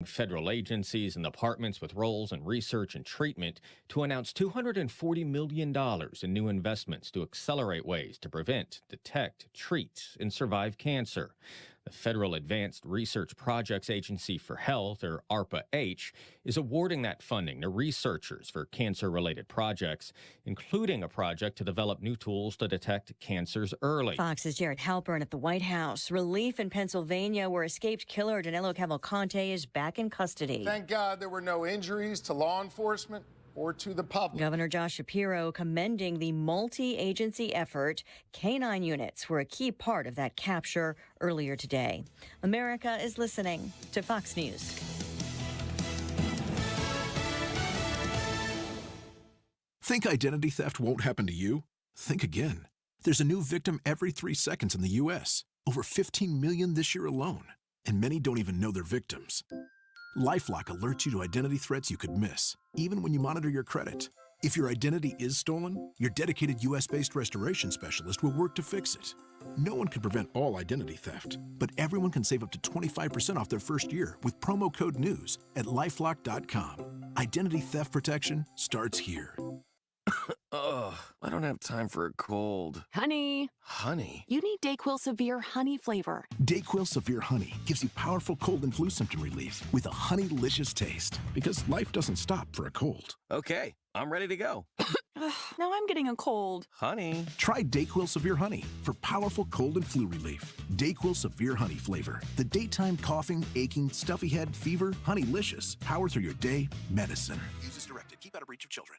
Federal agencies and departments with roles in research and treatment to announce $240 million in new investments to accelerate ways to prevent, detect, treat, and survive cancer. The Federal Advanced Research Projects Agency for Health, or ARPA-H, is awarding that funding to researchers for cancer-related projects, including a project to develop new tools to detect cancers early. Fox's Jared Halpern at the White House. Relief in Pennsylvania, where escaped killer Danilo Cavalcante is back in custody. Thank God there were no injuries to law enforcement or to the public. Governor Josh Shapiro commending the multi-agency effort. K-9 units were a key part of that capture earlier today. America is listening to Fox News. Think identity theft won't happen to you? Think again. There's a new victim every 3 seconds in the U.S., over 15 million this year alone, and many don't even know they're victims. LifeLock alerts you to identity threats you could miss, even when you monitor your credit. If your identity is stolen, your dedicated U.S.-based restoration specialist will work to fix it. No one can prevent all identity theft, but everyone can save up to 25% off their first year with promo code NEWS at LifeLock.com. Identity theft protection starts here. Ugh, I don't have time for a cold. Honey. Honey? You need DayQuil Severe Honey flavor. DayQuil Severe Honey gives you powerful cold and flu symptom relief with a honey-licious taste. Because life doesn't stop for a cold. Okay, I'm ready to go. Now I'm getting a cold. Honey. Try DayQuil Severe Honey for powerful cold and flu relief. DayQuil Severe Honey flavor. The daytime coughing, aching, stuffy head, fever, honey-licious. Power through your day, medicine. Use as directed. Keep out of reach of children.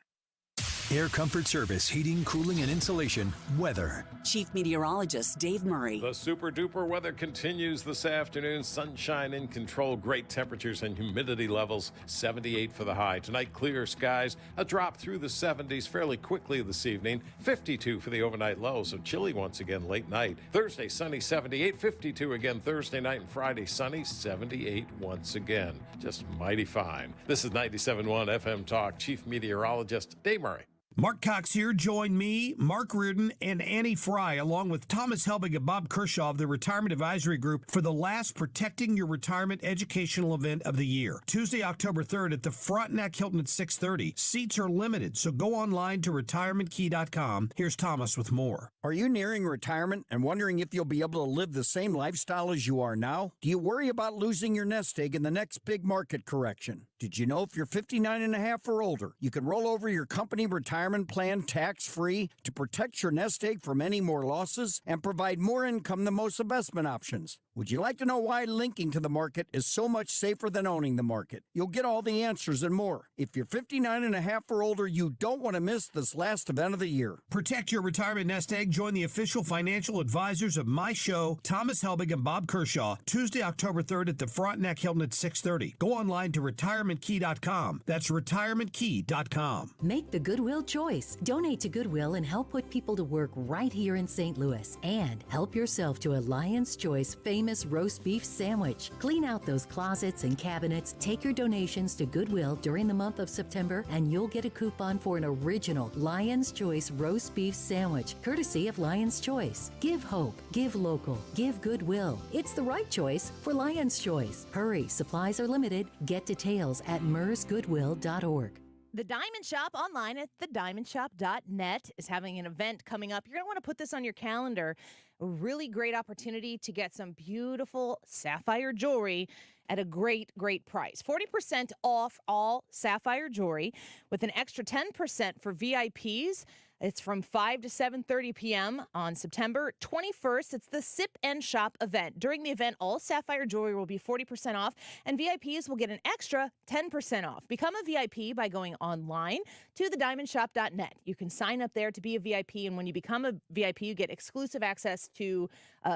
Air Comfort Service, heating, cooling, and insulation. Weather. Chief Meteorologist Dave Murray. The super duper weather continues this afternoon. Sunshine in control, great temperatures and humidity levels. 78 for the high. Tonight, clear skies. A drop through the 70s fairly quickly this evening. 52 for the overnight low, so chilly once again late night. Thursday, sunny 78. 52 again Thursday night, and Friday, sunny 78 once again. Just mighty fine. This is 97.1 FM Talk. Chief Meteorologist Dave Murray. Mark Cox here. Join me, Mark Reardon, and Annie Frey, along with Thomas Helbig and Bob Kershaw of the Retirement Advisory Group for the last Protecting Your Retirement educational event of the year. Tuesday, October 3rd at the Frontenac Hilton at 6:30. Seats are limited, so go online to retirementkey.com. Here's Thomas with more. Are you nearing retirement and wondering if you'll be able to live the same lifestyle as you are now? Do you worry about losing your nest egg in the next big market correction? Did you know if you're 59 and a half or older, you can roll over your company retirement plan tax-free to protect your nest egg from any more losses and provide more income than most investment options? Would you like to know why linking to the market is so much safer than owning the market? You'll get all the answers and more. If you're 59 and a half or older, you don't want to miss this last event of the year. Protect your retirement nest egg. Join the official financial advisors of my show, Thomas Helbig and Bob Kershaw, Tuesday, October 3rd at the Frontenac Hilton at 6:30. Go online to retirementkey.com. That's retirementkey.com. Make the Goodwill choice. Donate to Goodwill and help put people to work right here in St. Louis. And help yourself to a Lion's Choice famous roast beef sandwich. Clean out those closets and cabinets. Take your donations to Goodwill during the month of September, and you'll get a coupon for an original Lion's Choice roast beef sandwich, courtesy of Lion's Choice. Give hope. Give local. Give Goodwill. It's the right choice for Lion's Choice. Hurry, supplies are limited. Get details at mersgoodwill.org. The Diamond Shop online at thediamondshop.net is having an event coming up. You're going to want to put this on your calendar. A really great opportunity to get some beautiful sapphire jewelry at a great, great price. 40% off all sapphire jewelry with an extra 10% for VIPs. It's from 5 to 7:30 p.m. on September 21st. It's the Sip and Shop event. During the event, all sapphire jewelry will be 40% off, and VIPs will get an extra 10% off. Become a VIP by going online to thediamondshop.net. You can sign up there to be a VIP, and when you become a VIP, you get exclusive access to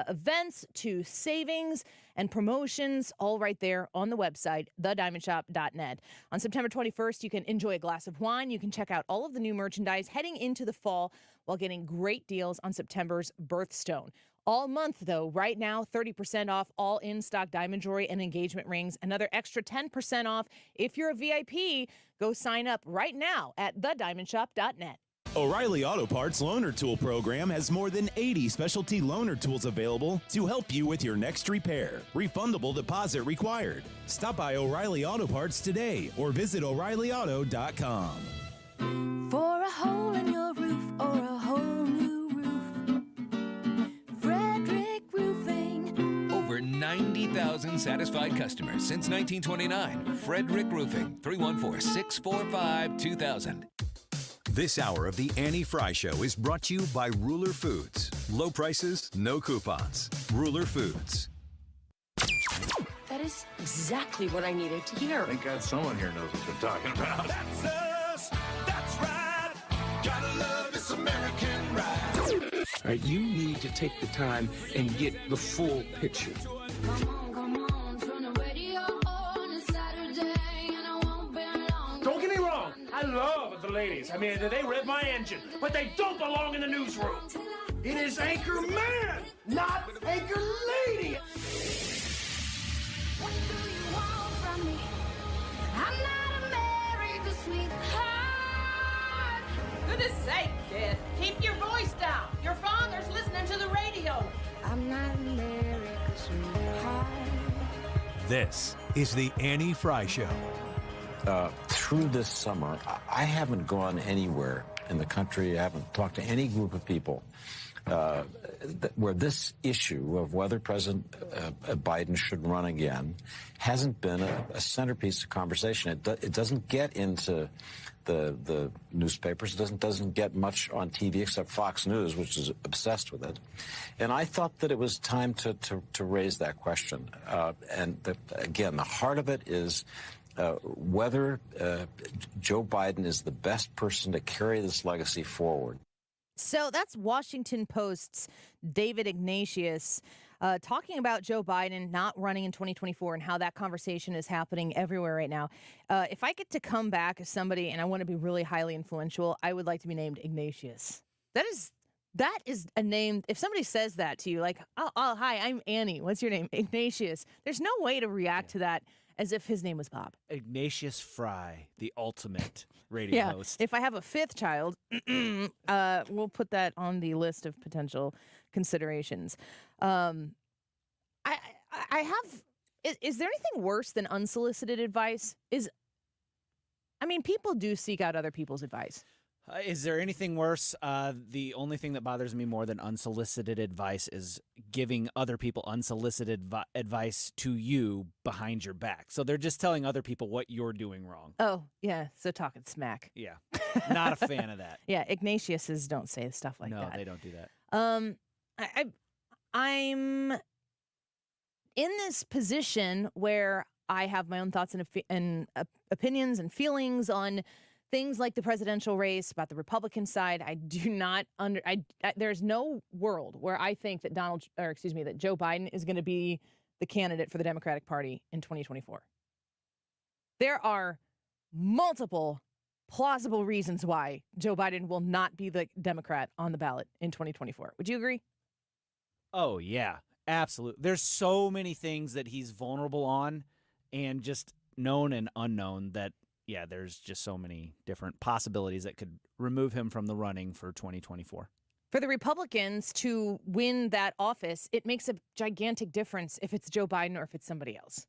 events, to savings, and promotions, all right there on the website, thediamondshop.net. On September 21st, you can enjoy a glass of wine. You can check out all of the new merchandise heading into the fall while getting great deals on September's birthstone. All month, though, right now, 30% off all in-stock diamond jewelry and engagement rings. Another extra 10% off if you're a VIP. Go sign up right now at thediamondshop.net. O'Reilly Auto Parts Loaner Tool Program has more than 80 specialty loaner tools available to help you with your next repair. Refundable deposit required. Stop by O'Reilly Auto Parts today or visit O'ReillyAuto.com. For a hole in your roof or a whole new roof, Frederick Roofing. Over 90,000 satisfied customers since 1929. Frederick Roofing, 314-645-2000. This hour of the Annie Frey Show is brought to you by Ruler Foods. Low prices, no coupons. Ruler Foods. That is exactly what I needed to hear. Thank God someone here knows what they're talking about. That's us. That's right. Gotta love this American ride. All right, you need to take the time and get the full picture. Come on, turn the radio on. It's Saturday and I won't be long. Don't get me wrong. I love the ladies. I mean, they rev my engine, but they don't belong in the newsroom. It is Anchor Man, not Anchor Lady. What do you want from me? I'm not America's sweetheart. Goodness sake, kid. Keep your voice down. Your father's listening to the radio. I'm not America's sweetheart. This is the Annie Frey Show. Through this summer, I haven't gone anywhere in the country. I haven't talked to any group of people where this issue of whether President Biden should run again hasn't been a centerpiece of conversation. It doesn't get into the newspapers. It doesn't get much on TV except Fox News, which is obsessed with it. And I thought that it was time to raise that question. Again, the heart of it is whether Joe Biden is the best person to carry this legacy forward. So that's Washington Post's David Ignatius talking about Joe Biden not running in 2024 and how that conversation is happening everywhere right now. If I get to come back as somebody and I want to be really highly influential, I would like to be named Ignatius. That is a name. If somebody says that to you, like, oh, hi, I'm Annie. What's your name? Ignatius. There's no way to react to that as if his name was Bob. Ignatius Frey, the ultimate radio host. If I have a fifth child, we'll put that on the list of potential considerations. I have. Is there anything worse than unsolicited advice? People do seek out other people's advice. Is there anything worse? The only thing that bothers me more than unsolicited advice is giving other people unsolicited advice to you behind your back. So they're just telling other people what you're doing wrong. Oh, yeah. So talking smack. Yeah. Not a fan of that. Yeah. Ignatiuses don't say stuff like that. No, they don't do that. I'm in this position where I have my own thoughts and opinions and feelings on things like the presidential race, about the Republican side. I do not there's no world where I think that that Joe Biden is going to be the candidate for the Democratic Party in 2024. There are multiple plausible reasons why Joe Biden will not be the Democrat on the ballot in 2024. Would you agree? Oh, yeah, absolutely. There's so many things that he's vulnerable on and just known and unknown that, yeah, there's just so many different possibilities that could remove him from the running for 2024. For the Republicans to win that office, it makes a gigantic difference if it's Joe Biden or if it's somebody else.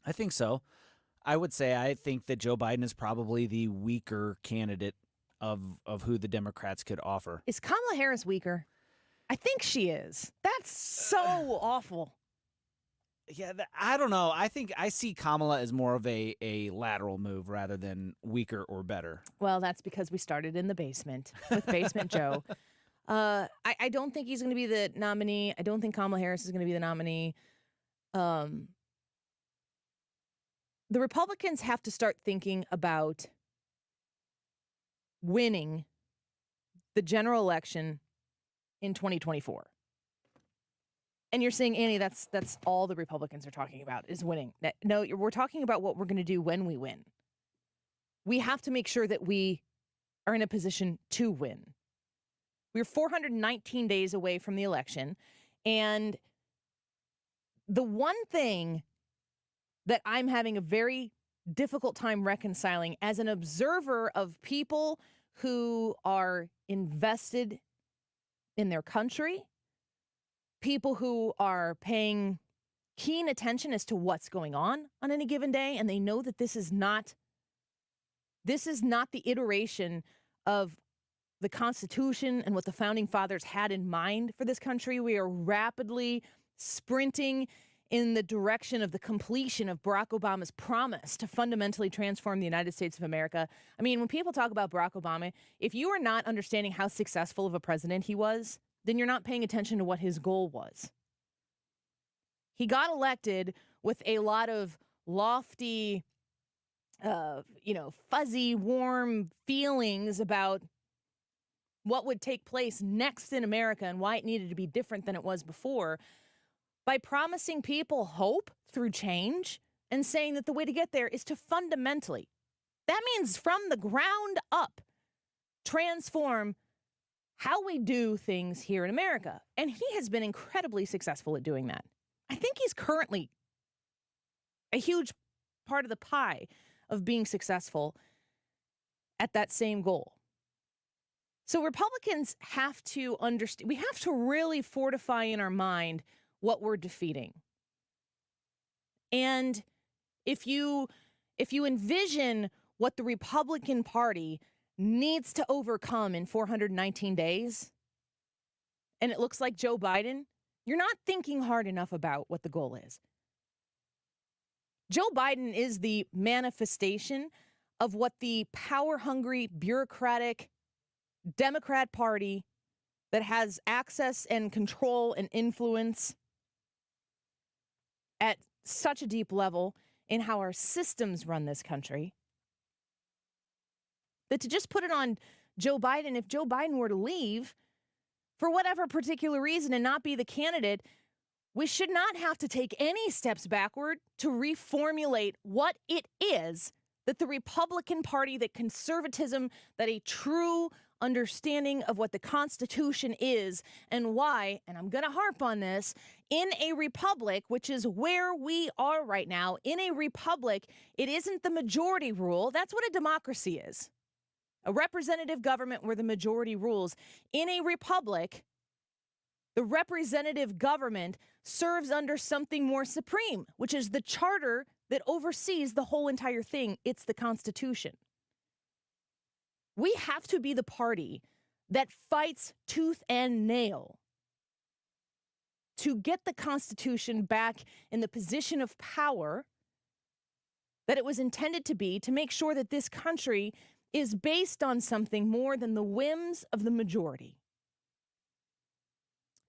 I think so. I would say I think that Joe Biden is probably the weaker candidate of who the Democrats could offer. Is Kamala Harris weaker? I think she is. That's so awful. Yeah, I don't know. I think I see Kamala as more of a lateral move rather than weaker or better. Well, that's because we started in the basement with Basement Joe. I don't think he's going to be the nominee. I don't think Kamala Harris is going to be the nominee. The Republicans have to start thinking about winning the general election in 2024. And you're saying, Annie, that's all the Republicans are talking about is winning. No, we're talking about what we're going to do when we win. We have to make sure that we are in a position to win. We're 419 days away from the election. And the one thing that I'm having a very difficult time reconciling as an observer of people who are invested in their country, people who are paying keen attention as to what's going on any given day, and they know that this is not the iteration of the Constitution and what the Founding Fathers had in mind for this country. We are rapidly sprinting in the direction of the completion of Barack Obama's promise to fundamentally transform the United States of America. I mean, when people talk about Barack Obama, if you are not understanding how successful of a president he was, then you're not paying attention to what his goal was. He got elected with a lot of lofty, fuzzy, warm feelings about what would take place next in America and why it needed to be different than it was before, by promising people hope through change and saying that the way to get there is to fundamentally, that means from the ground up, transform how we do things here in America. And he has been incredibly successful at doing that. I think he's currently a huge part of the pie of being successful at that same goal. So Republicans have to understand, we have to really fortify in our mind what we're defeating. And if you envision what the Republican Party needs to overcome in 419 days, and it looks like Joe Biden, you're not thinking hard enough about what the goal is. Joe Biden is the manifestation of what the power-hungry, bureaucratic Democrat Party that has access and control and influence at such a deep level in how our systems run this country, that to just put it on Joe Biden, if Joe Biden were to leave for whatever particular reason and not be the candidate, we should not have to take any steps backward to reformulate what it is that the Republican Party, that conservatism, that a true understanding of what the Constitution is and why, and I'm going to harp on this, in a republic, which is where we are right now, in a republic, it isn't the majority rule. That's what a democracy is. A representative government where the majority rules. In a republic, the representative government serves under something more supreme, which is the charter that oversees the whole entire thing. It's the Constitution. We have to be the party that fights tooth and nail to get the Constitution back in the position of power that it was intended to be, to make sure that this country is based on something more than the whims of the majority.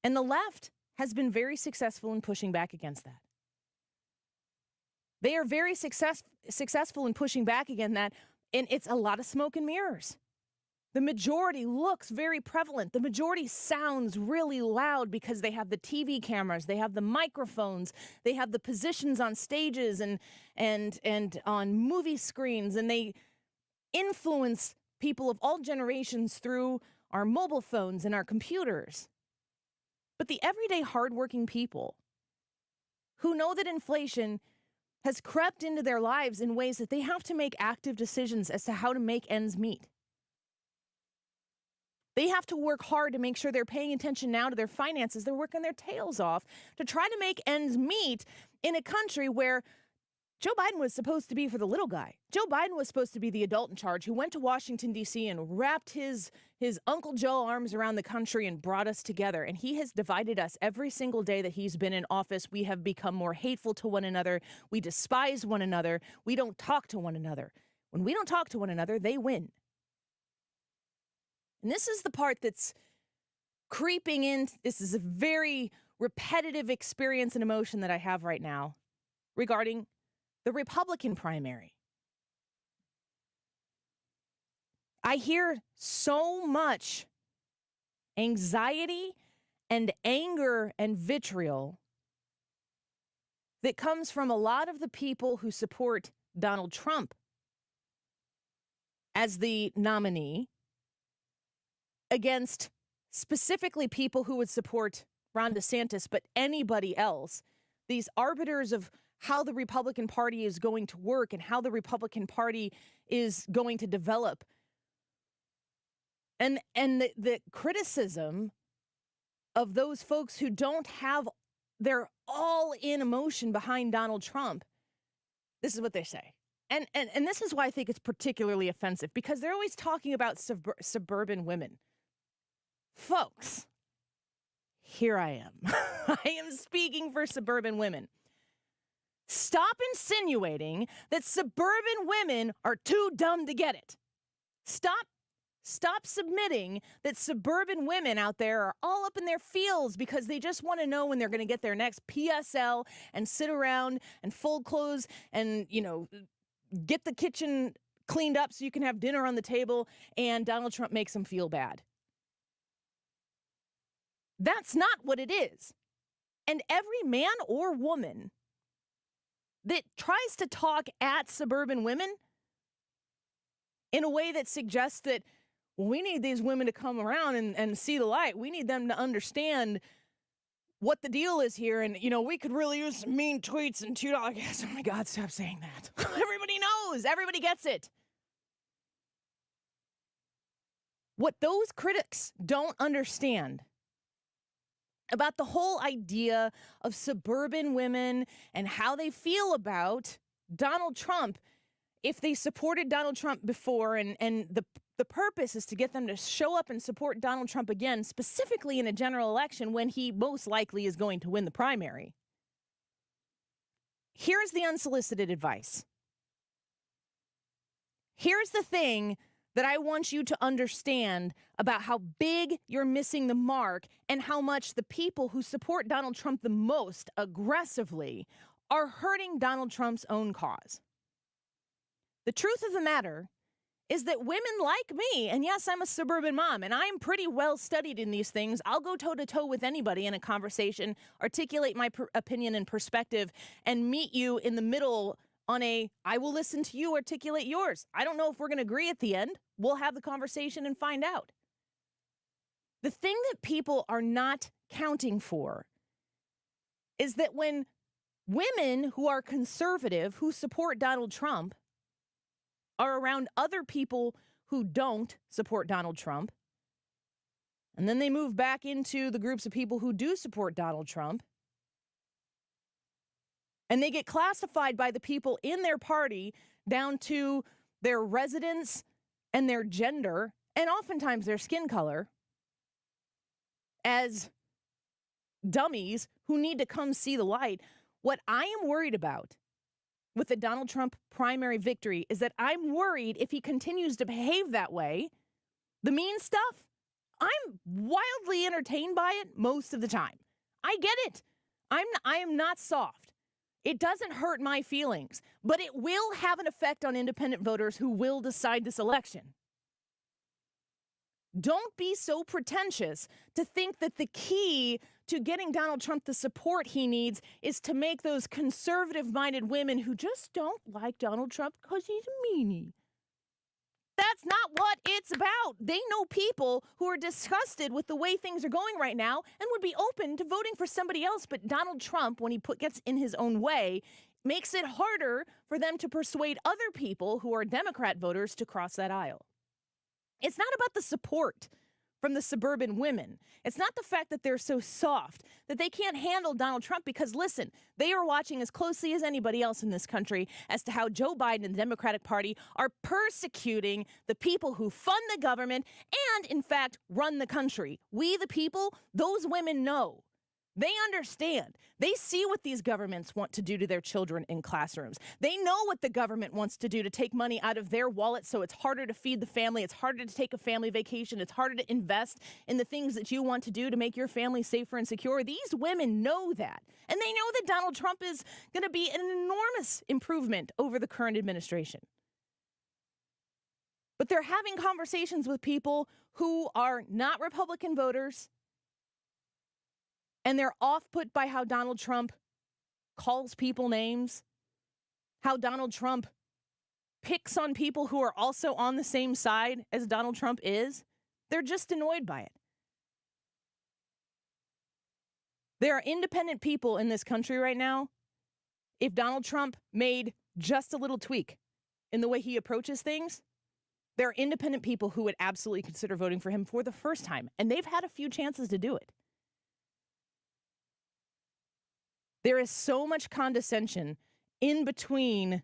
And the left has been very successful in pushing back against that. They are very successful in pushing back against that, and it's a lot of smoke and mirrors. The majority looks very prevalent. The majority sounds really loud because they have the TV cameras, they have the microphones, they have the positions on stages and on movie screens, and they influence people of all generations through our mobile phones and our computers. But the everyday hardworking people who know that inflation has crept into their lives in ways that they have to make active decisions as to how to make ends meet. They have to work hard to make sure they're paying attention now to their finances. They're working their tails off to try to make ends meet in a country where Joe Biden was supposed to be for the little guy. Joe Biden was supposed to be the adult in charge who went to Washington, D.C. and wrapped his Uncle Joe arms around the country and brought us together. And he has divided us every single day that he's been in office. We have become more hateful to one another. We despise one another. We don't talk to one another. When we don't talk to one another, they win. And this is the part that's creeping in. This is a very repetitive experience and emotion that I have right now regarding the Republican primary. I hear so much anxiety and anger and vitriol that comes from a lot of the people who support Donald Trump as the nominee against specifically people who would support Ron DeSantis, but anybody else, these arbiters of how the Republican Party is going to work and how the Republican Party is going to develop. And the criticism of those folks who don't have their all-in emotion behind Donald Trump, this is what they say. And this is why I think it's particularly offensive, because they're always talking about suburban women. Folks, here I am. I am speaking for suburban women. Stop insinuating that suburban women are too dumb to get it. Stop submitting that suburban women out there are all up in their feels because they just want to know when they're going to get their next PSL and sit around and fold clothes and, get the kitchen cleaned up so you can have dinner on the table and Donald Trump makes them feel bad. That's not what it is. And every man or woman that tries to talk at suburban women in a way that suggests that, well, we need these women to come around and see the light. We need them to understand what the deal is here. And, we could really use some mean tweets and $2. Oh, my God, stop saying that. Everybody knows. Everybody gets it. What those critics don't understand about the whole idea of suburban women and how they feel about Donald Trump, if they supported Donald Trump before, and the purpose is to get them to show up and support Donald Trump again, specifically in a general election when he most likely is going to win the primary. Here's the unsolicited advice. Here's the thing that I want you to understand about how big you're missing the mark and how much the people who support Donald Trump the most aggressively are hurting Donald Trump's own cause. The truth of the matter is that women like me, and yes, I'm a suburban mom, and I'm pretty well studied in these things. I'll go toe-to-toe with anybody in a conversation, articulate my opinion and perspective, and meet you in the middle on I will listen to you articulate yours. I don't know if we're going to agree at the end. We'll have the conversation and find out. The thing that people are not counting for is that when women who are conservative, who support Donald Trump, are around other people who don't support Donald Trump, and then they move back into the groups of people who do support Donald Trump, and they get classified by the people in their party down to their residence and their gender, and oftentimes their skin color, as dummies who need to come see the light. What I am worried about with the Donald Trump primary victory is that I'm worried if he continues to behave that way, the mean stuff, I'm wildly entertained by it most of the time. I get it. I am not soft. It doesn't hurt my feelings, but it will have an effect on independent voters who will decide this election. Don't be so pretentious to think that the key to getting Donald Trump the support he needs is to make those conservative-minded women who just don't like Donald Trump because he's a meanie. That's not what it's about. They know people who are disgusted with the way things are going right now and would be open to voting for somebody else. But Donald Trump, when he gets in his own way, makes it harder for them to persuade other people who are Democrat voters to cross that aisle. It's not about the support from the suburban women. It's not the fact that they're so soft, that they can't handle Donald Trump, because, listen, they are watching as closely as anybody else in this country as to how Joe Biden and the Democratic Party are persecuting the people who fund the government and, in fact, run the country. We, the people, those women know. They understand. They see what these governments want to do to their children in classrooms. They know what the government wants to do to take money out of their wallet so it's harder to feed the family, it's harder to take a family vacation, it's harder to invest in the things that you want to do to make your family safer and secure. These women know that. And they know that Donald Trump is going to be an enormous improvement over the current administration. But they're having conversations with people who are not Republican voters, and they're off-put by how Donald Trump calls people names, how Donald Trump picks on people who are also on the same side as Donald Trump is. They're just annoyed by it. There are independent people in this country right now. If Donald Trump made just a little tweak in the way he approaches things, There are independent people who would absolutely consider voting for him for the first time, and they've had a few chances to do it. There is so much condescension in between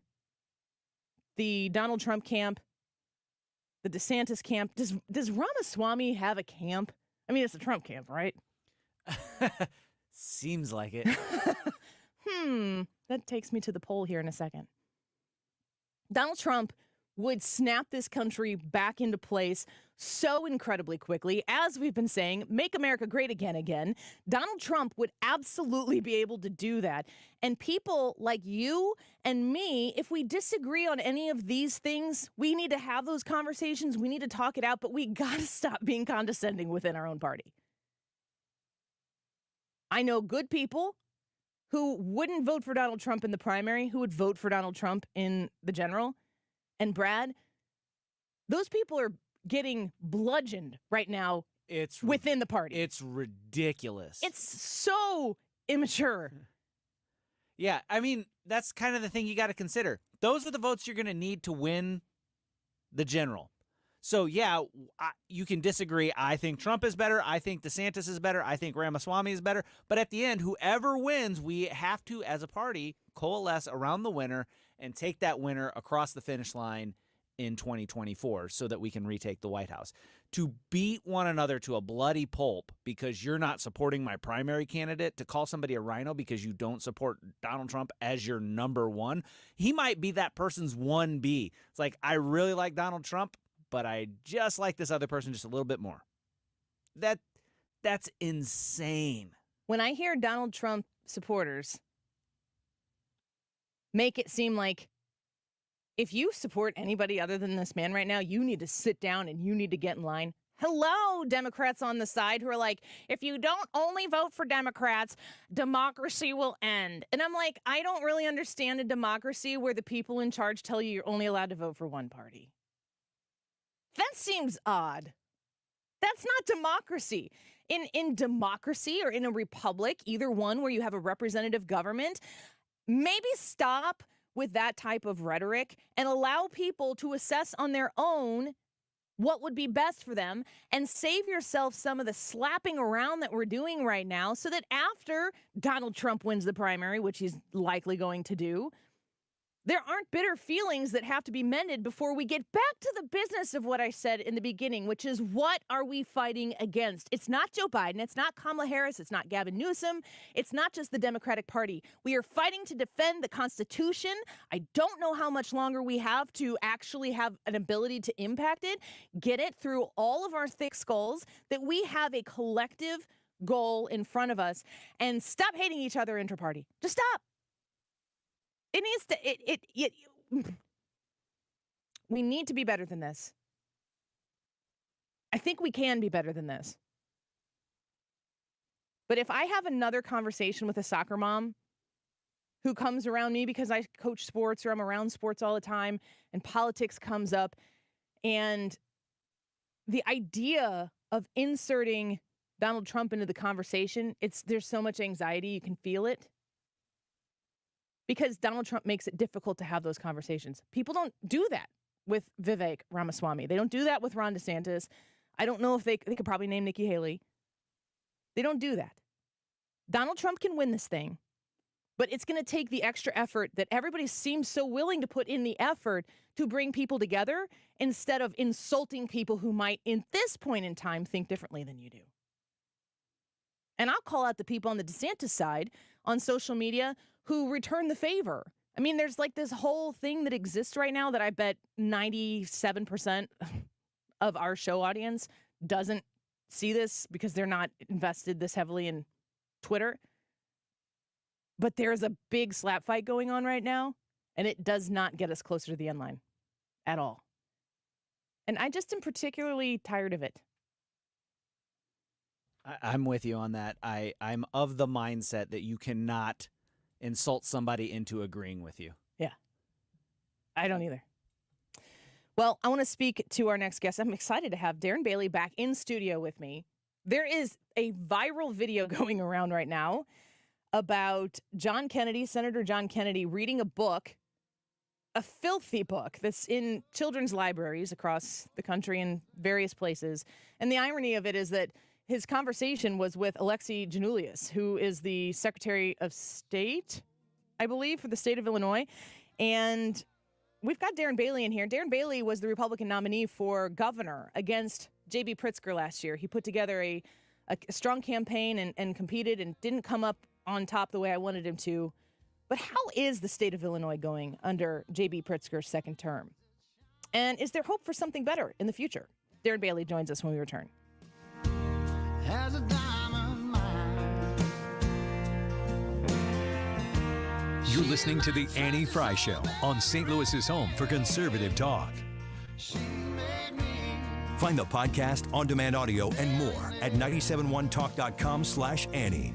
the Donald Trump camp, the DeSantis camp. Does Ramaswamy have a camp? I mean, it's the Trump camp, right? Seems like it. That takes me to the poll here in a second. Donald Trump would snap this country back into place so incredibly quickly. As we've been saying, make America great again. Donald Trump would absolutely be able to do that. And people like you and me, if we disagree on any of these things, we need to have those conversations. We need to talk it out, but we got to stop being condescending within our own party. I know good people who wouldn't vote for Donald Trump in the primary, who would vote for Donald Trump in the general. And Brad, those people are getting bludgeoned right now within the party. It's ridiculous. It's so immature. Yeah, I mean, that's kind of the thing you got to consider. Those are the votes you're going to need to win the general. So, yeah, you can disagree. I think Trump is better. I think DeSantis is better. I think Ramaswamy is better. But at the end, whoever wins, we have to, as a party, coalesce around the winner and take that winner across the finish line in 2024 so that we can retake the White House. To beat one another to a bloody pulp because you're not supporting my primary candidate, to call somebody a rhino because you don't support Donald Trump as your number one, he might be that person's 1B. It's like, I really like Donald Trump, but I just like this other person just a little bit more. That's insane. When I hear Donald Trump supporters make it seem like if you support anybody other than this man right now, you need to sit down and you need to get in line. Hello, Democrats on the side who are like, if you don't only vote for Democrats, democracy will end. And I'm like, I don't really understand a democracy where the people in charge tell you you're only allowed to vote for one party. That seems odd. That's not democracy. In democracy or in a republic, either one where you have a representative government, maybe stop with that type of rhetoric and allow people to assess on their own what would be best for them and save yourself some of the slapping around that we're doing right now so that after Donald Trump wins the primary, which he's likely going to do, there aren't bitter feelings that have to be mended before we get back to the business of what I said in the beginning, which is what are we fighting against? It's not Joe Biden. It's not Kamala Harris. It's not Gavin Newsom. It's not just the Democratic Party. We are fighting to defend the Constitution. I don't know how much longer we have to actually have an ability to impact it, get it through all of our thick skulls, that we have a collective goal in front of us, and stop hating each other inter-party. Just stop. It needs to, we need to be better than this. I think we can be better than this. But if I have another conversation with a soccer mom who comes around me because I coach sports or I'm around sports all the time and politics comes up, and the idea of inserting Donald Trump into the conversation, there's so much anxiety, you can feel it. Because Donald Trump makes it difficult to have those conversations. People don't do that with Vivek Ramaswamy. They don't do that with Ron DeSantis. I don't know if they could probably name Nikki Haley. They don't do that. Donald Trump can win this thing, but it's going to take the extra effort that everybody seems so willing to put in the effort to bring people together instead of insulting people who might, in this point in time, think differently than you do. And I'll call out the people on the DeSantis side on social media who return the favor. I mean, there's like this whole thing that exists right now that I bet 97% of our show audience doesn't see this because they're not invested this heavily in Twitter. But there's a big slap fight going on right now, and it does not get us closer to the end line at all. And I just am particularly tired of it. I'm with you on that. I'm of the mindset that you cannot insult somebody into agreeing with you. Yeah. I don't either. Well, I want to speak to our next guest. I'm excited to have Darren Bailey back in studio with me. There is a viral video going around right now about John Kennedy, Senator John Kennedy, reading a book a filthy book that's in children's libraries across the country in various places. And the irony of it is that his conversation was with Alexei Janulius, who is the Secretary of State, I believe, for the state of Illinois. And we've got Darren Bailey in here. Darren Bailey was the Republican nominee for governor against J.B. Pritzker last year. He put together a strong campaign and competed and didn't come up on top the way I wanted him to. But how is the state of Illinois going under J.B. Pritzker's second term? And is there hope for something better in the future? Darren Bailey joins us when we return. Has a diamond mind. You're listening to The Annie Frey Show on St. Louis's home for conservative talk. Find the podcast, on-demand audio, and more at 971talk.com/Annie.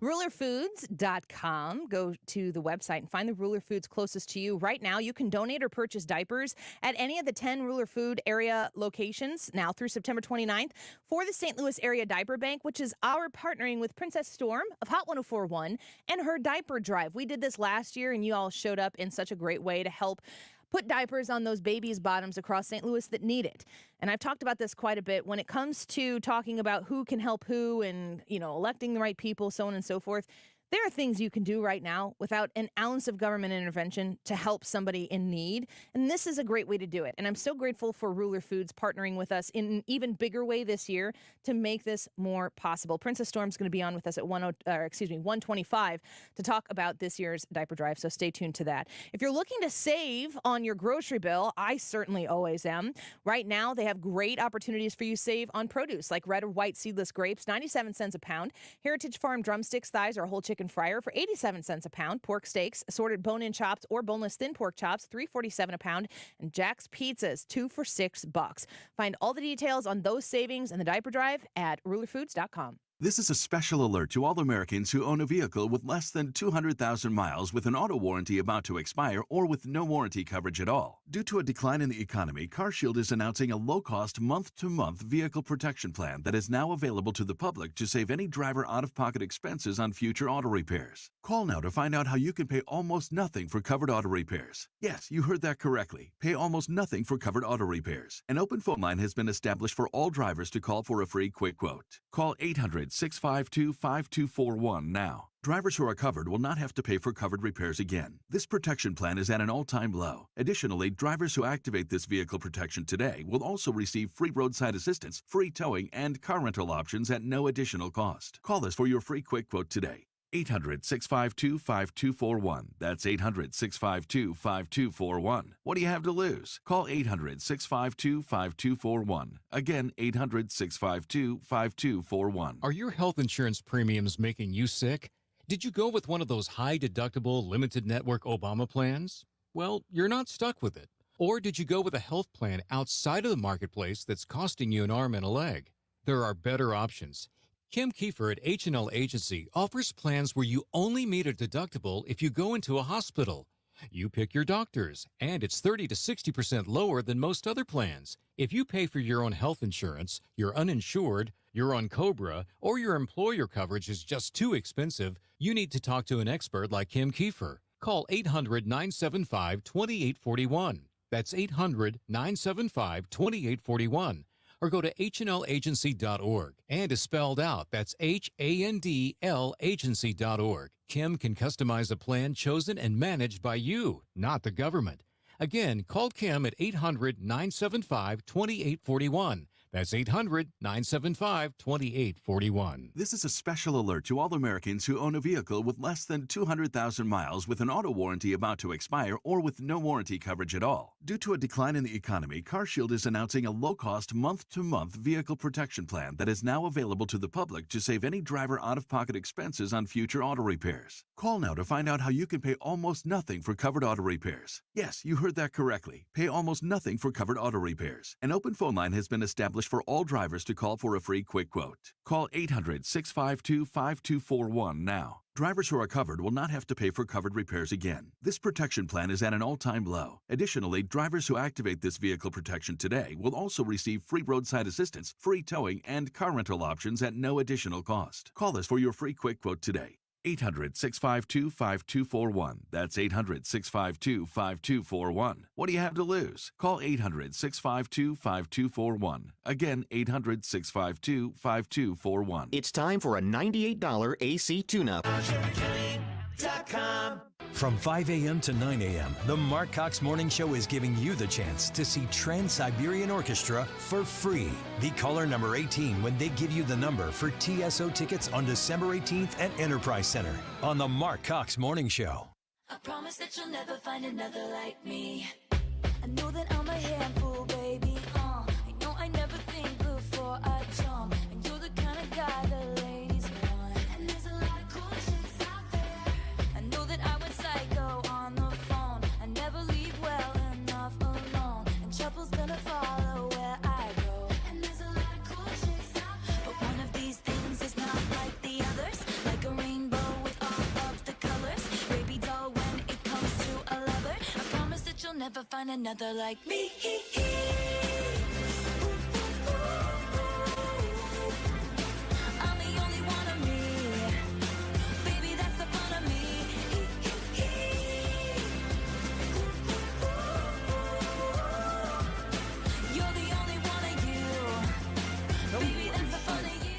RulerFoods.com. Go to the website and find the Ruler Foods closest to you. Right now, you can donate or purchase diapers at any of the 10 Ruler Food area locations now through September 29th for the St. Louis Area Diaper Bank, which is our partnering with Princess Storm of Hot 104.1 and her diaper drive. We did this last year, and you all showed up in such a great way to help put diapers on those babies' bottoms across St. Louis that need it. And I've talked about this quite a bit when it comes to talking about who can help who and, electing the right people, so on and so forth. There are things you can do right now without an ounce of government intervention to help somebody in need. And this is a great way to do it. And I'm so grateful for Ruler Foods partnering with us in an even bigger way this year to make this more possible. Princess Storm's going to be on with us at 1:25 to talk about this year's diaper drive. So stay tuned to that. If you're looking to save on your grocery bill, I certainly always am. Right now, they have great opportunities for you to save on produce like red or white seedless grapes, 97 cents a pound. Heritage Farm drumsticks, thighs, or whole chicken fryer for 87 cents a pound. Pork steaks, assorted bone-in chops or boneless thin pork chops, $3.47 a pound. And Jack's Pizzas, 2 for $6. Find all the details on those savings and the diaper drive at rulerfoods.com. This is a special alert to all Americans who own a vehicle with less than 200,000 miles with an auto warranty about to expire or with no warranty coverage at all. Due to a decline in the economy, CarShield is announcing a low-cost month-to-month vehicle protection plan that is now available to the public to save any driver out-of-pocket expenses on future auto repairs. Call now to find out how you can pay almost nothing for covered auto repairs. Yes, you heard that correctly. Pay almost nothing for covered auto repairs. An open phone line has been established for all drivers to call for a free quick quote. Call 800-652-5241 now. Drivers who are covered will not have to pay for covered repairs again. This protection plan is at an all-time low. Additionally, drivers who activate this vehicle protection today will also receive free roadside assistance, free towing, and car rental options at no additional cost. Call us for your free quick quote today. 800-652-5241. That's 800-652-5241. What do you have to lose? Call 800-652-5241. Again, 800-652-5241. Are your health insurance premiums making you sick? Did you go with one of those high-deductible, limited network Obama plans? Well, you're not stuck with it. Or did you go with a health plan outside of the marketplace that's costing you an arm and a leg? There are better options. Kim Kiefer at H&L Agency offers plans where you only meet a deductible if you go into a hospital. You pick your doctors, and it's 30 to 60% lower than most other plans. If you pay for your own health insurance, you're uninsured, you're on COBRA, or your employer coverage is just too expensive, you need to talk to an expert like Kim Kiefer. Call 800-975-2841. That's 800-975-2841. Or go to hnlagency.org. And is spelled out. That's HANDL agency.org. Kim can customize a plan chosen and managed by you, not the government. Again, call Kim at 800-975-2841. That's 800-975-2841. This is a special alert to all Americans who own a vehicle with less than 200,000 miles with an auto warranty about to expire or with no warranty coverage at all. Due to a decline in the economy, CarShield is announcing a low-cost month-to-month vehicle protection plan that is now available to the public to save any driver out-of-pocket expenses on future auto repairs. Call now to find out how you can pay almost nothing for covered auto repairs. Yes, you heard that correctly. Pay almost nothing for covered auto repairs. An open phone line has been established for all drivers to call for a free quick quote. Call 800-652-5241 now. Drivers who are covered will not have to pay for covered repairs again. This protection plan is at an all-time low. Additionally, drivers who activate this vehicle protection today will also receive free roadside assistance, free towing, and car rental options at no additional cost. Call us for your free quick quote today. 800-652-5241. That's 800-652-5241. What do you have to lose? Call 800-652-5241. Again, 800-652-5241. It's time for a $98 AC tune-up. From 5 a.m. to 9 a.m., the Mark Cox Morning Show is giving you the chance to see Trans-Siberian Orchestra for free. Be caller number 18 when they give you the number for TSO tickets on December 18th at Enterprise Center on the Mark Cox Morning Show. I promise that you'll never find another like me. I know that I'm a handful, baby. I know I never think before I jump. And you're the kind of guy the ladies want. And there's a lot of cool chicks out there. I know that I went psycho on the phone. I never leave well enough alone. And trouble's gonna follow where I go. And there's a lot of cool chicks out there. But one of these things is not like the others. Like a rainbow with all of the colors. Baby doll when it comes to a lover. I promise that you'll never find another like me. I'm the only one of me. Baby, that's the fun of me. You're the only one of you. Baby, that's the fun of you.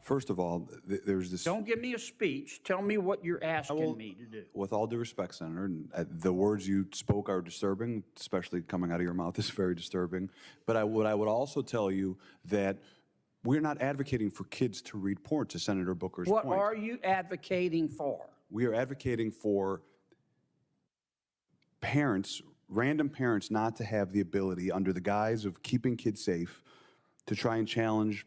First of all, there's this. Don't give me a speech. Tell me what you're asking me to do. With all due respect, Senator, and the words you spoke are disturbing, especially coming out of your mouth is very disturbing. But what I would also tell you that we're not advocating for kids to read porn, to Senator Booker's What point. are you advocating for? We are advocating for parents, random parents, not to have the ability, under the guise of keeping kids safe, to try and challenge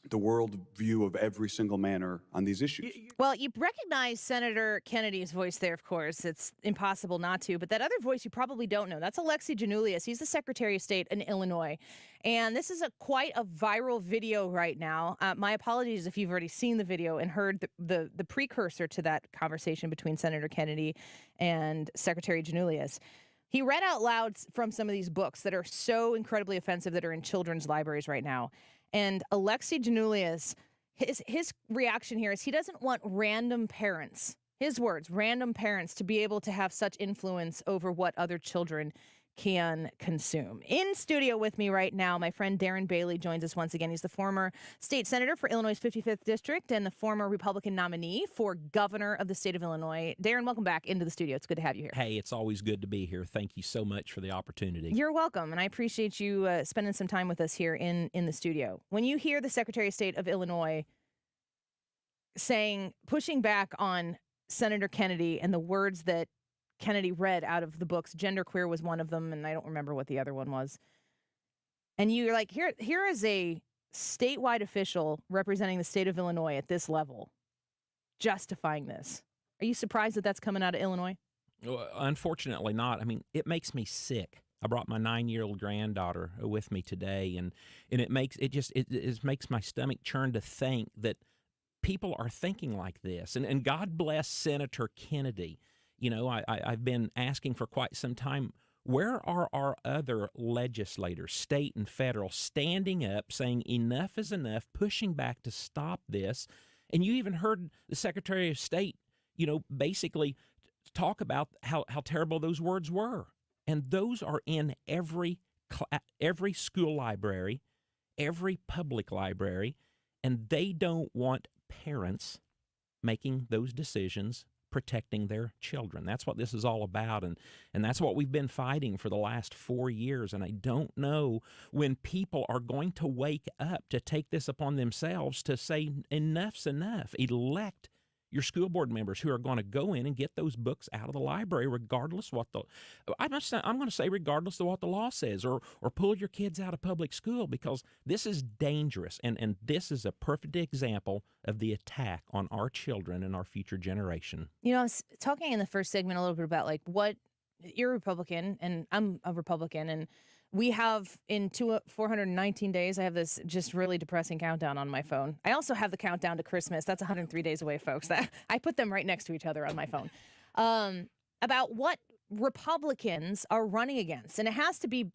the world view of every single manner on these issues. Well, you recognize Senator Kennedy's voice there, of course. It's impossible not to. But that other voice you probably don't know. That's Alexei Janulius. He's the Secretary of State in Illinois. And this is quite a viral video right now. My apologies if you've already seen the video and heard the precursor to that conversation between Senator Kennedy and Secretary Janulius. He read out loud from some of these books that are so incredibly offensive that are in children's libraries right now. And Alexei Janulius, his reaction here is he doesn't want random parents, his words, random parents to be able to have such influence over what other children can consume. In studio with me right now, my friend Darren Bailey joins us once again. He's the former state senator for Illinois' 55th district and the former Republican nominee for governor of the state of Illinois. Darren, welcome back into the studio. It's good to have you here. Hey, it's always good to be here. Thank you so much for the opportunity. You're welcome, and I appreciate you spending some time with us here in the studio. When you hear the Secretary of State of Illinois pushing back on Senator Kennedy and the words that Kennedy read out of the books, genderqueer was one of them, and I don't remember what the other one was. And you're like, here is a statewide official representing the state of Illinois at this level, justifying this. Are you surprised that that's coming out of Illinois? Well, unfortunately not. I mean, it makes me sick. I brought my 9-year-old granddaughter with me today, and it makes my stomach churn to think that people are thinking like this. And God bless Senator Kennedy. You know, I've been asking for quite some time, where are our other legislators, state and federal, standing up, saying enough is enough, pushing back to stop this? And you even heard the Secretary of State, you know, basically talk about how terrible those words were. And those are in every school library, every public library, and they don't want parents making those decisions, protecting their children. That's what this is all about, and that's what we've been fighting for the last 4 years. And I don't know when people are going to wake up to take this upon themselves to say enough's enough. Elect your school board members who are going to go in and get those books out of the library, regardless what I'm going to say regardless of what the law says, or pull your kids out of public school, because this is dangerous, and this is a perfect example of the attack on our children and our future generation. You know, I was talking in the first segment a little bit about like what you're a Republican and I'm a Republican, and We have in 419 days, I have this just really depressing countdown on my phone. I also have the countdown to Christmas. That's 103 days away, folks. I put them right next to each other on my phone. About what Republicans are running against. And it has to be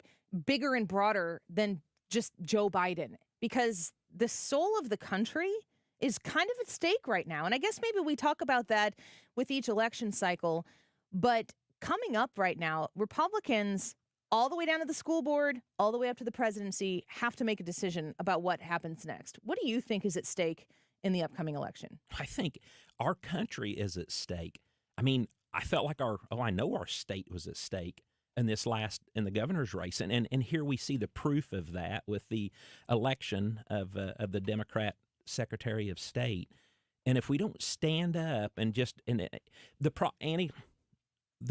bigger and broader than just Joe Biden, because the soul of the country is kind of at stake right now. And I guess maybe we talk about that with each election cycle. But coming up right now, Republicans, all the way down to the school board, all the way up to the presidency, have to make a decision about what happens next. What do you think is at stake in the upcoming election? I think our country is at stake. I mean, I felt like I know our state was at stake in the governor's race. And here we see the proof of that with the election of the Democrat Secretary of State. And if we don't stand up and the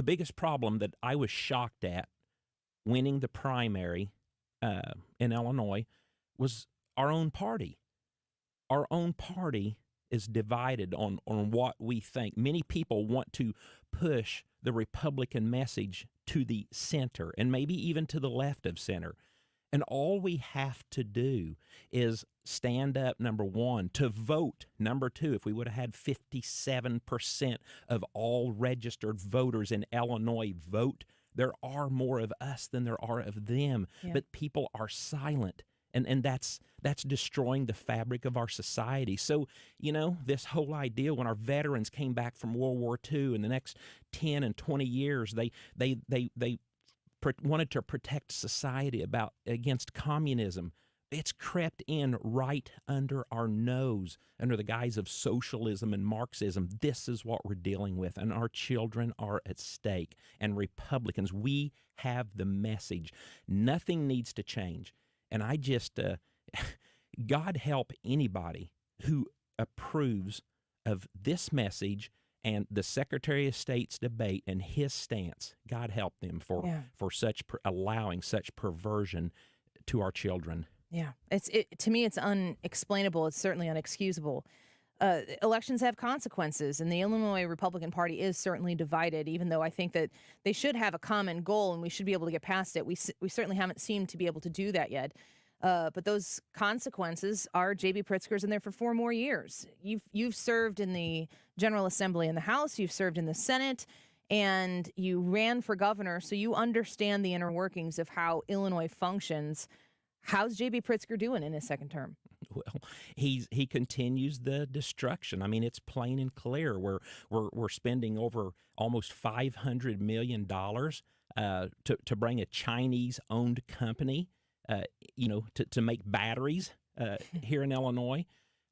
biggest problem that I was shocked at winning the primary in Illinois was our own party. Our own party is divided on what we think. Many people want to push the Republican message to the center and maybe even to the left of center. And all we have to do is stand up, number one, to vote. Number two, if we would have had 57% of all registered voters in Illinois vote, there are more of us than there are of them. Yeah. But people are silent. And that's destroying the fabric of our society. So, this whole idea when our veterans came back from World War II in the next 10 and 20 years, they wanted to protect society against communism. It's crept in right under our nose, under the guise of socialism and Marxism. This is what we're dealing with, and our children are at stake. And Republicans, we have the message. Nothing needs to change. And I just, God help anybody who approves of this message and the Secretary of State's debate and his stance. God help them for allowing such perversion to our children. Yeah, to me, it's unexplainable. It's certainly unexcusable. Elections have consequences, and the Illinois Republican Party is certainly divided, even though I think that they should have a common goal and we should be able to get past it. We certainly haven't seemed to be able to do that yet. But those consequences are J.B. Pritzker's in there for 4 more years. You've served in the General Assembly in the House, you've served in the Senate, and you ran for governor, so you understand the inner workings of how Illinois functions. How's J.B. Pritzker doing in his second term? Well, he continues the destruction. I mean, it's plain and clear. We're spending over almost $500 million to bring a Chinese-owned company, to make batteries here in Illinois.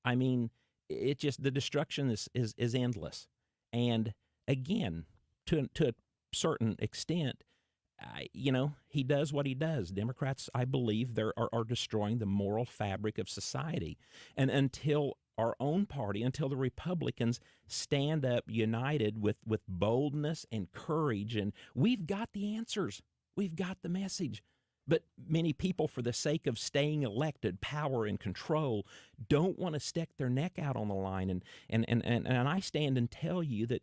I mean, the destruction is endless. And again, to a certain extent, he does what he does. Democrats, I believe, are destroying the moral fabric of society. And until our own party, until the Republicans stand up united with boldness and courage, and we've got the answers. We've got the message. But many people, for the sake of staying elected, power and control, don't want to stick their neck out on the line. And I stand and tell you that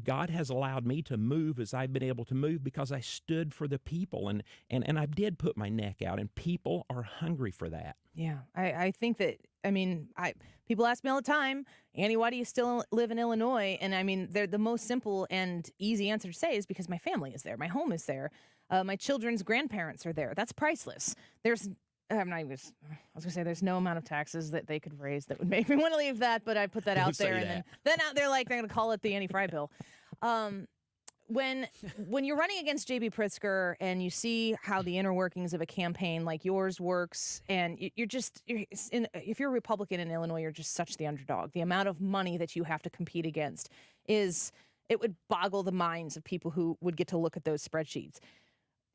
God has allowed me to move as I've been able to move because I stood for the people, and I did put my neck out, and people are hungry for that. Yeah, I think that, people ask me all the time, Annie, why do you still live in Illinois? And I mean, the most simple and easy answer to say is because my family is there, my home is there, my children's grandparents are there. That's priceless. There's no amount of taxes that they could raise that would make me want to leave that, but I put that out there, and then out there, they're going to call it the Annie Frey bill. When you're running against J.B. Pritzker and you see how the inner workings of a campaign like yours works, and if you're a Republican in Illinois, you're just such the underdog. The amount of money that you have to compete against it would boggle the minds of people who would get to look at those spreadsheets.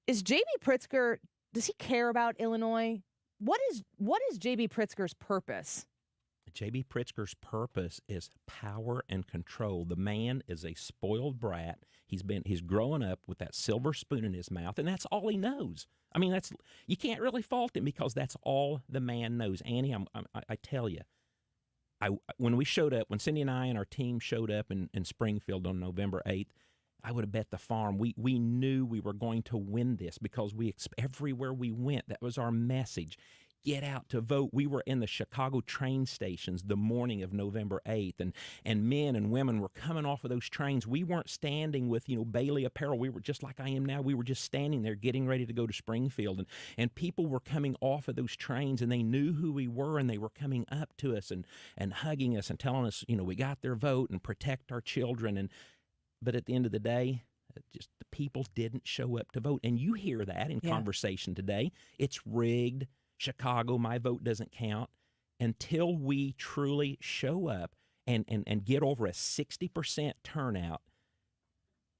Is J.B. Pritzker, does he care about Illinois? What is J.B. Pritzker's purpose? J.B. Pritzker's purpose is power and control. The man is a spoiled brat. He's growing up with that silver spoon in his mouth, and that's all he knows. I mean, you can't really fault him because that's all the man knows. Annie, I tell you, when Cindy and I and our team showed up in Springfield on November 8th, I would have bet the farm. We knew we were going to win this because everywhere we went, that was our message. Get out to vote. We were in the Chicago train stations the morning of November 8th, and men and women were coming off of those trains. We weren't standing with, Bailey apparel. We were just like I am now. We were just standing there getting ready to go to Springfield, and people were coming off of those trains, and they knew who we were, and they were coming up to us and hugging us and telling us, we got their vote and protect our children. But at the end of the day, just the people didn't show up to vote. And you hear that in conversation today. It's rigged. Chicago, my vote doesn't count. Until we truly show up and get over a 60% turnout,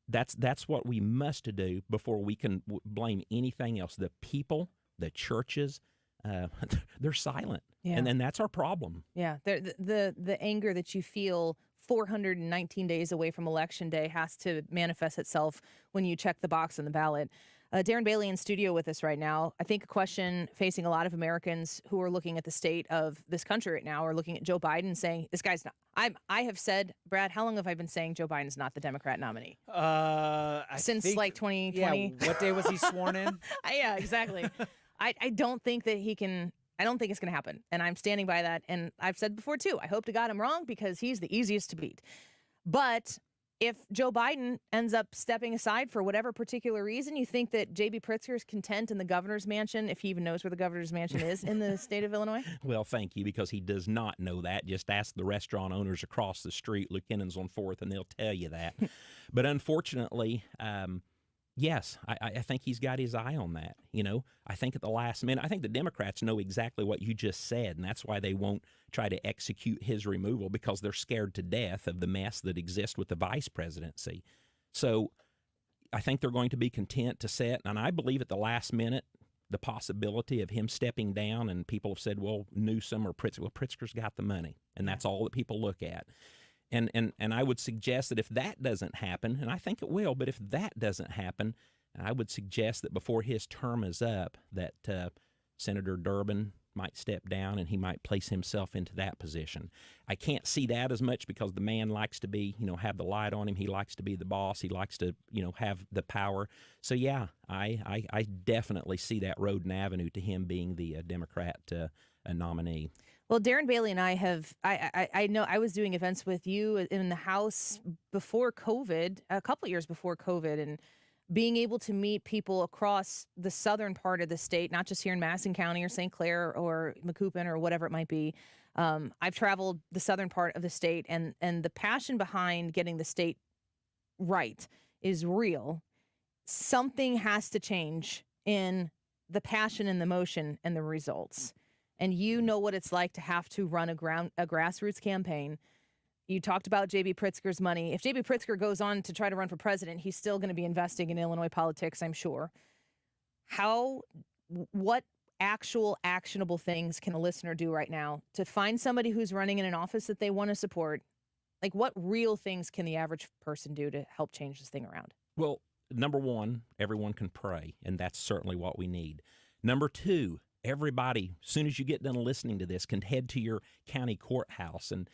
that's what we must do before we can blame anything else. The people, the churches, they're silent. Yeah. And then that's our problem. Yeah, the anger that you feel 419 days away from Election Day has to manifest itself when you check the box on the ballot. Darren Bailey in studio with us right now. I think a question facing a lot of Americans who are looking at the state of this country right now are looking at Joe Biden saying, this guy's not. I have said, Brad, how long have I been saying Joe Biden's not the Democrat nominee? Since 2020? Yeah, what day was he sworn in? Yeah, exactly. I don't think that he can. I don't think it's going to happen. And I'm standing by that. And I've said before, too, I hope to God I'm wrong because he's the easiest to beat. But if Joe Biden ends up stepping aside for whatever particular reason, you think that J.B. Pritzker is content in the governor's mansion, if he even knows where the governor's mansion is in the state of Illinois? Well, thank you, because he does not know that. Just ask the restaurant owners across the street, Lukinnon's on 4th, and they'll tell you that. But unfortunately, yes, I think he's got his eye on that. I think at the last minute, I think the Democrats know exactly what you just said, and that's why they won't try to execute his removal, because they're scared to death of the mess that exists with the vice presidency. So I think they're going to be content to set, and I believe at the last minute, the possibility of him stepping down, and people have said, well, Newsom or Pritzker. Well, Pritzker's got the money, and that's all that people look at. And I would suggest that if that doesn't happen, and I think it will, but if that doesn't happen, I would suggest that before his term is up, that Senator Durbin might step down and he might place himself into that position. I can't see that as much because the man likes to be, have the light on him. He likes to be the boss. He likes to, have the power. So, yeah, I definitely see that road and avenue to him being the Democrat nominee. Well, Darren Bailey and I know I was doing events with you in the House before COVID, a couple of years before COVID, and being able to meet people across the southern part of the state, not just here in Madison County or St. Clair or Macoupin or whatever it might be. I've traveled the southern part of the state, and the passion behind getting the state right is real. Something has to change in the passion and the motion and the results. And you know what it's like to have to run a grassroots campaign. You talked about J.B. Pritzker's money. If J.B. Pritzker goes on to try to run for president, he's still going to be investing in Illinois politics, I'm sure. What actual actionable things can a listener do right now to find somebody who's running in an office that they want to support? Like, what real things can the average person do to help change this thing around? Well, number one, everyone can pray, and that's certainly what we need. Number two, everybody, as soon as you get done listening to this, can head to your county courthouse and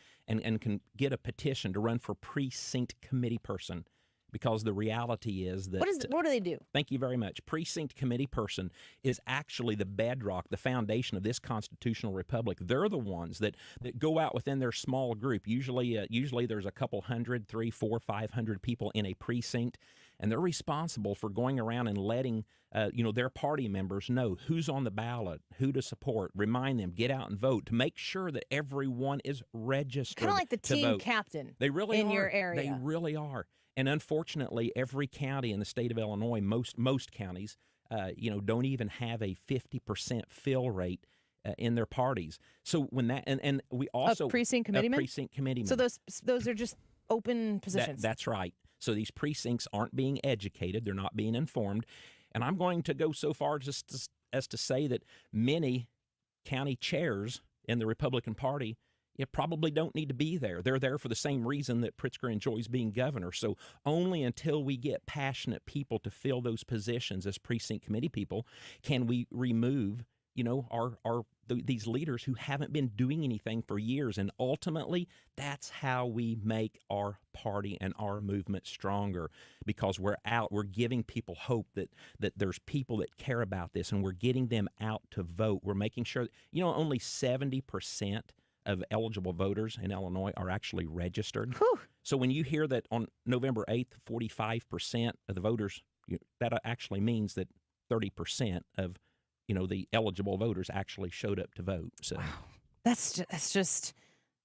can get a petition to run for precinct committee person, because the reality is that... What do they do? Thank you very much. Precinct committee person is actually the bedrock, the foundation of this constitutional republic. They're the ones that go out within their small group. Usually there's a couple hundred, 300, 400, 500 people in a precinct, and they're responsible for going around and letting their party members know who's on the ballot, who to support, remind them, get out and vote, to make sure that everyone is registered. Kind of like the team captain. They really in are. Your area. They really are. And unfortunately, every county in the state of Illinois, most counties, don't even have a 50% fill rate in their parties. So when that and we also precinct committeemen. Precinct committeemen. So those are just open positions. That's right. So these precincts aren't being educated; they're not being informed. And I'm going to go so far as to say that many county chairs in the Republican Party probably don't need to be there. They're there for the same reason that Pritzker enjoys being governor. So only until we get passionate people to fill those positions as precinct committee people can we remove these leaders who haven't been doing anything for years. And ultimately, that's how we make our party and our movement stronger, because we're giving people hope that there's people that care about this, and we're getting them out to vote. We're making sure that, only 70% of eligible voters in Illinois are actually registered. Whew. So when you hear that on November 8th, 45% of the voters, that actually means that 30% of the eligible voters actually showed up to vote. So wow. That's just.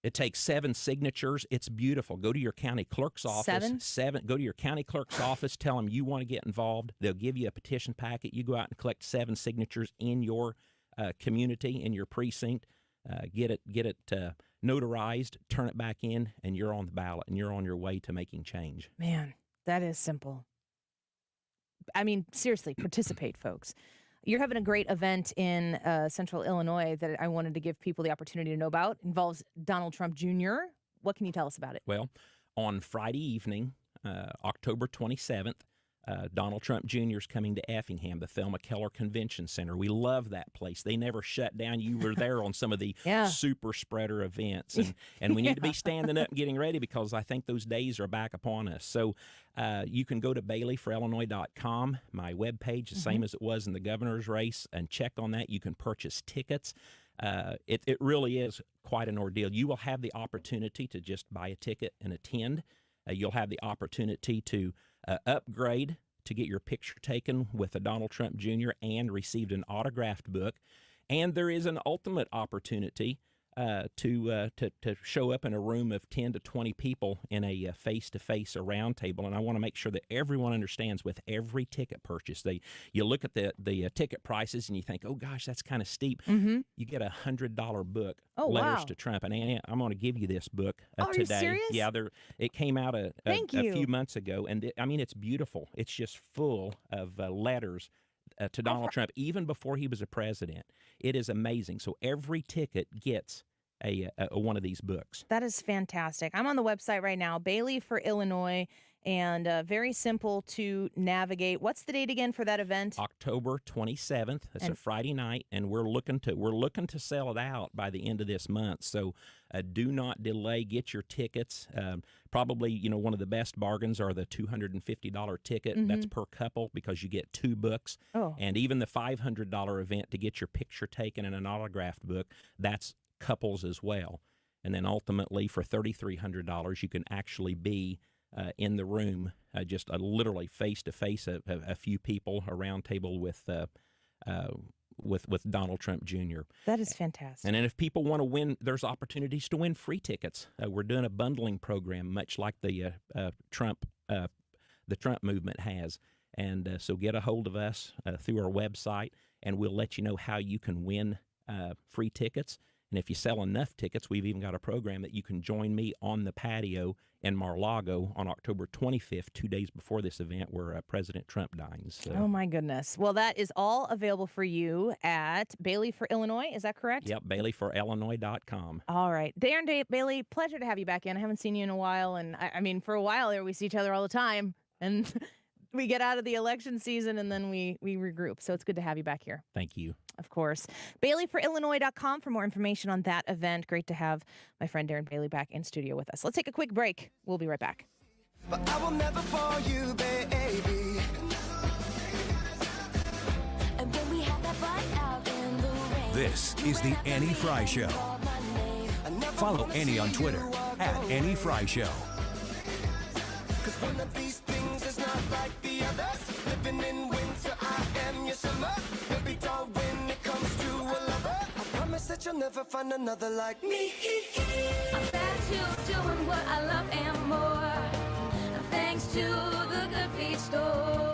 It takes 7 signatures. It's beautiful. Go to your county clerk's office. 7? Go to your county clerk's office. Tell them you want to get involved. They'll give you a petition packet. You go out and collect 7 signatures in your community, in your precinct. Get it notarized. Turn it back in, and you're on the ballot, and you're on your way to making change. Man, that is simple. I mean, seriously, participate, folks. You're having a great event in Central Illinois that I wanted to give people the opportunity to know about. It involves Donald Trump Jr. What can you tell us about it? Well, on Friday evening, October 27th, Donald Trump Jr. is coming to Effingham, the Thelma Keller Convention Center. We love that place. They never shut down. You were there on some of the super spreader events. And we need to be standing up and getting ready, because I think those days are back upon us. So you can go to baileyforillinois.com, my webpage, the same as it was in the governor's race, and check on that. You can purchase tickets. It really is quite an ordeal. You will have the opportunity to just buy a ticket and attend. You'll have the opportunity to upgrade to get your picture taken with a Donald Trump Jr. and received an autographed book. And there is an ultimate opportunity to show up in a room of 10 to 20 people in a face-to-face round table. And I want to make sure that everyone understands, with every ticket purchase, you look at the ticket prices and you think, oh gosh, that's kind of steep. You get a $100 book, Letters to Trump. And Annie, I'm going to give you this book today. Are you serious? Yeah, it came out a few months ago, and it's beautiful. It's just full of letters to Donald Trump, even before he was a president. It is amazing. So every ticket gets a one of these books. That is fantastic. I'm on the website right now, Bailey for Illinois, and very simple to navigate. What's the date again for that event? October 27th. It's a Friday night, and we're looking to sell it out by the end of this month. So do not delay. Get your tickets. Probably, one of the best bargains are the $250 ticket. That's per couple, because you get 2 books. And even the $500 event to get your picture taken and an autographed book, that's couples as well. And then ultimately, for $3,300, you can actually be in the room, just literally face to face, a few people, a round table with Donald Trump Jr. That is fantastic. And then if people want to win, there's opportunities to win free tickets. We're doing a bundling program, much like the Trump movement has. And so get a hold of us through our website, and we'll let you know how you can win free tickets. And if you sell enough tickets, we've even got a program that you can join me on the patio in Mar-a-Lago on October 25th, 2 days before this event, where President Trump dines. So. Oh, my goodness. Well, that is all available for you at Bailey for Illinois. Is that correct? Yep, baileyforillinois.com. All right. Darren, Bailey, pleasure to have you back in. I haven't seen you in a while. And I mean, for a while there, we see each other all the time. And we get out of the election season, and then we regroup. So it's good to have you back here. Thank you. Of course. BaileyforIllinois.com for more information on that event. Great to have my friend Darren Bailey back in studio with us. Let's take a quick break. We'll be right back. But I will never bore you, baby. And when we had that fight out in the rain. This is the Annie Frey Show. Follow Annie on Twitter @AnnieFreyShow. Cause one of these things is not like the others. Living in winter, I am your summer. Baby doll, when it comes to a lover, I promise that you'll never find another like me. I'm back to doing what I love and more. Thanks to the Good Feet store.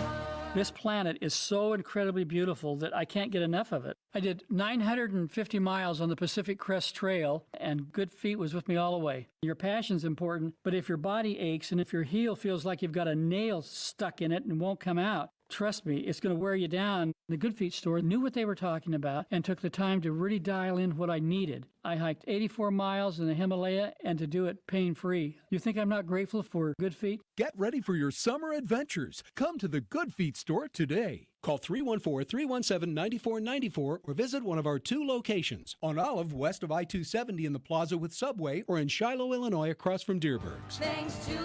This planet is so incredibly beautiful that I can't get enough of it. I did 950 miles on the Pacific Crest Trail, and Good Feet was with me all the way. Your passion's important, but if your body aches and if your heel feels like you've got a nail stuck in it and won't come out, trust me, it's going to wear you down. The Good Feet store knew what they were talking about and took the time to really dial in what I needed. I hiked 84 miles in the Himalaya, and to do it pain-free. You think I'm not grateful for Good Feet? Get ready for your summer adventures. Come to the Good Feet store today. Call 314-317-9494 or visit one of our 2 locations on Olive west of I-270 in the plaza with Subway or in Shiloh, Illinois across from Deerberg's. Thanks to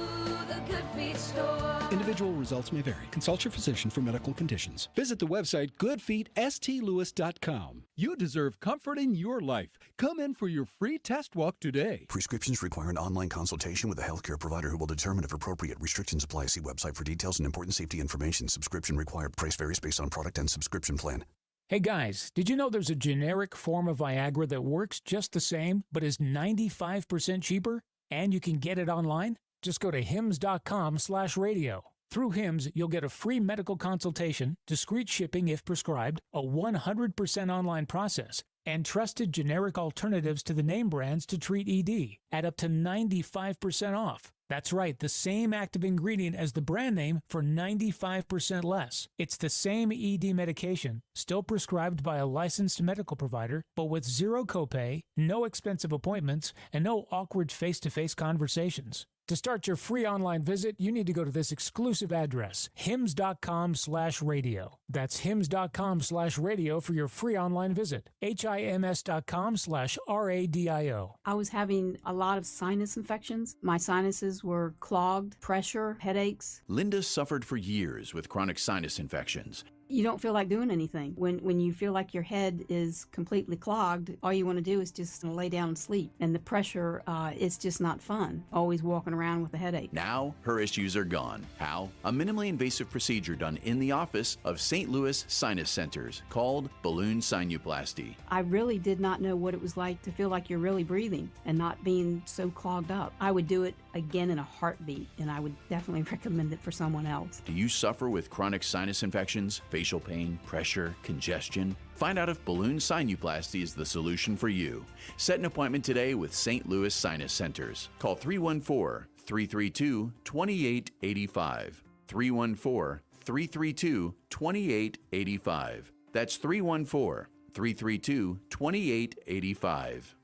the Good Feet store. Individual results may vary. Consult your physician for medical conditions. Visit the website goodfeetstlewis.com. You deserve comfort in your life. Come in for your free test walk today. Prescriptions require an online consultation with a healthcare provider who will determine if appropriate. Restrictions apply. See website for details and important safety information. Subscription required. Price varies based on product and subscription plan. Hey guys, did you know there's a generic form of Viagra that works just the same but is 95% cheaper? And you can get it online? Just go to hims.com/radio. Through Hims, you'll get a free medical consultation, discreet shipping if prescribed, a 100% online process, and trusted generic alternatives to the name brands to treat ED at up to 95% off. That's right, the same active ingredient as the brand name for 95% less. It's the same ED medication, still prescribed by a licensed medical provider, but with zero copay, no expensive appointments, and no awkward face-to-face conversations. To start your free online visit, you need to go to this exclusive address, hims.com/radio. That's hims.com/radio for your free online visit. hims.com/radio. I was having a lot of sinus infections. My sinuses were clogged, pressure, headaches. Linda suffered for years with chronic sinus infections. You don't feel like doing anything. When you feel like your head is completely clogged, all you want to do is just lay down and sleep. And the pressure, it's just not fun. Always walking around with a headache. Now, her issues are gone. How? A minimally invasive procedure done in the office of St. Louis Sinus Centers called balloon sinuplasty. I really did not know what it was like to feel like you're really breathing and not being so clogged up. I would do it again in a heartbeat, and I would definitely recommend it for someone else. Do you suffer with chronic sinus infections, facial pain, pressure, congestion? Find out if balloon sinuplasty is the solution for you. Set an appointment today with St. Louis Sinus Centers. Call 314-332-2885. 314-332-2885. That's 314-332-2885.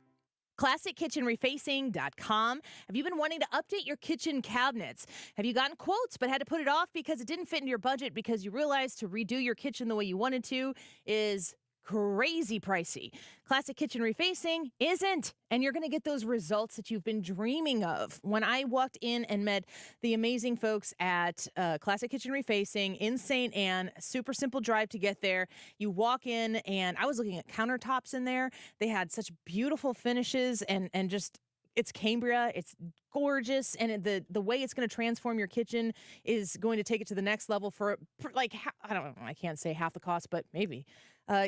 ClassicKitchenRefacing.com. Have you been wanting to update your kitchen cabinets? Have you gotten quotes but had to put it off because it didn't fit into your budget because you realized to redo your kitchen the way you wanted to is crazy pricey? Classic Kitchen Refacing isn't, and you're going to get those results that you've been dreaming of. When I walked in and met the amazing folks at Classic Kitchen Refacing in St. Anne, super simple drive to get there. You walk in, and I was looking at countertops in there. They had such beautiful finishes and just it's Cambria. It's gorgeous, and the way it's going to transform your kitchen is going to take it to the next level for like I don't know. I can't say half the cost, but maybe.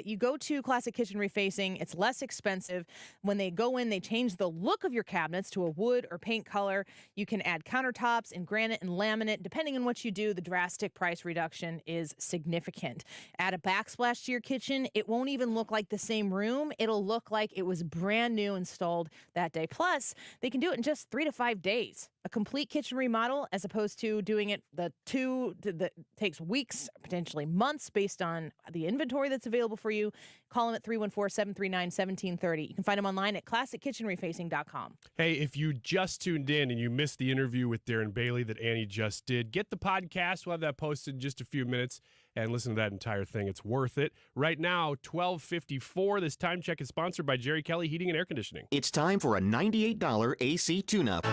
You go to Classic Kitchen Refacing. It's less expensive. When they go in, they change the look of your cabinets to a wood or paint color. You can add countertops in granite and laminate. Depending on what you do, the drastic price reduction is significant. Add a backsplash to your kitchen. It won't even look like the same room. It'll look like it was brand new installed that day. Plus, they can do it in just 3 to 5 days. A complete kitchen remodel, as opposed to doing it that takes weeks, potentially months, based on the inventory that's available for you. Call them at 314-739-1730. You can find them online at ClassicKitchenRefacing.com. Hey, if you just tuned in and you missed the interview with Darren Bailey that Annie just did, get the podcast. We'll have that posted in just a few minutes and listen to that entire thing. It's worth it. Right now, 12:54. This time check is sponsored by Jerry Kelly Heating and Air Conditioning. It's time for a $98 AC tune-up.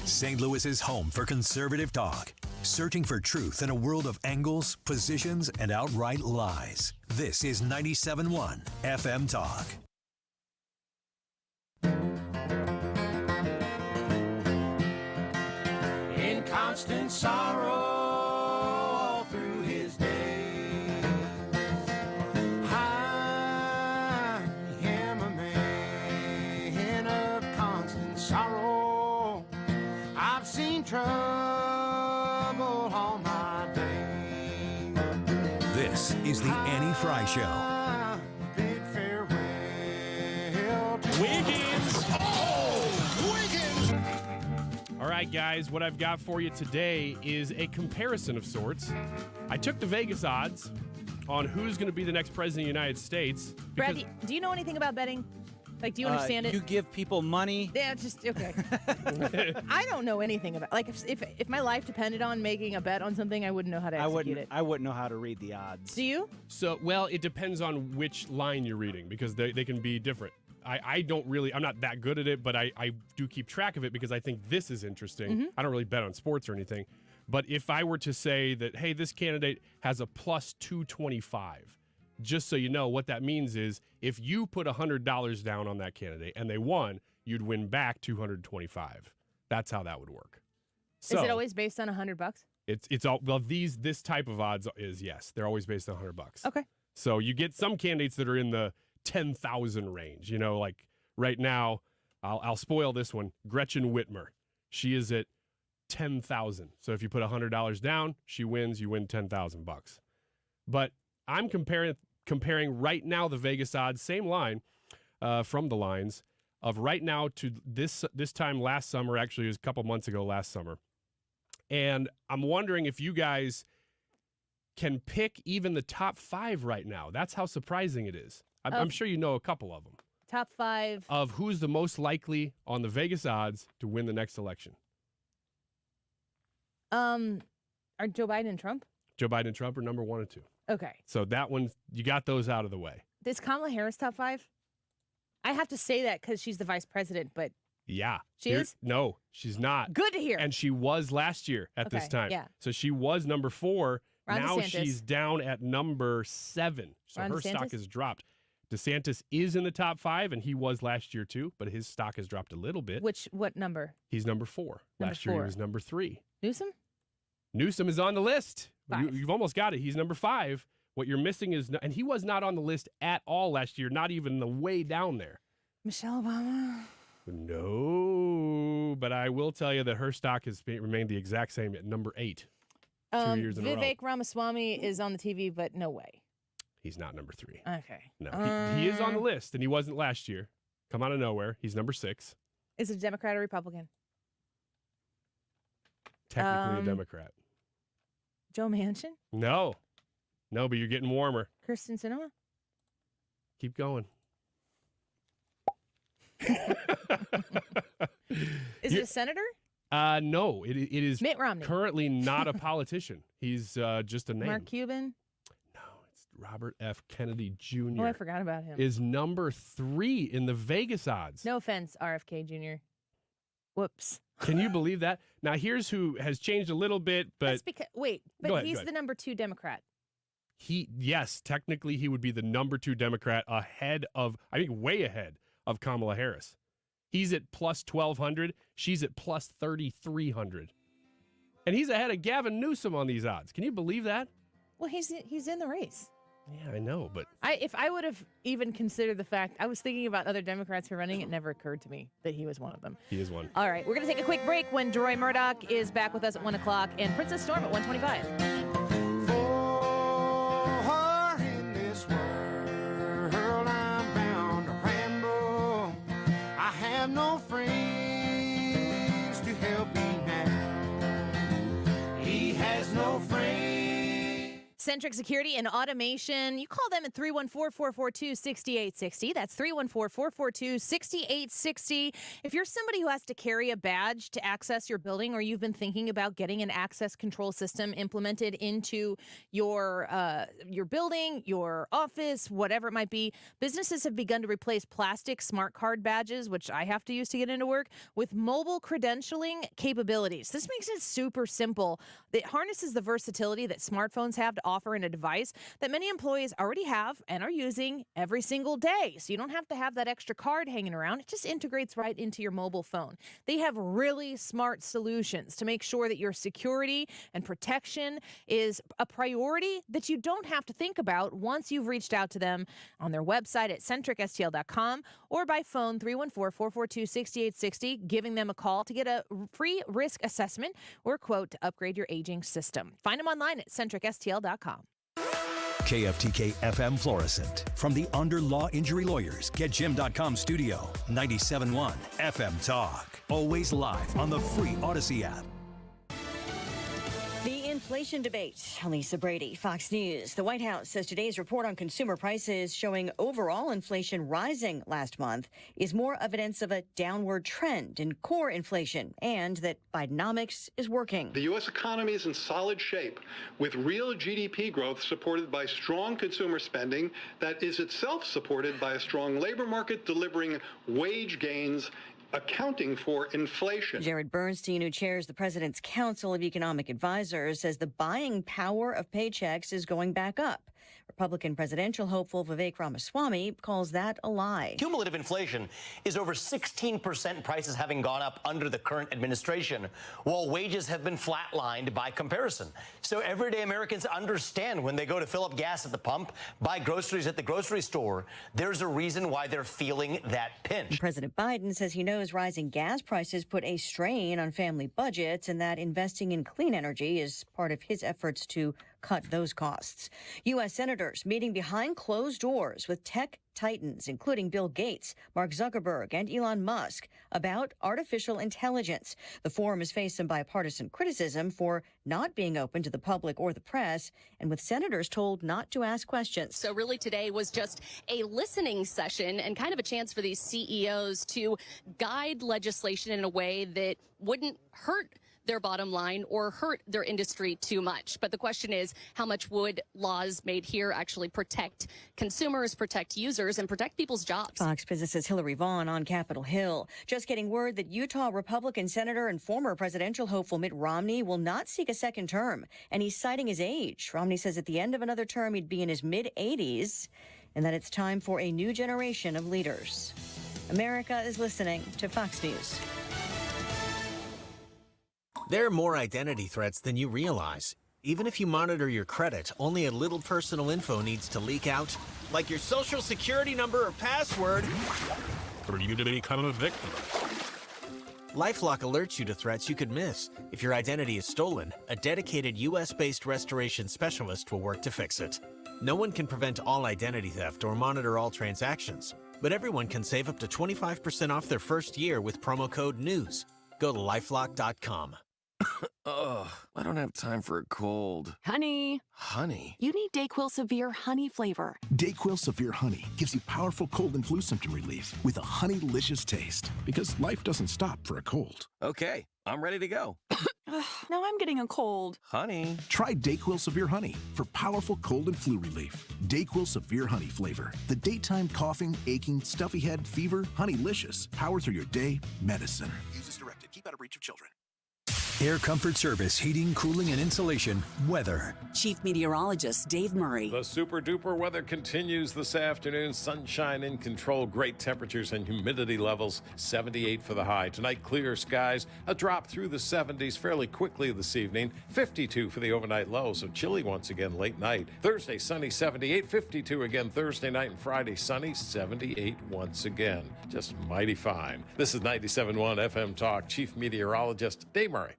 St. Louis's home for conservative talk. Searching for truth in a world of angles, positions, and outright lies. This is 97.1 FM Talk. In constant sorrow all through his day, I am a man of constant sorrow. I've seen trouble all my day. This is the Annie Frey Show. Bid farewell to Wiggins! Oh! Wiggins! All right, guys, what I've got for you today is a comparison of sorts. I took the Vegas odds on who's going to be the next president of the United States. Brad, do you know anything about betting? Like, do you understand it? You give people money. Yeah, just okay. I don't know anything about. Like, if my life depended on making a bet on something, I wouldn't know how to execute it. I wouldn't know how to read the odds. Do you? So, well, it depends on which line you're reading because they can be different. I don't really, I'm not that good at it, but I do keep track of it because I think this is interesting. Mm-hmm. I don't really bet on sports or anything. But if I were to say that, hey, this candidate has a plus 225, just so you know, what that means is if you put $100 down on that candidate and they won, you'd win back $225. That's how that would work. So, is it always based on $100? It's all, well, this type of odds is, yes, they're always based on $100. Okay. So you get some candidates that are in the 10,000 range. You know, like right now, I'll spoil this one. Gretchen Whitmer, she is at 10,000. So if you put $100 down, she wins. You win $10,000. But I'm comparing right now the Vegas odds, same line from the lines of right now to this time last summer. Actually, it was a couple months ago last summer. And I'm wondering if you guys can pick even the top 5 right now. That's how surprising it is. I'm sure you know a couple of them. Top 5 of who's the most likely on the Vegas odds to win the next election. Are Joe Biden and Trump? Joe Biden and Trump are number 1 and 2. Okay. So that one, you got those out of the way. Is Kamala Harris top 5? I have to say that because she's the vice president, but yeah. She is? No, she's not. Good to hear. And she was last year at this time. Yeah. So she was number 4. Ron now DeSantis. She's down at number 7. So Ron her DeSantis? stock has dropped. DeSantis is in the top 5, and he was last year too, but his stock has dropped a little bit. What number? He's number 4. Last year he was number 3. Newsom? Newsom is on the list. 5. You've almost got it. He's number 5. What you're missing is, and he was not on the list at all last year, not even the way down there. Michelle Obama? No, but I will tell you that her stock has remained the exact same at number 8. 2 years in a row. Vivek Ramaswamy is on the TV, but no way. He's not number 3. Okay. No, he is on the list, and he wasn't last year. Come out of nowhere. He's number 6. Is it a Democrat or Republican? Technically a Democrat. Joe Manchin? No, but you're getting warmer. Kirsten Sinema? Keep going. Is it a senator? No, it is Mitt Romney. Currently not a politician. He's just a name. Mark Cuban? Robert F. Kennedy Jr. Oh, I forgot about him. Is number 3 in the Vegas odds. No offense, RFK Jr. Whoops. Can you believe that? Now, here's who has changed a little bit, but That's because, wait, but Go ahead, he's go ahead. the number 2 Democrat. Yes, technically he would be the number 2 Democrat ahead of, I think way ahead of Kamala Harris. He's at plus 1,200. She's at plus 3,300. And he's ahead of Gavin Newsom on these odds. Can you believe that? Well, he's in the race. Yeah, I know, but If I would have even considered the fact, I was thinking about other Democrats who are running, it never occurred to me that he was one of them. he is one. All right, we're going to take a quick break when Deroy Murdock is back with us at 1 o'clock and Princess Storm at 1:25. For in this world I'm bound to ramble. I have no friends to help me now. He has no friends. Centric Security and Automation. You call them at 314-442-6860. That's 314-442-6860. If you're somebody who has to carry a badge to access your building, or you've been thinking about getting an access control system implemented into your building, your office, whatever it might be, businesses have begun to replace plastic smart card badges, which I have to use to get into work, with mobile credentialing capabilities. This makes it super simple. It harnesses the versatility that smartphones have to offer in a device that many employees already have and are using every single day. So you don't have to have that extra card hanging around. It just integrates right into your mobile phone. They have really smart solutions to make sure that your security and protection is a priority that you don't have to think about once you've reached out to them on their website at centricstl.com or by phone 314-442-6860, giving them a call to get a free risk assessment or quote to upgrade your aging system. Find them online at centricstl.com. KFTK FM Florissant. From the Under Law Injury Lawyers, GetJim.com studio. 97.1 FM Talk. Always live on the free Odyssey app. The inflation debate. Lisa Brady, Fox News. The White House says today's report on consumer prices showing overall inflation rising last month is more evidence of a downward trend in core inflation and that Bidenomics is working. The U.S. economy is in solid shape with real GDP growth supported by strong consumer spending that is itself supported by a strong labor market delivering wage gains accounting for inflation. Jared Bernstein, who chairs the President's Council of Economic Advisors, says the buying power of paychecks is going back up. Republican presidential hopeful Vivek Ramaswamy calls that a lie. Cumulative inflation is over 16%, prices having gone up under the current administration, while wages have been flatlined by comparison. So everyday Americans understand when they go to fill up gas at the pump, buy groceries at the grocery store, there's a reason why they're feeling that pinch. President Biden says he knows rising gas prices put a strain on family budgets and that investing in clean energy is part of his efforts to cut those costs. U.S. senators meeting behind closed doors with tech titans, including Bill Gates, Mark Zuckerberg, and Elon Musk, about artificial intelligence. The forum has faced some bipartisan criticism for not being open to the public or the press, and with senators told not to ask questions. So really today was just a listening session and kind of a chance for these CEOs to guide legislation in a way that wouldn't hurt their bottom line or hurt their industry too much. But the question is, how much would laws made here actually protect consumers, protect users, and protect people's jobs? Fox physicist Hillary Vaughn on Capitol Hill. Just getting word that Utah Republican Senator and former presidential hopeful Mitt Romney will not seek a second term, and he's citing his age. Romney says at the end of another term he'd be in his mid-80s, and that it's time for a new generation of leaders. America is listening to Fox News. There are more identity threats than you realize. Even if you monitor your credit, only a little personal info needs to leak out, like your social security number or password, for you to become a victim. LifeLock alerts you to threats you could miss. If your identity is stolen, a dedicated U.S.-based restoration specialist will work to fix it. No one can prevent all identity theft or monitor all transactions, but everyone can save up to 25% off their first year with promo code NEWS. Go to LifeLock.com. Ugh, I don't have time for a cold. Honey. Honey? You need DayQuil Severe Honey flavor. DayQuil Severe Honey gives you powerful cold and flu symptom relief with a honey-licious taste. Because life doesn't stop for a cold. Okay, I'm ready to go. Now I'm getting a cold. Honey. Try DayQuil Severe Honey for powerful cold and flu relief. DayQuil Severe Honey flavor. The daytime coughing, aching, stuffy head, fever, honey-licious. Power through your day, medicine. Use as directed. Keep out of reach of children. Air Comfort Service, heating, cooling, and insulation. Weather. Chief Meteorologist Dave Murray. The super duper weather continues this afternoon. Sunshine in control, great temperatures and humidity levels. 78 for the high. Tonight, clear skies. A drop through the 70s fairly quickly this evening. 52 for the overnight low, so chilly once again late night. Thursday, sunny 78. 52 again Thursday night, and Friday, sunny 78 once again. Just mighty fine. This is 97.1 FM Talk. Chief Meteorologist Dave Murray.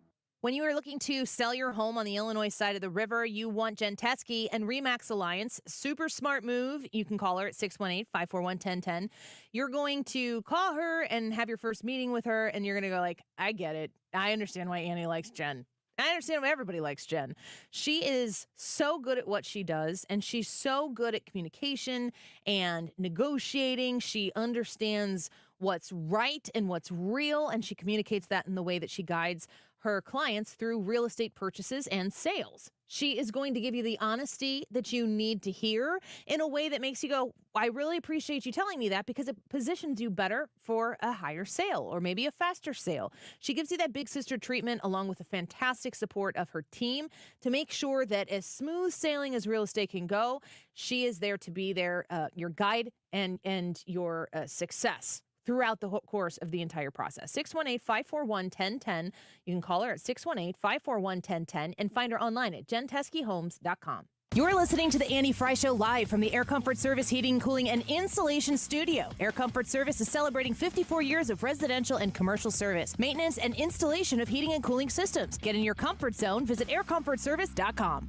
When you are looking to sell your home on the Illinois side of the river, you want Jen Teskey and RE/MAX Alliance. Super smart move. You can call her at 618-541-1010. You're going to call her and have your first meeting with her, and you're going to go like, I get it. I understand why Annie likes Jen. I understand why everybody likes Jen. She is so good at what she does, and she's so good at communication and negotiating. She understands what's right and what's real, and she communicates that in the way that she guides her clients through real estate purchases and sales. She is going to give you the honesty that you need to hear in a way that makes you go, I really appreciate you telling me that, because it positions you better for a higher sale or maybe a faster sale. She gives you that big sister treatment along with the fantastic support of her team to make sure that as smooth sailing as real estate can go, she is there to be there, your guide and your success throughout the course of the entire process. 618-541-1010. You can call her at 618-541-1010 and find her online at jenteskeyhomes.com. You're listening to the Annie Frey Show live from the Air Comfort Service Heating, Cooling, and Insulation Studio. Air Comfort Service is celebrating 54 years of residential and commercial service, maintenance, and installation of heating and cooling systems. Get in your comfort zone. Visit aircomfortservice.com.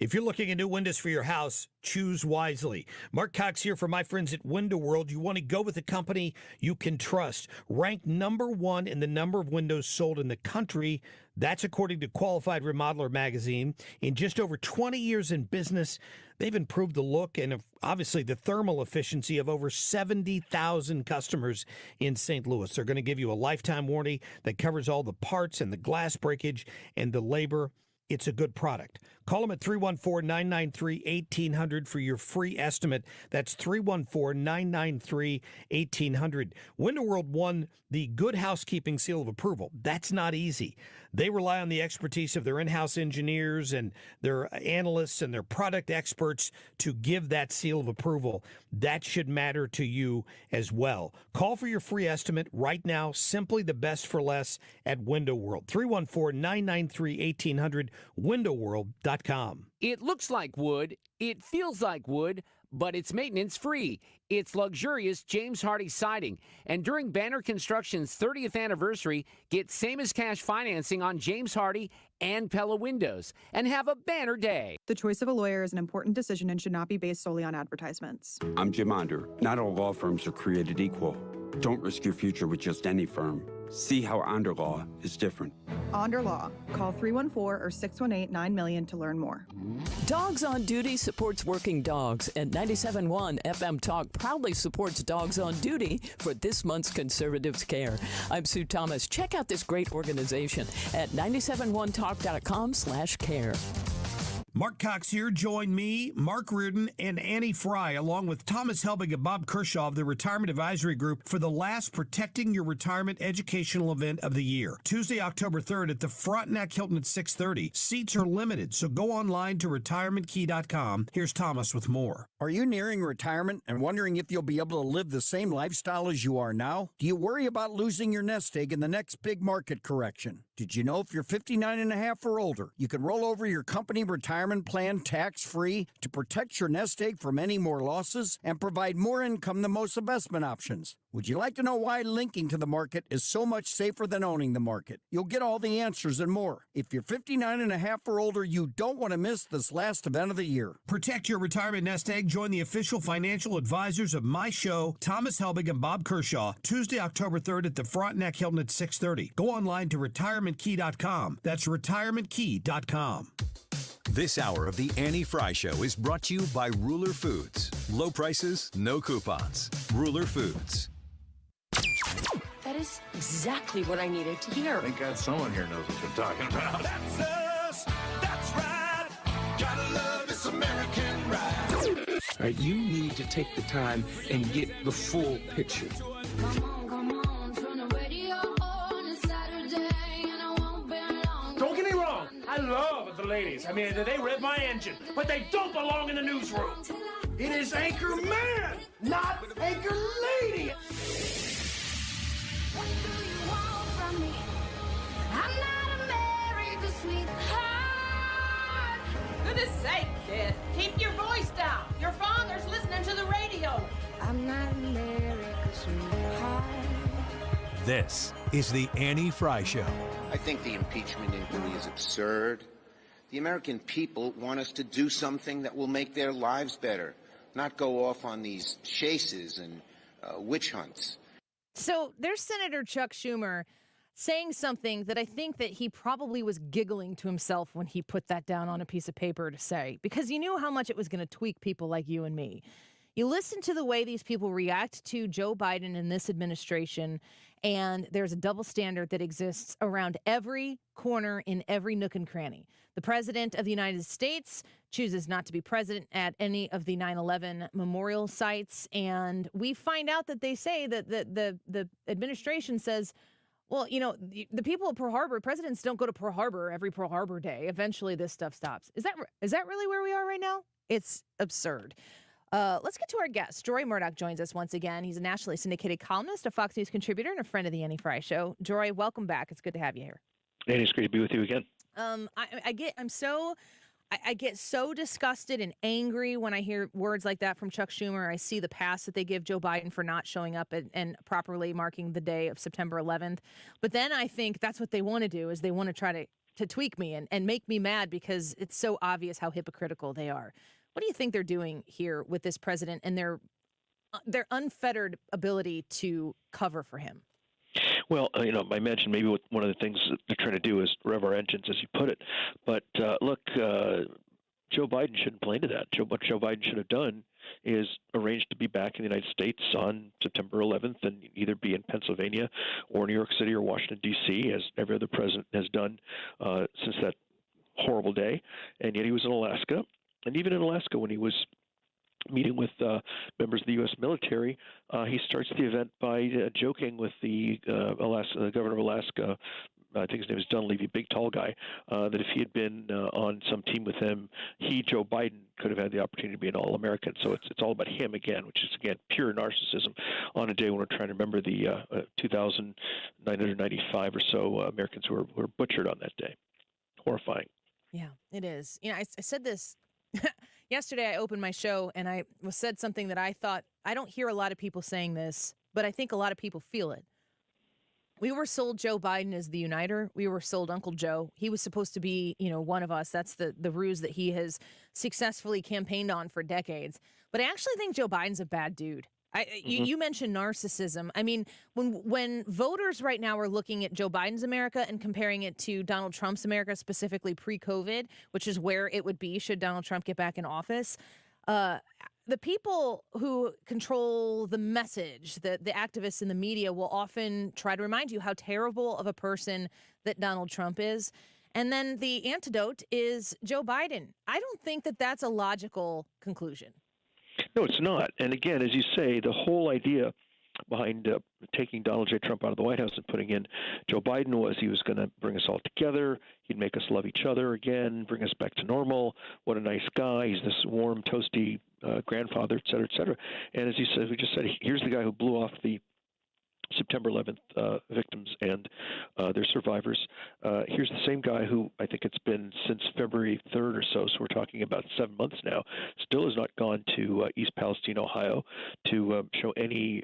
If you're looking at new windows for your house, choose wisely. Mark Cox here for my friends at Window World. You want to go with a company you can trust. Ranked #1 in the number of windows sold in the country. That's according to Qualified Remodeler magazine. In just over 20 years in business, they've improved the look and obviously the thermal efficiency of over 70,000 customers in St. Louis. They're going to give you a lifetime warranty that covers all the parts and the glass breakage and the labor. It's a good product. Call them at 314-993-1800 for your free estimate. That's 314-993-1800. Window World won the Good Housekeeping Seal of Approval. That's not easy. They rely on the expertise of their in-house engineers and their analysts and their product experts to give that seal of approval. That should matter to you as well. Call for your free estimate right now. Simply the best for less at Window World. 314-993-1800, windowworld.com. It looks like wood, it feels like wood, but it's maintenance free. It's luxurious James Hardie siding. And during Banner Construction's 30th anniversary, get same as cash financing on James Hardie and Pella windows and have a banner day. The choice of a lawyer is an important decision and should not be based solely on advertisements. I'm Jim Onder. Not all law firms are created equal. Don't risk your future with just any firm. See how Onder Law is different. Onder Law. Call 314 or 618-9000 to learn more. Dogs on Duty supports working dogs, and 97.1 FM Talk proudly supports Dogs on Duty for this month's Conservatives Care. I'm Sue Thomas. Check out this great organization at 971talk.com/care. Mark Cox here. Join me, Mark Reardon, and Annie Frey, along with Thomas Helbig and Bob Kershaw of the Retirement Advisory Group for the last Protecting Your Retirement educational event of the year. Tuesday, October 3rd at the Frontenac Hilton at 6:30. Seats are limited, so go online to retirementkey.com. Here's Thomas with more. Are you nearing retirement and wondering if you'll be able to live the same lifestyle as you are now? Do you worry about losing your nest egg in the next big market correction? Did you know if you're 59 and a half or older, you can roll over your company retirement plan tax-free to protect your nest egg from any more losses and provide more income than most investment options? Would you like to know why linking to the market is so much safer than owning the market? You'll get all the answers and more. If you're 59 and a half or older, you don't want to miss this last event of the year. Protect your retirement nest egg. Join the official financial advisors of my show, Thomas Helbig and Bob Kershaw, Tuesday, October 3rd at the Frontenac Hilton at 6:30. Go online to retirementkey.com. That's retirementkey.com. This hour of the Annie Frey Show is brought to you by Ruler Foods. Low prices, no coupons. Ruler Foods. That is exactly what I needed to hear. Thank God someone here knows what they're talking about. That's us. That's right. Gotta love this American ride. All right, you need to take the time and get the full picture. Don't get me wrong, I love the ladies. I mean, they rev my engine, but they don't belong in the newsroom. It is Anchor Man, not Anchor Lady. What do you want from me? I'm not America's sweetheart. Goodness sake, kid. Keep your voice down. Your father's listening to the radio. I'm not America's sweetheart. This is the Annie Frey Show. I think the impeachment inquiry is absurd. The American people want us to do something that will make their lives better, not go off on these chases and witch hunts. So there's Senator Chuck Schumer saying something that I think that he probably was giggling to himself when he put that down on a piece of paper to say, because he knew how much it was going to tweak people like you and me. You listen to the way these people react to Joe Biden and this administration, and there's a double standard that exists around every corner in every nook and cranny. The president of the United States chooses not to be president at any of the 9/11 memorial sites, and we find out that they say that the administration says, well, you know, the people at Pearl Harbor, presidents don't go to Pearl Harbor every Pearl Harbor Day. Eventually this stuff stops. Is that really where we are right now? It's absurd. Let's get to our guest. Deroy Murdock joins us once again. He's a nationally syndicated columnist, a Fox News contributor, and a friend of the Annie Frey Show. Deroy, welcome back. It's good to have you here. Hey, it's great to be with you again. I get so disgusted and angry when I hear words like that from Chuck Schumer. I see the pass that they give Joe Biden for not showing up and properly marking the day of September 11th. But then I think that's what they want to do, is they want to try to to tweak me and make me mad because it's so obvious how hypocritical they are. What do you think they're doing here with this president and their unfettered ability to cover for him? Well, I imagine maybe one of the things that they're trying to do is rev our engines, as you put it. But look, Joe Biden shouldn't play into that. What Joe Biden should have done is arranged to be back in the United States on September 11th and either be in Pennsylvania or New York City or Washington, D.C., as every other president has done since that horrible day. And yet he was in Alaska. And even in Alaska, when he was meeting with members of the U.S. military, he starts the event by joking with the governor of Alaska. I think his name is Dunleavy, big tall guy, that if he had been on some team with him, Joe Biden, could have had the opportunity to be an All-American. So it's all about him again, which is, again, pure narcissism on a day when we're trying to remember the 2,995 or so Americans who were butchered on that day. Horrifying. Yeah, it is. I said this yesterday. I opened my show and I said something that I thought, I don't hear a lot of people saying this, but I think a lot of people feel it. We were sold Joe Biden as the uniter. We were sold Uncle Joe. He was supposed to be, one of us. That's the ruse that he has successfully campaigned on for decades. But I actually think Joe Biden's a bad dude. You mentioned narcissism. I mean, when voters right now are looking at Joe Biden's America and comparing it to Donald Trump's America, specifically pre-COVID, which is where it would be should Donald Trump get back in office, the people who control the message, the activists in the media, will often try to remind you how terrible of a person that Donald Trump is. And then the antidote is Joe Biden. I don't think that that's a logical conclusion. No, it's not. And again, as you say, the whole idea behind taking Donald J. Trump out of the White House and putting in Joe Biden was he was going to bring us all together. He'd make us love each other again, bring us back to normal. What a nice guy. He's this warm, toasty grandfather, et cetera, et cetera. And as you said, we just said, here's the guy who blew off the September 11th victims and their survivors. Here's the same guy who I think it's been since February 3rd or so we're talking about 7 months now, still has not gone to East Palestine, Ohio to show any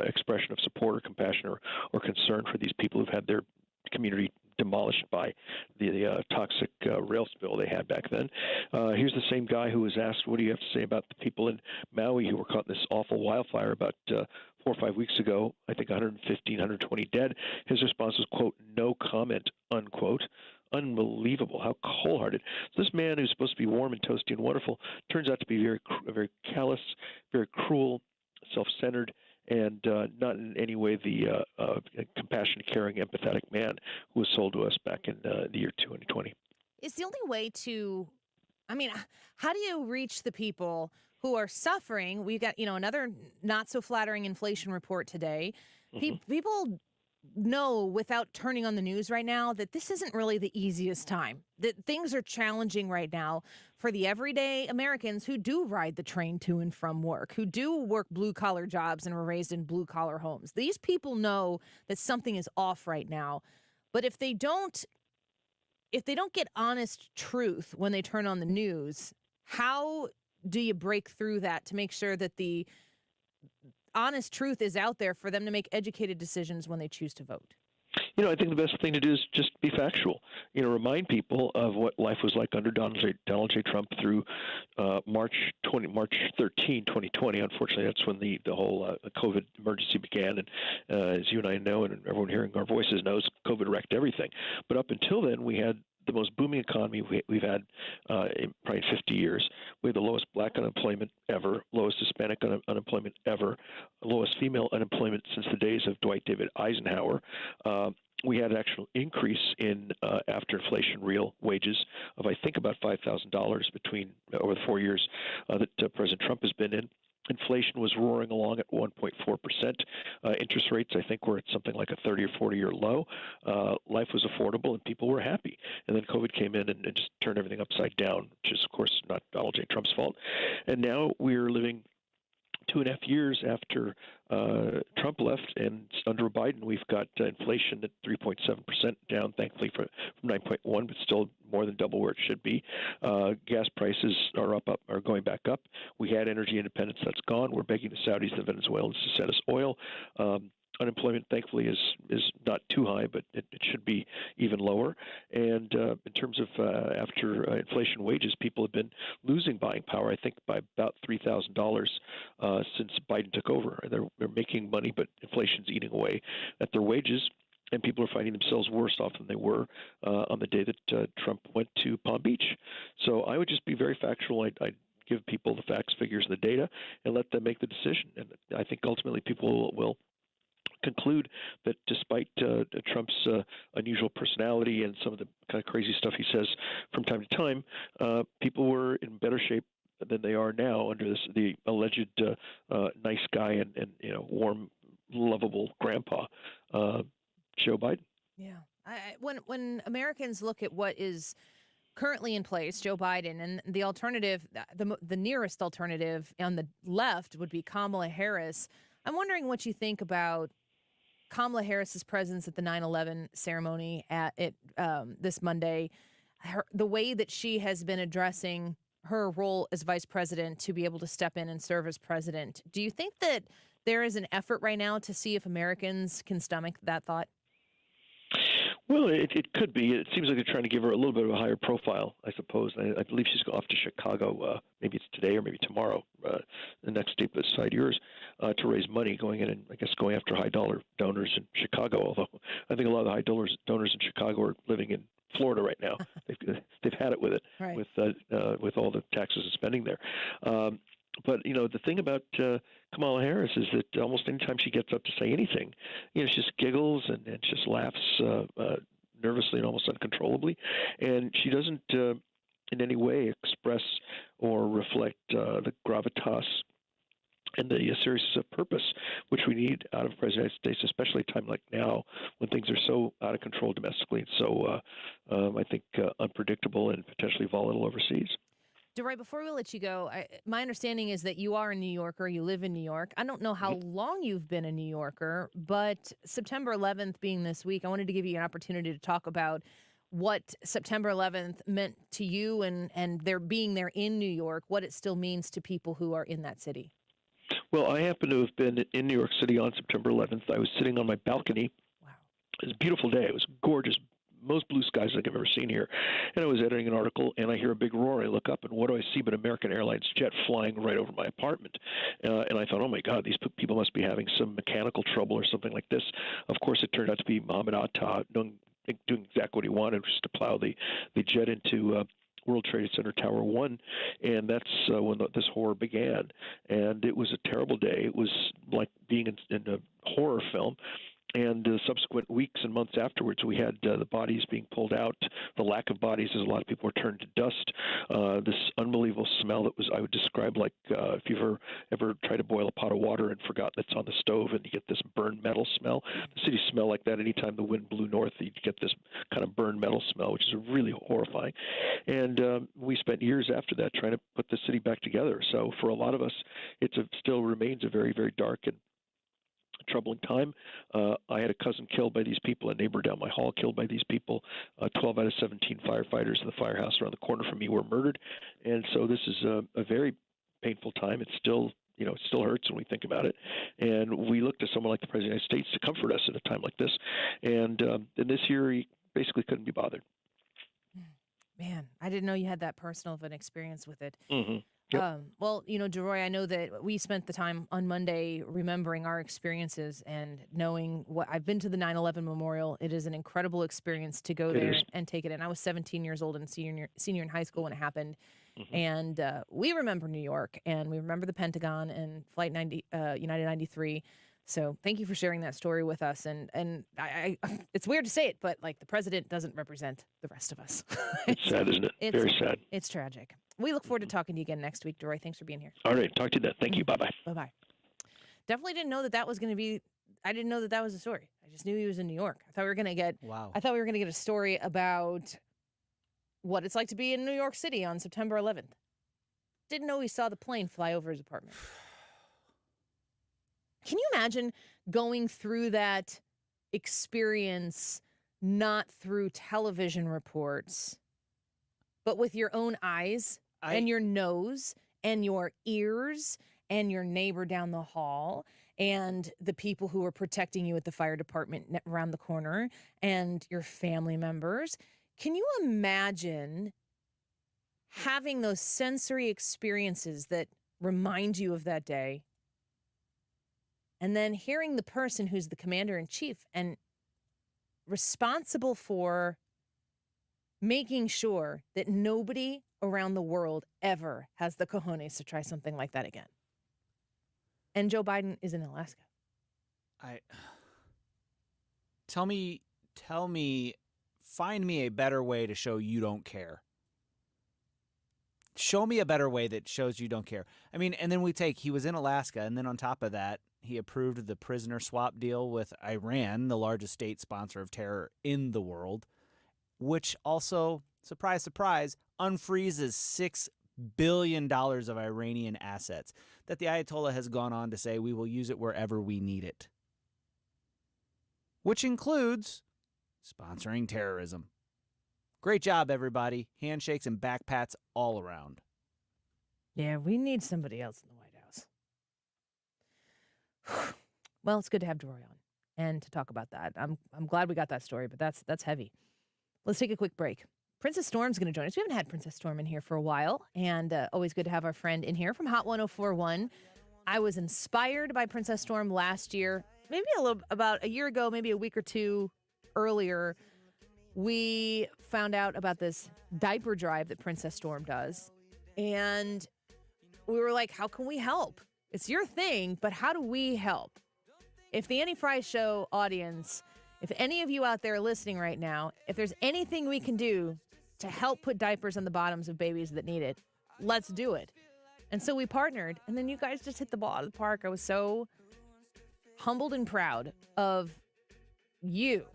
expression of support or compassion or concern for these people who've had their community demolished by the toxic rail spill they had back then. Here's the same guy who was asked, what do you have to say about the people in Maui who were caught in this awful wildfire about 4 or 5 weeks ago, I think 115, 120 dead. His response was, quote, no comment, unquote. Unbelievable, how cold-hearted. So this man who's supposed to be warm and toasty and wonderful turns out to be very callous, very cruel, self-centered, and not in any way the compassionate, caring, empathetic man who was sold to us back in the year 2020. It's the only way to, how do you reach the people who are suffering? We got, another not so flattering inflation report today. People know without turning on the news right now that this isn't really the easiest time, that things are challenging right now for the everyday Americans who do ride the train to and from work, who do work blue collar jobs and were raised in blue collar homes. These people know that something is off right now. But if they don't get honest truth when they turn on the news, how do you break through that to make sure that the honest truth is out there for them to make educated decisions when they choose to vote? I think the best thing to do is just be factual. Remind people of what life was like under Donald J. Trump through March 13, 2020. Unfortunately, that's when the whole COVID emergency began. And as you and I know, and everyone hearing our voices knows, COVID wrecked everything. But up until then, we had the most booming economy we've had in probably 50 years. We had the lowest black unemployment ever, lowest Hispanic unemployment ever, lowest female unemployment since the days of Dwight David Eisenhower. We had an actual increase in after inflation real wages of, I think, about $5,000 between over the 4 years that President Trump has been in. Inflation was roaring along at 1.4%. Interest rates, I think, were at something like a 30 or 40-year low. Life was affordable, and people were happy. And then COVID came in and just turned everything upside down, which is, of course, not Donald J. Trump's fault. And now we're living 2.5 years after Trump left, and under Biden, we've got inflation at 3.7%, down, thankfully, from 9.1, but still more than double where it should be. Gas prices are are going back up. We had energy independence, that's gone. We're begging the Saudis and the Venezuelans to send us oil. Unemployment, thankfully, is not too high, but it should be even lower. And in terms of after inflation wages, people have been losing buying power, I think, by about $3,000 since Biden took over. They're making money, but inflation's eating away at their wages. And people are finding themselves worse off than they were on the day that Trump went to Palm Beach. So I would just be very factual. I'd give people the facts, figures, and the data, and let them make the decision. And I think ultimately people will conclude that despite Trump's unusual personality and some of the kind of crazy stuff he says from time to time, people were in better shape than they are now under the alleged nice guy and warm, lovable grandpa, Joe Biden. Yeah. When Americans look at what is currently in place, Joe Biden, and the alternative, the nearest alternative on the left would be Kamala Harris. I'm wondering what you think about Kamala Harris's presence at the 9/11 ceremony this Monday, the way that she has been addressing her role as vice president to be able to step in and serve as president. Do you think that there is an effort right now to see if Americans can stomach that thought? Well, it could be. It seems like they're trying to give her a little bit of a higher profile, I suppose. I believe she's off to Chicago. Maybe it's today or maybe tomorrow, the next day beside yours, to raise money, going in and I guess going after high dollar donors in Chicago. Although I think a lot of the high donors in Chicago are living in Florida right now. They've had it with it, right, with all the taxes and spending there. But the thing about Kamala Harris is that almost anytime she gets up to say anything, she just giggles and just laughs nervously and almost uncontrollably, and she doesn't in any way express or reflect the gravitas and the seriousness of purpose which we need out of the President of the United States, especially at a time like now when things are so out of control domestically and so, I think, unpredictable and potentially volatile overseas. Deroy, before we let you go, my understanding is that you are a New Yorker. You live in New York. I don't know how long you've been a New Yorker, but September 11th being this week, I wanted to give you an opportunity to talk about what September 11th meant to you and their being there in New York, what it still means to people who are in that city. Well, I happen to have been in New York City on September 11th. I was sitting on my balcony. Wow. It was a beautiful day. It was gorgeous. Most blue skies like I've ever seen here. And I was editing an article, and I hear a big roar. I look up, and what do I see but American Airlines jet flying right over my apartment? And I thought, oh, my God, these people must be having some mechanical trouble or something like this. Of course, it turned out to be Mohammed Atta doing exactly what he wanted, which is to plow the jet into World Trade Center Tower 1, and that's when this horror began. And it was a terrible day. It was like being in a horror film. And subsequent weeks and months afterwards, we had the bodies being pulled out, the lack of bodies as a lot of people were turned to dust, this unbelievable smell that I would describe like if you've ever tried to boil a pot of water and forgot that's on the stove and you get this burned metal smell. The city smelled like that anytime the wind blew north. You'd get this kind of burned metal smell, which is really horrifying. And we spent years after that trying to put the city back together. So for a lot of us, it still remains a very, very dark and troubling time. I had a cousin killed by these people, a neighbor down my hall killed by these people. 12 out of 17 firefighters in the firehouse around the corner from me were murdered. And so this is a very painful time. It's still, it still hurts when we think about it. And we look to someone like the President of the United States to comfort us at a time like this. And this year, he basically couldn't be bothered. Man, I didn't know you had that personal of an experience with it. Mm-hmm. Yep. Well, Deroy, I know that we spent the time on Monday remembering our experiences and knowing what I've been to the 9/11 memorial. It is an incredible experience to go there and take it in. I was 17 years old and senior in high school when it happened. Mm-hmm. And we remember New York and we remember the Pentagon and Flight United 93. So thank you for sharing that story with us. And I it's weird to say it, but like the president doesn't represent the rest of us. It's sad, isn't it? Very sad. It's tragic. We look forward to talking to you again next week, Deroy. Thanks for being here. All right. Talk to you then. Thank you. Bye-bye. Bye-bye. Definitely didn't know that was going to be, I didn't know that was a story. I just knew he was in New York. I thought we were going to get, I thought we were going to get a story about what it's like to be in New York City on September 11th. Didn't know he saw the plane fly over his apartment. Can you imagine going through that experience, not through television reports, but with your own eyes and your nose and your ears and your neighbor down the hall and the people who are protecting you at the fire department around the corner and your family members? Can you imagine having those sensory experiences that remind you of that day, and then hearing the person who's the commander-in-chief and responsible for making sure that nobody around the world ever has the cojones to try something like that again? And Joe Biden is in Alaska. Tell me, find me a better way to show you don't care. Show me a better way that shows you don't care. I mean, and then he was in Alaska, and then on top of that, he approved the prisoner swap deal with Iran, the largest state sponsor of terror in the world, which also, surprise, surprise, unfreezes $6 billion of Iranian assets that the Ayatollah has gone on to say we will use it wherever we need it, which includes sponsoring terrorism. Great job, everybody. Handshakes and back pats all around. Yeah, we need somebody else in the White House. Well, it's good to have Deroy on and to talk about that. I'm glad we got that story, but that's heavy. Let's take a quick break. Princess Storm's going to join us. We haven't had Princess Storm in here for a while, and always good to have our friend in here from Hot 104.1. I was inspired by Princess Storm last year, maybe about a year ago, maybe a week or two earlier. We found out about this diaper drive that Princess Storm does, and we were like, how can we help? It's your thing, but how do we help? If the Annie Frey Show audience, if any of you out there listening right now, if there's anything we can do to help put diapers on the bottoms of babies that need it, let's do it. And so we partnered, and then you guys just hit the ball out of the park. I was so humbled and proud of you.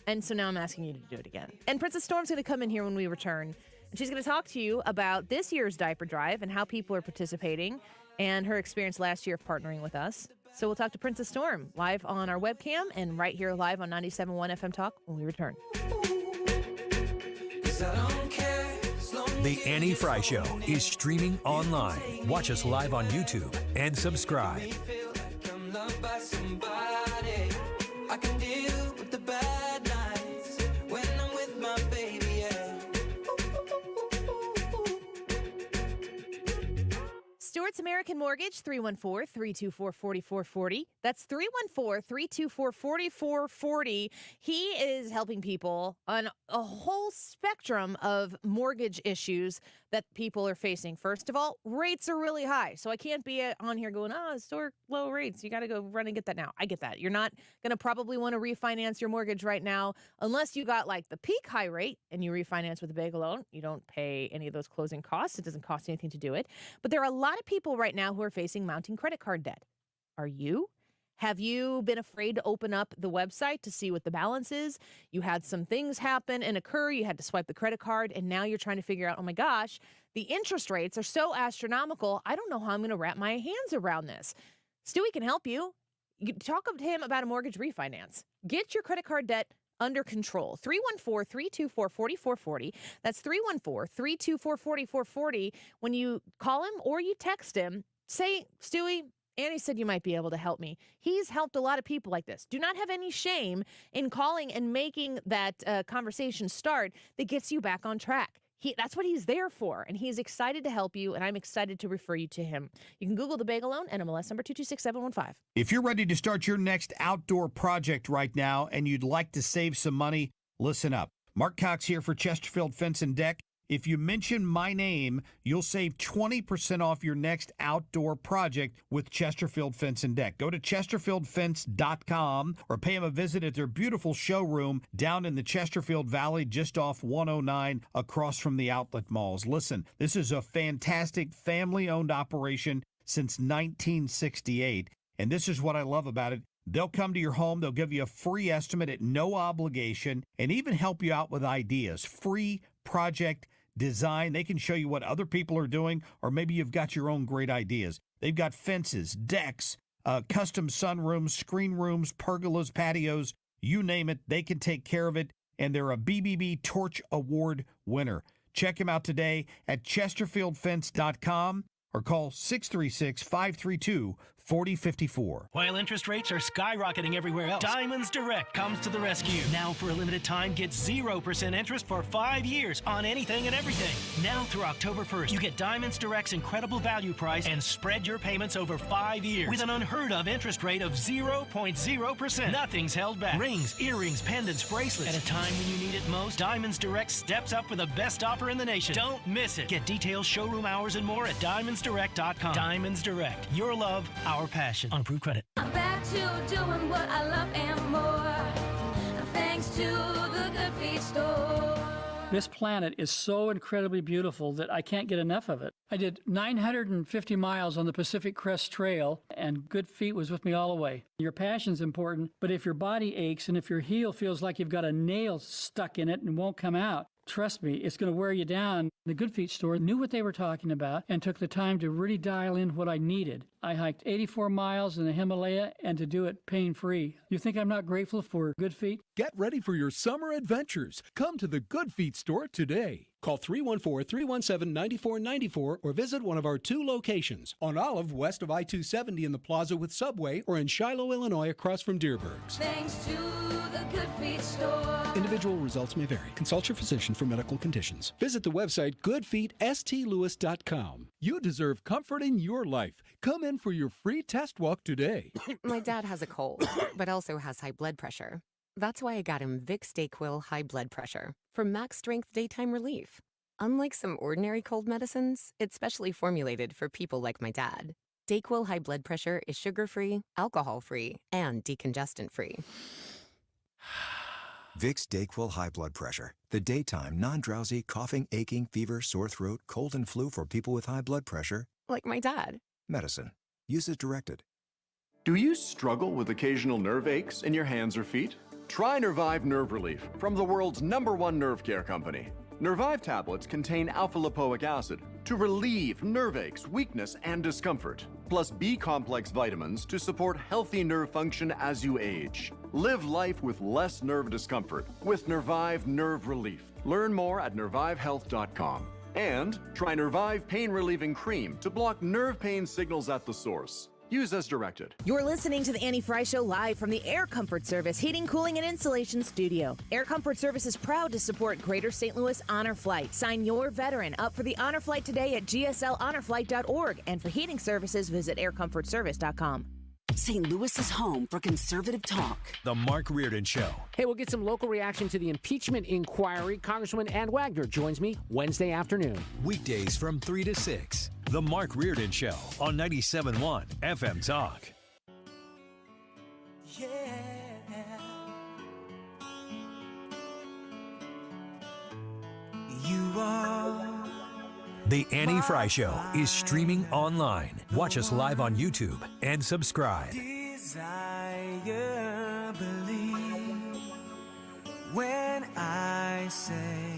And so now I'm asking you to do it again. And Princess Storm's going to come in here when we return. And she's going to talk to you about this year's diaper drive and how people are participating and her experience last year of partnering with us. So we'll talk to Princess Storm live on our webcam and right here live on 97.1 FM Talk when we return. The Annie Frey Show is streaming online. Watch us live on YouTube and subscribe. Stewart's American Mortgage, 314-324-4440. That's 314-324-4440. He is helping people on a whole spectrum of mortgage issues that people are facing. First of all, rates are really high. So I can't be on here going, historic low rates. You got to go run and get that now. I get that. You're not going to probably want to refinance your mortgage right now unless you got like the peak high rate and you refinance with a big loan. You don't pay any of those closing costs. It doesn't cost anything to do it. But there are a lot of people right now who are facing mounting credit card debt. Are you? Have you been afraid to open up the website to see what the balance is? You had some things happen and occur. You had to swipe the credit card, and now you're trying to figure out, oh my gosh, the interest rates are so astronomical. I don't know how I'm going to wrap my hands around this. Stewie can help you. You talk to him about a mortgage refinance. Get your credit card debt under control. 314-324-4440. That's 314-324-4440. When you call him or you text him, say, Stewie, Annie said you might be able to help me. He's helped a lot of people like this. Do not have any shame in calling and making that conversation start that gets you back on track. That's what he's there for, and he's excited to help you, and I'm excited to refer you to him. You can Google the Bagel Loan, NMLS number 226715. If you're ready to start your next outdoor project right now and you'd like to save some money, listen up. Mark Cox here for Chesterfield Fence and Deck. If you mention my name, you'll save 20% off your next outdoor project with Chesterfield Fence and Deck. Go to chesterfieldfence.com or pay them a visit at their beautiful showroom down in the Chesterfield Valley, just off 109 across from the outlet malls. Listen, this is a fantastic family-owned operation since 1968, and this is what I love about it. They'll come to your home, they'll give you a free estimate at no obligation, and even help you out with ideas. Free project design. They can show you what other people are doing, or maybe you've got your own great ideas. They've got fences, decks, custom sunrooms, screen rooms, pergolas, patios, you name it, they can take care of it, and they're a BBB Torch Award winner. Check them out today at chesterfieldfence.com or call 636-532-4900. 4054. While interest rates are skyrocketing everywhere else, Diamonds Direct comes to the rescue. Now for a limited time, get 0% interest for 5 years on anything and everything. Now through October 1st, you get Diamonds Direct's incredible value price and spread your payments over 5 years with an unheard of interest rate of 0.0%. Nothing's held back. Rings, earrings, pendants, bracelets. At a time when you need it most, Diamonds Direct steps up with the best offer in the nation. Don't miss it. Get details, showroom hours, and more at diamondsdirect.com. Diamonds Direct. Your love, our passion. On approved credit. I'm back to doing what I love and more. Thanks to the Good Feet store. This planet is so incredibly beautiful that I can't get enough of it. I did 950 miles on the Pacific Crest Trail, and Good Feet was with me all the way. Your passion's important, but if your body aches and if your heel feels like you've got a nail stuck in it and won't come out, trust me, it's going to wear you down. The Good Feet store knew what they were talking about and took the time to really dial in what I needed. I hiked 84 miles in the Himalaya and to do it pain-free. You think I'm not grateful for Good Feet? Get ready for your summer adventures. Come to the Good Feet store today. Call 314-317-9494 or visit one of our 2 locations on Olive west of I-270 in the Plaza with Subway or in Shiloh, Illinois across from Deerbergs. Thanks to the Good Feet store. Individual results may vary. Consult your physician for medical conditions. Visit the website goodfeetstlewis.com. You deserve comfort in your life. Come in for your free test walk today. My dad has a cold, but also has high blood pressure. That's why I got him Vicks DayQuil High Blood Pressure for max strength daytime relief. Unlike some ordinary cold medicines, it's specially formulated for people like my dad. DayQuil High Blood Pressure is sugar-free, alcohol-free, and decongestant-free. Vicks DayQuil High Blood Pressure. The daytime, non-drowsy, coughing, aching, fever, sore throat, cold, and flu for people with high blood pressure. Like my dad. Medicine. Use as directed. Do you struggle with occasional nerve aches in your hands or feet? Try Nervive Nerve Relief from the world's #1 nerve care company. Nervive tablets contain alpha-lipoic acid to relieve nerve aches, weakness, and discomfort, plus B-complex vitamins to support healthy nerve function as you age. Live life with less nerve discomfort with Nervive Nerve Relief. Learn more at nervivehealth.com. And try Nervive Pain Relieving Cream to block nerve pain signals at the source. Use as directed. You're listening to the Annie Frey Show live from the Air Comfort Service Heating, Cooling, and Insulation Studio. Air Comfort Service is proud to support Greater St. Louis Honor Flight. Sign your veteran up for the Honor Flight today at gsl.honorflight.org. And for heating services, visit aircomfortservice.com. St. Louis's home for conservative talk. The Mark Reardon Show. Hey, we'll get some local reaction to the impeachment inquiry. Congressman Ed Wagner joins me Wednesday afternoon. Weekdays from 3 to 6. The Mark Reardon Show on 97.1 FM Talk. Yeah. You are. The Annie Frey Show is streaming online. Watch us live on YouTube and subscribe. Desire, believe when I say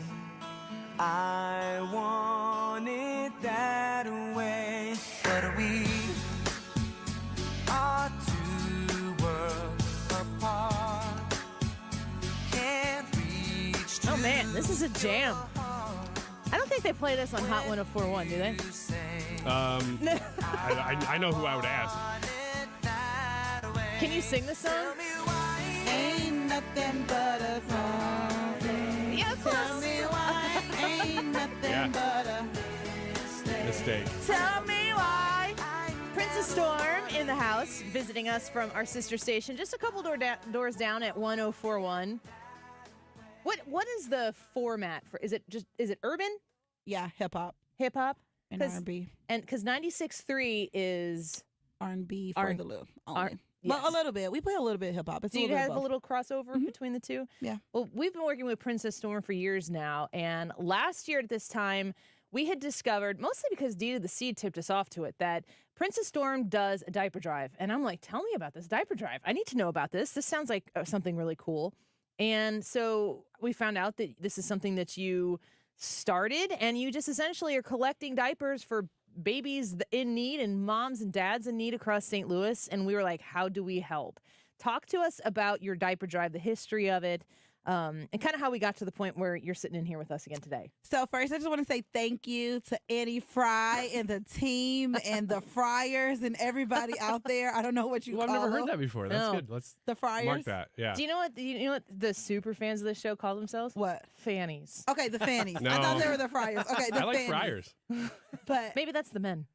I want it that way. But we are 2 worlds apart. Can't reach. Oh man, this is a jam. I don't think they play this on Hot 104.1, do they? I know who I would ask. Can you sing the song? Ain't nothing but a Friday. Yeah, tell me why ain't nothing but a mistake. Tell me why. Princess Storm in the house, visiting us from our sister station, just a couple doors down at 104.1. What is the format for? Is it urban? Yeah, hip hop. Hip hop And R&B. And because 96.3 is R&B for the loop. Only. Yes. Well, a little bit. We play a little bit of hip hop. Do you have a little crossover between the two? Yeah. Well, we've been working with Princess Storm for years now, and last year at this time, we had discovered, mostly because Dita the Seed tipped us off to it, that Princess Storm does a diaper drive. And I'm like, tell me about this diaper drive. I need to know about this. This sounds like something really cool. And so we found out that this is something that you started, and you just essentially are collecting diapers for babies in need and moms and dads in need across St. Louis. And we were like, how do we help? Talk to us about your diaper drive, the history of it, and kind of how we got to the point where you're sitting in here with us again today. So first, I just want to say thank you to Annie Frey and the team and the Friars and everybody out there. I don't know what you Well, call I've never them. heard that before. That's good. Let's The Friars. mark that. Yeah. Do you know what the super fans of this show call themselves? What? Fannies. Okay, the Fannies. No. I thought they were the Friars. Okay, the I like Fannies. Friars. But maybe that's the men.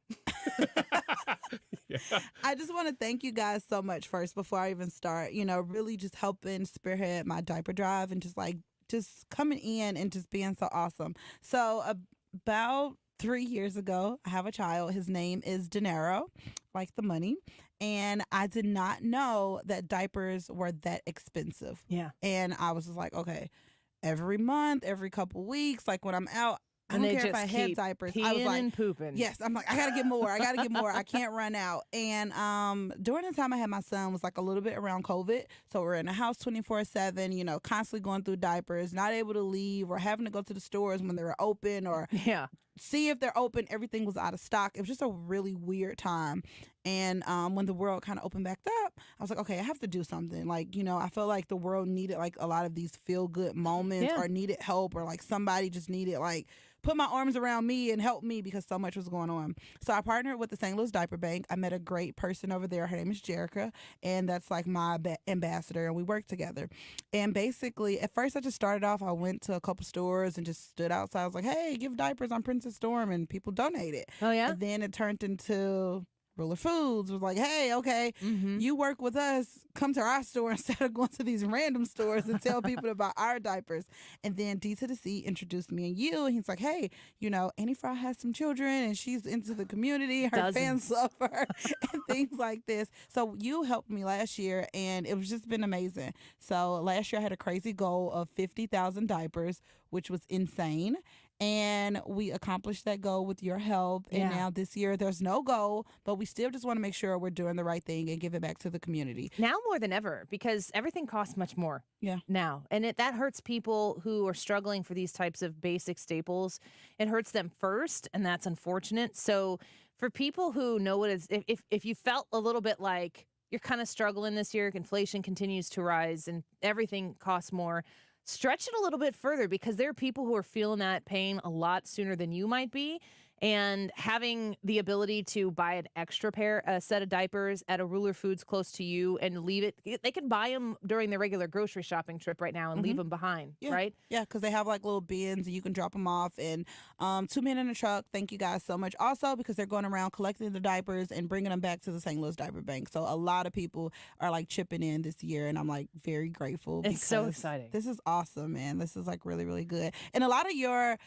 I just want to thank you guys so much first before I even start, really just helping spearhead my diaper drive and just coming in and just being so awesome. So about 3 years ago, I have a child. His name is Dinero, like the money. And I did not know that diapers were that expensive. Yeah. And I was just like, okay, every month, every couple weeks, like when I'm out, I And don't they care if just I had keep diapers. I was peeing like, and pooping. yes, I'm like, I gotta get more. I gotta get more. I can't run out. And during the time I had my son was like a little bit around COVID. So we're in the house 24/7, constantly going through diapers, not able to leave or having to go to the stores when they were open or see if they're open. Everything was out of stock. It was just a really weird time. And when the world kind of opened back up, I was like, okay, I have to do something. Like, I felt like the world needed like a lot of these feel good moments or needed help or like somebody just needed like put my arms around me and help me because so much was going on. So I partnered with the St. Louis Diaper Bank. I met a great person over there. Her name is Jerica, and that's like my ambassador, and we worked together. And basically, at first I just started off, I went to a couple stores and just stood outside. I was like, hey, give diapers on Princess Storm, and people donated. Oh, yeah? And then it turned into Ruler Foods was like, hey, okay, you work with us, come to our store instead of going to these random stores and tell people about our diapers. And then D to the C introduced me and you, and he's like, hey, Annie Frey has some children and she's into the community, her fans love her, and things like this. So you helped me last year, and it was just been amazing. So last year I had a crazy goal of 50,000 diapers, which was insane. And we accomplished that goal with your help. And now this year there's no goal, but we still just want to make sure we're doing the right thing and give it back to the community. Now more than ever, because everything costs much more now. And that hurts people who are struggling for these types of basic staples. It hurts them first, and that's unfortunate. So for people who know what it's, if you felt a little bit like you're kind of struggling this year, inflation continues to rise and everything costs more, stretch it a little bit further, because there are people who are feeling that pain a lot sooner than you might be. And having the ability to buy an extra set of diapers at a Ruler Foods close to you and leave it, they can buy them during their regular grocery shopping trip right now and leave them behind, right? Yeah, because they have like little bins and you can drop them off. And 2 men in a truck, thank you guys so much. Also, because they're going around collecting the diapers and bringing them back to the St. Louis Diaper Bank. So a lot of people are like chipping in this year, and I'm like very grateful. It's so exciting. This is awesome, man. This is like really, really good. And a lot of your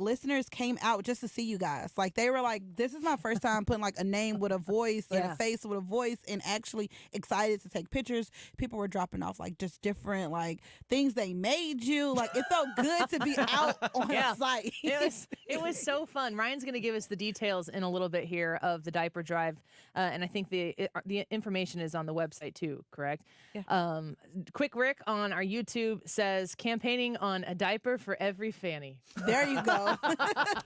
listeners came out just to see you guys. Like they were like, this is my first time putting like a name with a voice and a face with a voice, and actually excited to take pictures. People were dropping off like just different like things they made you. Like it felt good to be out on site. It was so fun. Ryan's going to give us the details in a little bit here of the diaper drive, and I think the information is on the website too. Correct? Yeah. Quick Rick on our YouTube says campaigning on a diaper for every fanny. There you go.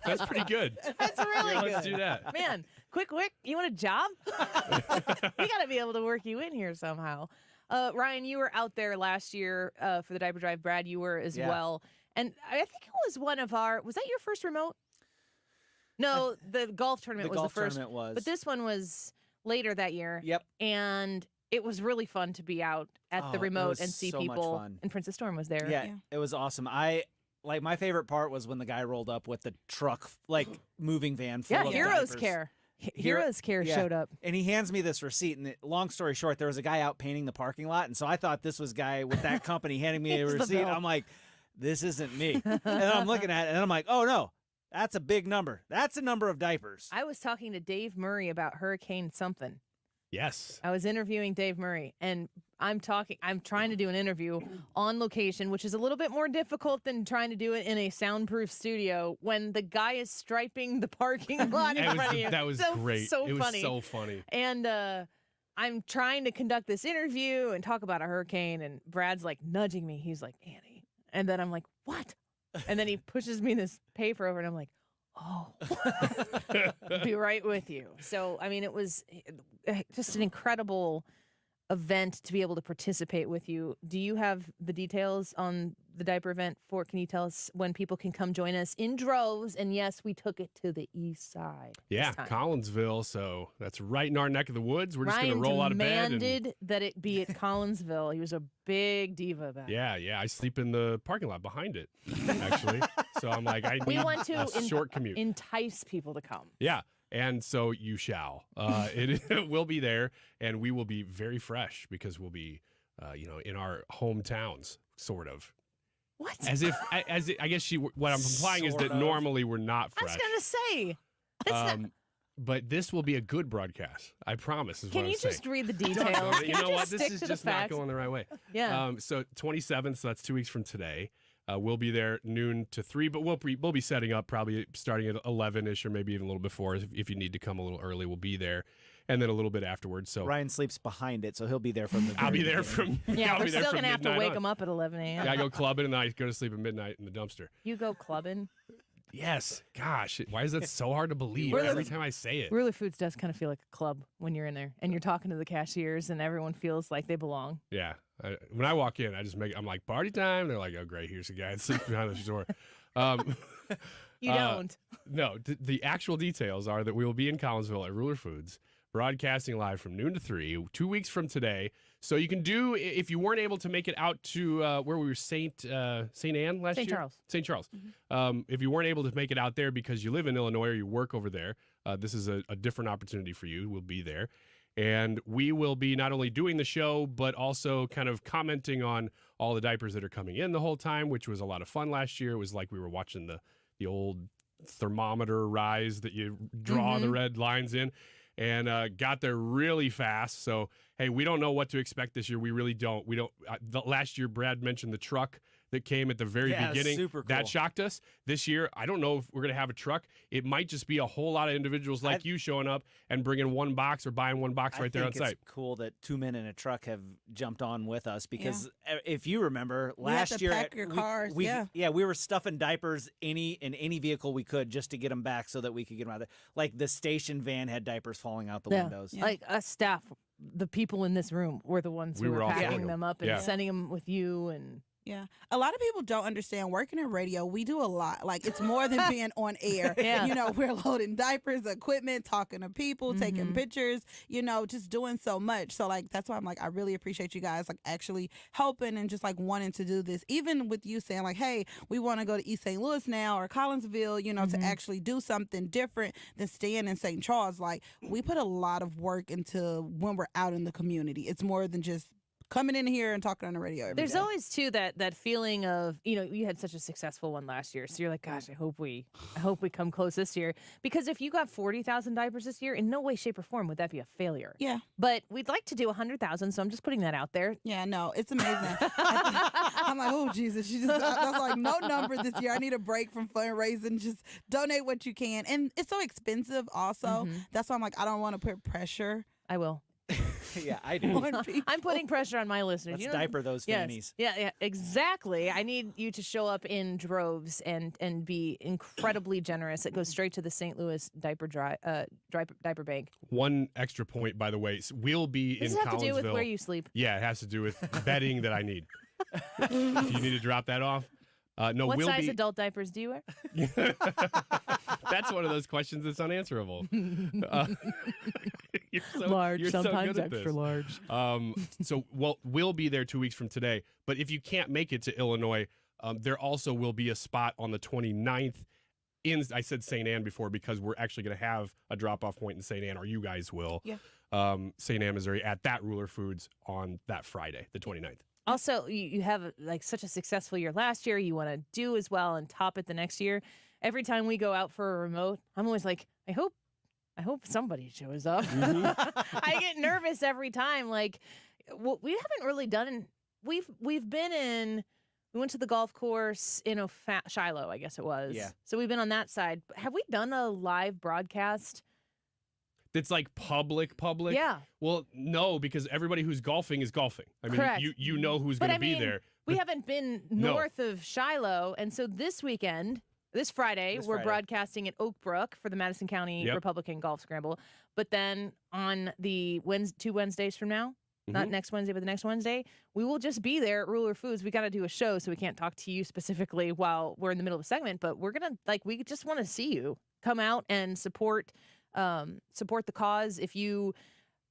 That's pretty good. That's really good. Let's do that. Man, Quick Rick, you want a job? We got to be able to work you in here somehow. Ryan, you were out there last year for the diaper drive. Brad, you were as well. And I think it was was that your first remote? No, the golf tournament was the first. Tournament was. But this one was later that year. Yep. And it was really fun to be out at the remote and see so much people. fun. And Princess Storm was there. Yeah, it was awesome. My favorite part was when the guy rolled up with the truck, like moving van full of Heroes diapers. Care. Heroes Care showed up. And he hands me this receipt. And long story short, there was a guy out painting the parking lot. And so I thought this was guy with that company handing me a receipt. I'm like, this isn't me. And I'm looking at it and I'm like, oh no, that's a big number. That's a number of diapers. I was talking to Dave Murray about Hurricane something. Yes. I was interviewing Dave Murray, and I'm trying to do an interview on location, which is a little bit more difficult than trying to do it in a soundproof studio when the guy is striping the parking lot in front of you. That was great. So it funny. was so funny. And I'm trying to conduct this interview and talk about a hurricane, and Brad's like nudging me. He's like, Annie. And then I'm like, what? And then he pushes me this paper over, and I'm like, oh, be right with you. So, I mean, it was just an incredible event to be able to participate with you. Do you have the details on the diaper event can you tell us when people can come join us in droves? And yes, we took it to the east side. Yeah, Collinsville. So that's right in our neck of the woods. We're just going to roll out of bed. Ryan demanded that it be at Collinsville. He was a big diva about it. Yeah. I sleep in the parking lot behind it, actually. So I'm like, I We need want to a short commute. entice people to come. Yeah. And so you shall. It will be there, and we will be very fresh because we'll be, in our hometowns, sort of. What? I guess what I'm implying is that normally we're not fresh. I was going to say. That's not... But this will be a good broadcast. I promise. Can you just read the details? You know what? This is just not going the right way. Yeah. So 27th, so that's 2 weeks from today. We'll be there noon to 3, but we'll be setting up probably starting at 11-ish or maybe even a little before. If you need to come a little early, we'll be there. And then a little bit afterwards. So Ryan sleeps behind it, so he'll be there from the I'll be there from Yeah, we're still going to have to wake him up at 11 a.m. Yeah, I go clubbing and then I go to sleep at midnight in the dumpster. You go clubbing? Yes. Gosh, why is that so hard to believe every time I say it? Ruler Foods does kind of feel like a club when you're in there and you're talking to the cashiers and everyone feels like they belong. Yeah. When I walk in, I'm like, party time. They're like, oh, great. Here's a guy that sleeps behind the door. You don't. No. The actual details are that we will be in Collinsville at Ruler Foods, broadcasting live from noon to 3, 2 weeks from today. So you can do, if you weren't able to make it out to where we were, St. Anne last year? St. Charles. If you weren't able to make it out there because you live in Illinois or you work over there, this is a different opportunity for you. We'll be there. And we will be not only doing the show, but also kind of commenting on all the diapers that are coming in the whole time, which was a lot of fun last year. It was like we were watching the old thermometer rise that you draw the red lines in. And got there really fast. So, hey, we don't know what to expect this year. We really don't. Last year, Brad mentioned the truck that came at the very beginning. Super cool. That shocked us. This year, I don't know if we're going to have a truck. It might just be a whole lot of individuals like you showing up and bringing one box or buying one box right there on site. It's cool that 2 men in a truck have jumped on with us because if you remember last year, pack your cars. We were stuffing diapers in any vehicle we could just to get them back so that we could get them out there. Like the station van had diapers falling out the windows. Like us staff, the people in this room were the ones who were packing them up and sending them with you and. Yeah. A lot of people don't understand working in radio, we do a lot. Like, it's more than being on air. You know, we're loading diapers, equipment, talking to people, taking pictures, just doing so much. So, like, that's why I'm like, I really appreciate you guys, like, actually helping and just, like, wanting to do this. Even with you saying, like, hey, we want to go to East St. Louis now or Collinsville, to actually do something different than staying in St. Charles. Like, we put a lot of work into when we're out in the community. It's more than just coming in here and talking on the radio every There's day. always, too, that feeling of, you had such a successful one last year. So you're like, gosh, I hope we come close this year. Because if you got 40,000 diapers this year, in no way, shape, or form would that be a failure. Yeah. But we'd like to do 100,000, so I'm just putting that out there. Yeah, no, it's amazing. I'm like, oh, Jesus. I was like, no number this year. I need a break from fundraising. Just donate what you can. And it's so expensive also. That's why I'm like, I don't want to put pressure. I will. Yeah, I do. I'm putting pressure on my listeners. Let's diaper those fannies. Yeah, exactly. I need you to show up in droves and be incredibly generous. It goes straight to the St. Louis diaper bank. One extra point, by the way, we'll be in Collinsville. Does it have to do with where you sleep? Yeah, it has to do with bedding that I need. If you need to drop that off. No, what size adult diapers do you wear? That's one of those questions that's unanswerable. Large, sometimes so extra large. So we'll be there 2 weeks from today. But if you can't make it to Illinois, there also will be a spot on the 29th I said St. Anne before because we're actually going to have a drop-off point in St. Anne, or you guys will. Yeah. St. Anne, Missouri, at that Ruler Foods on that Friday, the 29th. Also, you have like such a successful year last year. You want to do as well and top it the next year. Every time we go out for a remote, I'm always like, I hope somebody shows up. I get nervous every time. Like, we haven't really done. We went to the golf course in Shiloh, I guess it was. Yeah. So we've been on that side. Have we done a live broadcast? It's like public. Yeah. Well, no, because everybody who's golfing is golfing. I mean, correct. you know who's going to be there. We haven't been north of Shiloh, and so this weekend, this Friday, we're broadcasting at Oak Brook for the Madison County Republican Golf Scramble. But then on the 2 Wednesdays from now, not next Wednesday, but the next Wednesday, we will just be there at Ruler Foods. We got to do a show, so we can't talk to you specifically while we're in the middle of a segment, but we're going to, we just want to see you come out and support the cause. If you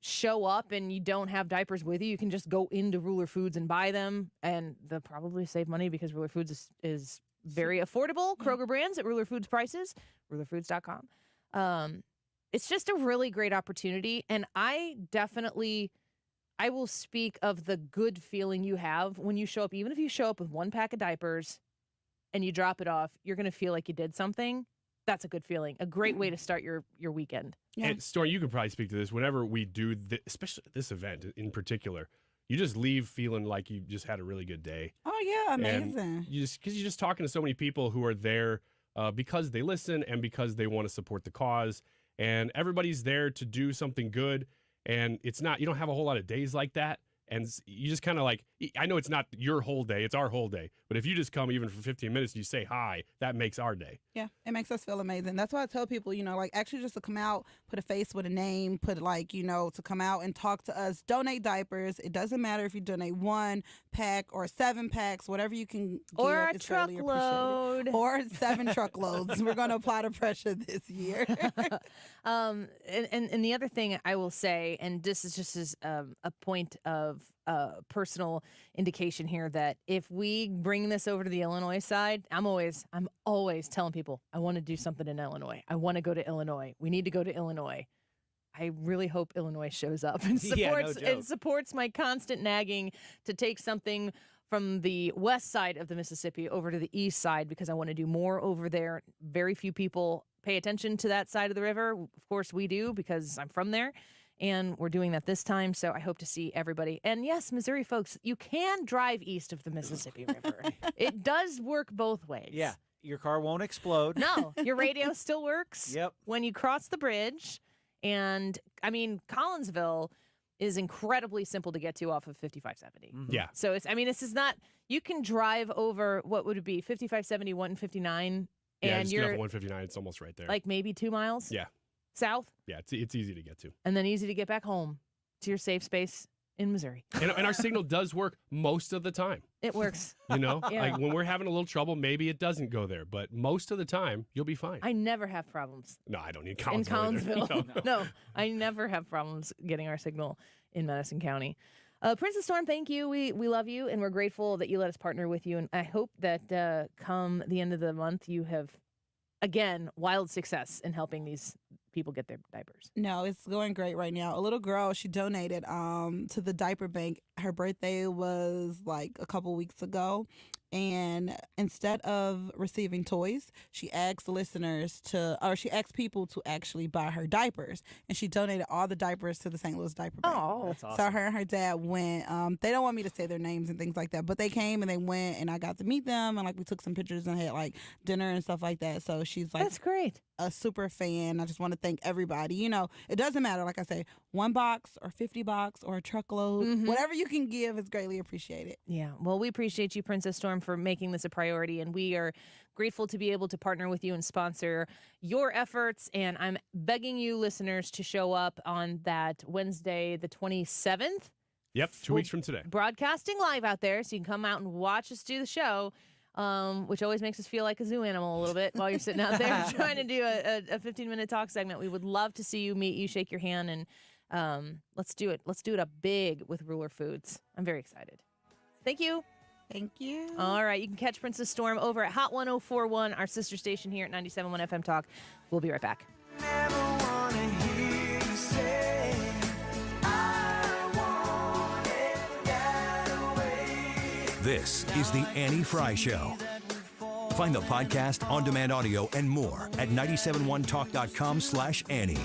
show up and you don't have diapers with you, you can just go into Ruler Foods and buy them, and they'll probably save money because Ruler Foods is very affordable. Kroger brands at Ruler Foods prices, rulerfoods.com. It's just a really great opportunity, and I will speak of the good feeling you have when you show up. Even if you show up with one pack of diapers and you drop it off, you're going to feel like you did something. That's a good feeling. A great way to start your weekend. Yeah. And Storm, you can probably speak to this. Whenever we do, especially this event in particular, you just leave feeling like you just had a really good day. Oh, yeah, amazing. And because you're just talking to so many people who are there because they listen and because they want to support the cause. And everybody's there to do something good. And it's not, you don't have a whole lot of days like that. And you just kind of I know it's not your whole day, it's our whole day. But if you just come even for 15 minutes and you say hi, that makes our day. Yeah, it makes us feel amazing. That's why I tell people, actually just to come out, put a face with a name, to come out and talk to us, donate diapers. It doesn't matter if you donate 1 pack or 7 packs, whatever you can give. Or a truckload. Or 7 truckloads. We're going to apply the pressure this year. And the other thing I will say, and this is just as a point of personal indication here, that if we bring this over to the Illinois side, I'm always telling people I want to do something in Illinois. I want to go to Illinois. We need to go to Illinois. I really hope Illinois shows up and supports my constant nagging to take something from the west side of the Mississippi over to the east side, because I want to do more over there. Very few people pay attention to that side of the river. Of course we do, because I'm from there. And we're doing that this time, so I hope to see everybody. And yes, Missouri folks, you can drive east of the Mississippi River. It does work both ways. Yeah, your car won't explode. No, your radio still works. Yep. When you cross the bridge. And, Collinsville is incredibly simple to get to off of 5570. Mm-hmm. Yeah. So, this is not, you can drive over, what would it be, 5570, 159? Yeah, and just you're get off 159, it's almost right there. Maybe 2 miles? Yeah. South? Yeah, it's easy to get to. And then easy to get back home to your safe space in Missouri. And our signal does work most of the time. It works. Yeah. When we're having a little trouble, maybe it doesn't go there. But most of the time, you'll be fine. I never have problems. No, I don't need In Collinsville. Collinsville. No, I never have problems getting our signal in Madison County. Princess Storm, thank you. We love you, and we're grateful that you let us partner with you. And I hope that come the end of the month, you have, again, wild success in helping these people get their diapers. No, it's going great right now. A little girl, she donated to the diaper bank. Her birthday was a couple weeks ago, and instead of receiving toys, she asked people to actually buy her diapers, and she donated all the diapers to the St. Louis Diaper Bank. Oh, that's awesome. So her and her dad went. They don't want me to say their names and things like that, but they came and they went, and I got to meet them, and we took some pictures and had dinner and stuff like that. So she's that's great. A super fan. I just want to thank everybody. It doesn't matter. Like I say, 1 box or 50 box or a truckload, whatever you can give is greatly appreciated. Yeah. Well, we appreciate you, Princess Storm, for making this a priority, and we are grateful to be able to partner with you and sponsor your efforts. And I'm begging you, listeners, to show up on that Wednesday, the 27th. Yep, 2 weeks from today. Broadcasting live out there, so you can come out and watch us do the show. Which always makes us feel like a zoo animal a little bit while you're sitting out there trying to do a 15-minute talk segment. We would love to see you, meet you, shake your hand, and let's do it. Let's do it up big with Ruler Foods. I'm very excited. Thank you. Thank you. All right. You can catch Princess Storm over at Hot 1041, our sister station here at 97.1 FM Talk. We'll be right back. This is the Annie Frey Show. Find the podcast, on-demand audio, and more at 971talk.com/Annie.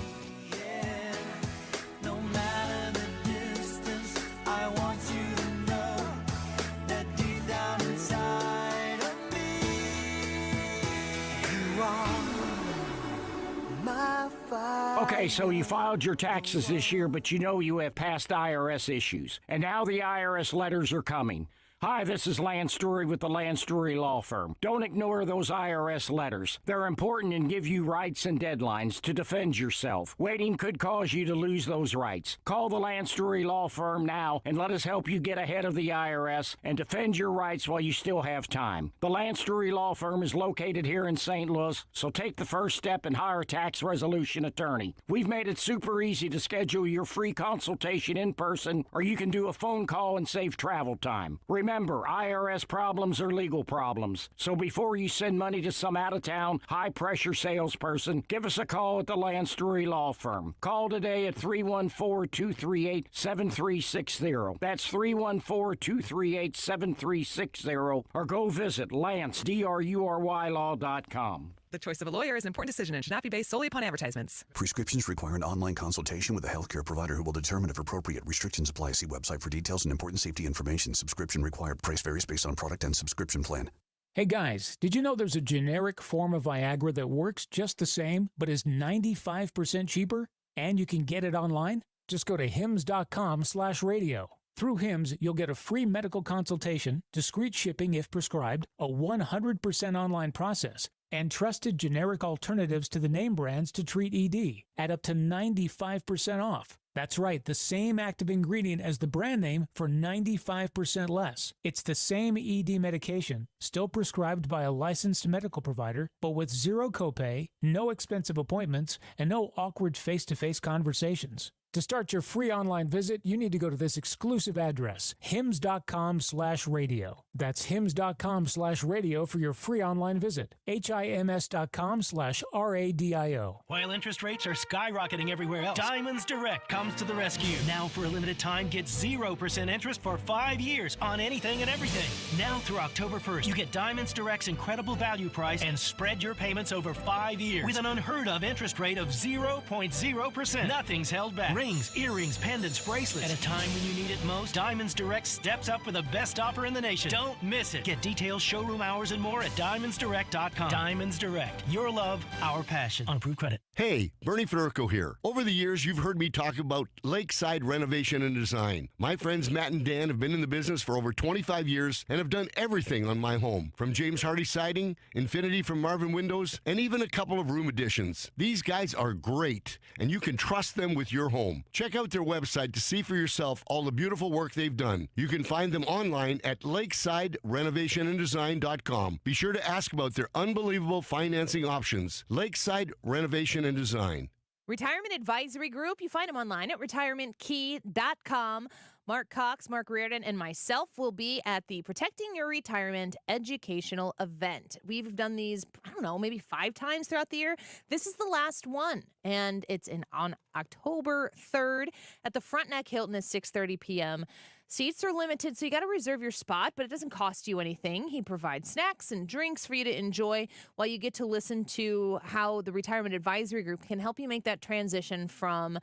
Okay, so you filed your taxes this year, but you know you have past IRS issues. And now the IRS letters are coming. Hi, this is Lance Story with the Lance Story Law Firm. Don't ignore those IRS letters. They're important and give you rights and deadlines to defend yourself. Waiting could cause you to lose those rights. Call the Lance Story Law Firm now and let us help you get ahead of the IRS and defend your rights while you still have time. The Lance Story Law Firm is located here in St. Louis, so take the first step and hire a tax resolution attorney. We've made it super easy to schedule your free consultation in person, or you can do a phone call and save travel time. Remember, IRS problems are legal problems. So before you send money to some out-of-town, high-pressure salesperson, give us a call at the Lance Story Law Firm. Call today at 314-238-7360. That's 314-238-7360. Or go visit LanceDruryLaw.com. The choice of a lawyer is an important decision and should not be based solely upon advertisements. Prescriptions require an online consultation with a healthcare provider who will determine if appropriate. Restrictions apply. See website for details and important safety information. Subscription required. Price varies based on product and subscription plan. Hey guys, did you know there's a generic form of Viagra that works just the same, but is 95% cheaper? And you can get it online? Just go to hims.com/radio. Through Hims, you'll get a free medical consultation, discreet shipping if prescribed, a 100% online process, and trusted generic alternatives to the name brands to treat ED at up to 95% off. That's right, the same active ingredient as the brand name for 95% less. It's the same ED medication, still prescribed by a licensed medical provider, but with zero copay, no expensive appointments, and no awkward face-to-face conversations. To start your free online visit, you need to go to this exclusive address, hims.com/radio. That's hims.com/radio for your free online visit. HIMS.com/RADIO. While interest rates are skyrocketing everywhere else, Diamonds Direct comes to the rescue. Now for a limited time, get 0% interest for 5 years on anything and everything. Now through October 1st, you get Diamonds Direct's incredible value price and spread your payments over 5 years with an unheard of interest rate of 0.0%. Nothing's held back. Rings, earrings, pendants, bracelets. At a time when you need it most, Diamonds Direct steps up for the best offer in the nation. Don't miss it. Get details, showroom hours, and more at DiamondsDirect.com. Diamonds Direct. Your love, our passion. On approved credit. Hey, Bernie Federico here. Over the years, you've heard me talk about lakeside renovation and design. My friends Matt and Dan have been in the business for over 25 years and have done everything on my home, from James Hardy siding, Infinity from Marvin Windows, and even a couple of room additions. These guys are great, and you can trust them with your home. Check out their website to see for yourself all the beautiful work they've done. You can find them online at lakesidrenovationanddesign.com. Be sure to ask about their unbelievable financing options. Lakeside Renovation and Design. Retirement Advisory Group. You find them online at retirementkey.com. Mark Cox, Mark Reardon, and myself will be at the Protecting Your Retirement educational event. We've done these, I don't know, maybe 5 times throughout the year. This is the last one, and it's on October 3rd at the Frontenac Hilton at 6:30 p.m. Seats are limited, so you got to reserve your spot, but it doesn't cost you anything. He provides snacks and drinks for you to enjoy while you get to listen to how the Retirement Advisory Group can help you make that transition from